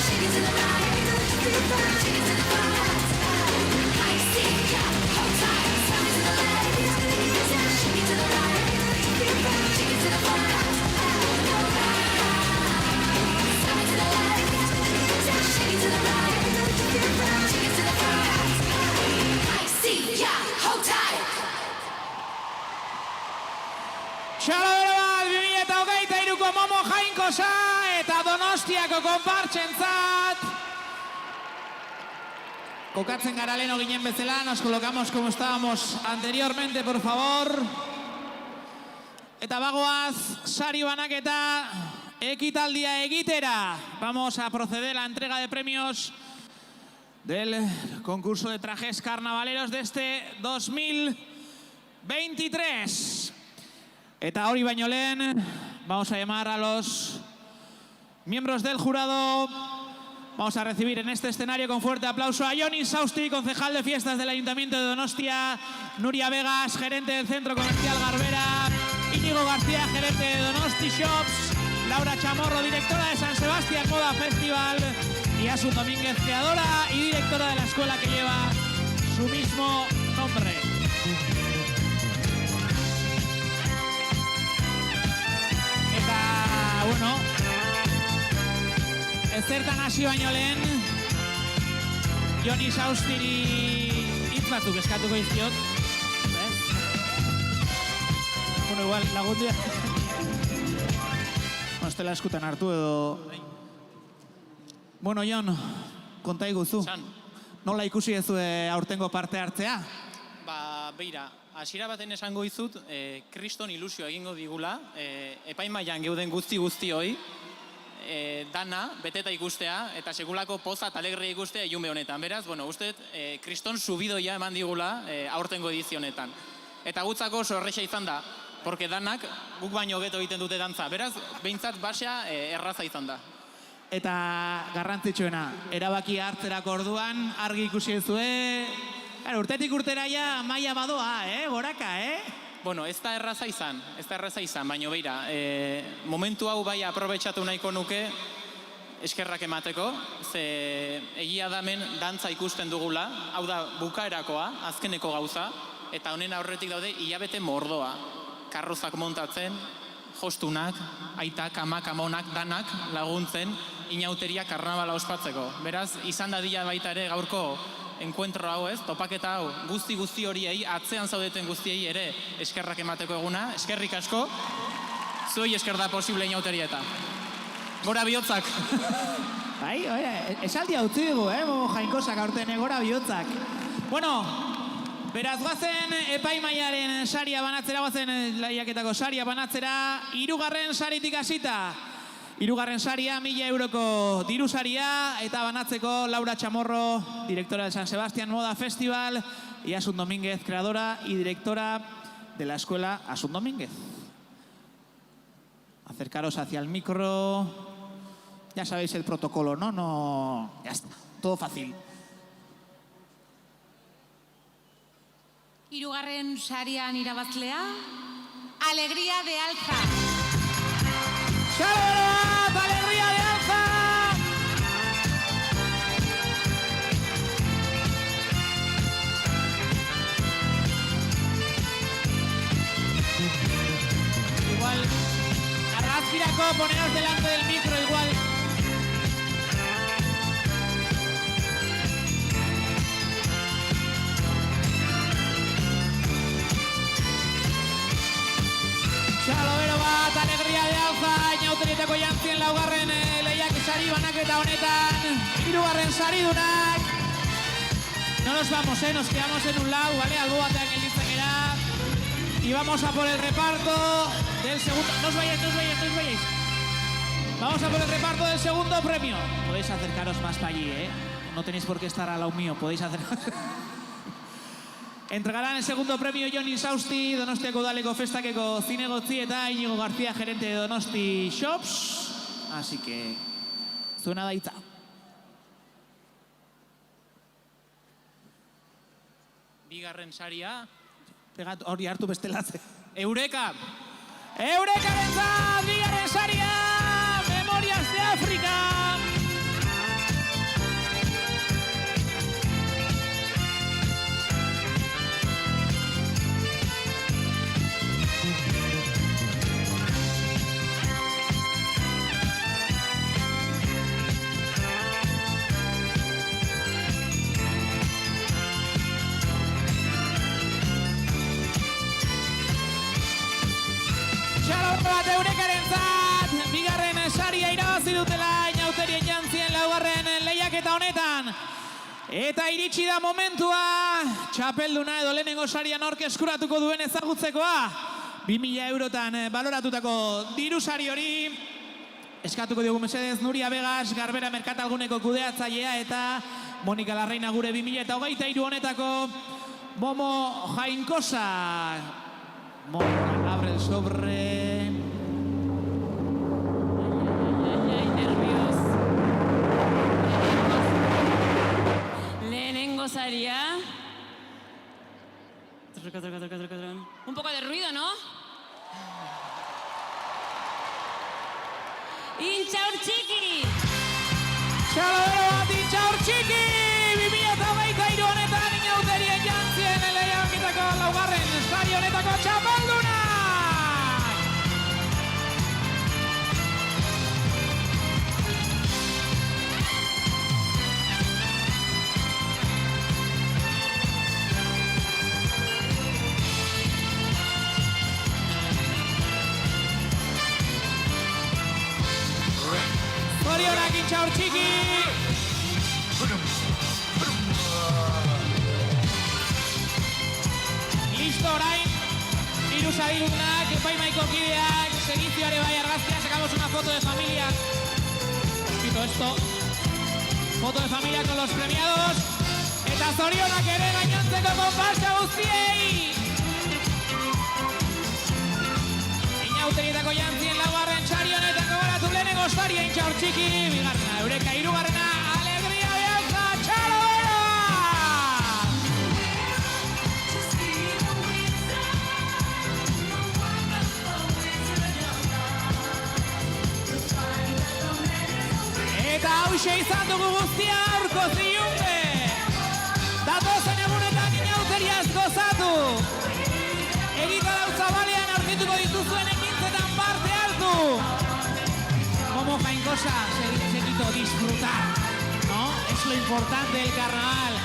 [SPEAKER 3] shake it to the right, shake it to the front, shake it to the front. I see ya, hold tight. Swing it to the light, shake it to the right, shake it to the front, shake it to the front, and go round. Swing it to the light, shake it to the right, shake it to the front, shake it to the front. I see ya, hold tight.
[SPEAKER 1] Xalabero bat, 2023ko Momo Jainkosa eta Donostiako konpartsentzat. Kokatzen gara leno ginen bezala, nos colocamos como estábamos anteriormente, por favor. Eta bagoaz, sari banaketa ekitaldia egitera. Vamos a proceder a la entrega de premios del concurso de trajes carnavaleros de este 2023. Eta hori baino lehen, vamos a llamar a los miembros del jurado. Vamos a recibir en este escenario con fuerte aplauso a Jon Insausti, concejal de fiestas del Ayuntamiento de Donostia, Nuria Vegas, gerente del Centro Comercial Garbera, Íñigo García, gerente de Donosti Shops, Laura Chamorro, directora de San Sebastián Moda Festival, y Asun Domínguez, creadora y directora de la escuela que lleva su mismo nombre. Eta, bueno, ezertan hasi baino lehen, Jon Insaustiri hitz batzuk eskatuko dizkiot. Bueno, igual, lagundu. Estela eskutan hartu edo... Bueno, Jon, konta iguzu. Nola ikusi ez aurtengo parte hartzea?
[SPEAKER 12] Ba, beira, hasiera baten esango izut, kriston ilusio egingo digula, epaimailan geuden guzti hoi, dana, beteta ikustea, eta sekulako poza eta alegria ikustea ilunbe honetan. Beraz, bueno, uste, kriston subidoia eman digula aurtengo edizio honetan. Eta gutzako oso erresa izan da, porque danak guk baino geto egiten dute dantza. Beraz, behintzat basea erraza izan da.
[SPEAKER 1] Eta garrantzitsuena, erabaki hartzerako orduan, argi ikusi ezue, urtetik urtera ja maila badoa, goraka,
[SPEAKER 12] Bueno, ez da erraza izan, baina beira, momentu hau bai aprobetxatu nahiko nuke, eskerrak emateko, ze egia damen dantza ikusten dugula, hau da bukaerakoa, azkeneko gauza, eta honen aurretik daude hilabete mordoa. Karrozak montatzen, jostunak, aitak, amak, amonak, danak laguntzen, inauteria karnabala ospatzeko. Beraz, izan dadila baita ere gaurko enkuentro hau ez, topaketa hau, guzti horiei, atzean zaudeten guztiei ere eskerrak emateko eguna, eskerrik asko, zuei esker da posible inauterieta. Gora bihotzak!
[SPEAKER 1] Bai, esaldia utzi dugu, Momo Jainkosak aurten, gora bihotzak. Bueno, beraz guazen epaimaiaren saria banatzera, guazen lehiaketako saria banatzera, 3. saritik hasita. 3. saria, 1.000 euroko diru saria, eta banatzeko Laura Chamorro, directora del San Sebastián Moda Festival, y Asun Domínguez, creadora y directora de la escuela Asun Domínguez. Acercaros hacia el micro. Ya sabéis el protocolo, ¿no? No, ya está, todo fácil.
[SPEAKER 7] 3. sarian irabazlea, Alegría de Alza.
[SPEAKER 1] ¡Salud! ¡Alegría de Alza! Igual, Arrasquiraco, poneros delante del micro, igual. Xalobero bat, Alegría de Alza, inauterietako jantzien 4. lehiak sari banaketa honetan, 3. saridunak. No nos vamos, nos quedamos en un lado, ¿vale? Albo batean gelditzen gara. Y vamos a por el reparto del segundo... No os vayáis. Vamos a por el reparto del segundo premio. Podéis acercaros más para allí, No tenéis por qué estar al lado mío, podéis acercaros. Entregarán el segundo premio Jon Insausti, Donostiako Udaleko Festakeko zinegotzi eta Iñigo García, gerente de Donosti Shops. Así que, zuena da hitza.
[SPEAKER 12] Bigarren saria.
[SPEAKER 1] Hori hartu bestelatze.
[SPEAKER 12] Eureka!
[SPEAKER 1] Eurekarentzat, bigarren saria! Memorias de África! Bat Eurekarentzat, bigarren saria irabazi dutela inauterien jantzien 4. lehiaketa honetan. Eta iritsi da momentua, txapelduna edo lehenengo saria nork eskuratuko duen ezagutzekoa. 2.000 eurotan baloratutako diru sari hori. Eskatuko diogu mesedez Nuria Vegas, Garbera Merkatalguneko kudeatzailea eta Monika Larreina gure 2023 honetako Momo Jainkosa. Momo abre el sobre.
[SPEAKER 7] Lehenengo saria. Un poco de ruido, ¿no? Intxaurtxiki!
[SPEAKER 1] Xalobero bat Intxaurtxiki! 2023 honetan inauterien jantzien lehiaketako 4. sari honetako txapeldunak! Zorionak Intxaurtxiki! Listo, orain, diru saridunak, epaimaiko kideak, segizioare bai argazkia, sacamos una foto de familia. Quito esto. Foto de familia con los premiados. Eta zorionak ere gainontzeko konparsa guztiei! Inauterietako jantzien 4. sari honetako baratu lehenengo saria Intxaurtxiki, bigarrena Eureka, 3. Alegría de Alza, Xalobero! Hauxe izan dugu guztia aurko ziunte. Datozen egunetan inauteriaz gozatu. Egitarau zabalean aurkituko dituzuen ekintzetan parte hartu. Como jainkosa, seguito disfrutar, ¿no? Es lo importante del carnaval.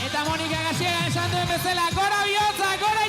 [SPEAKER 1] Eta Mónica Gasiega esan duen bezala, gora bihotza, gora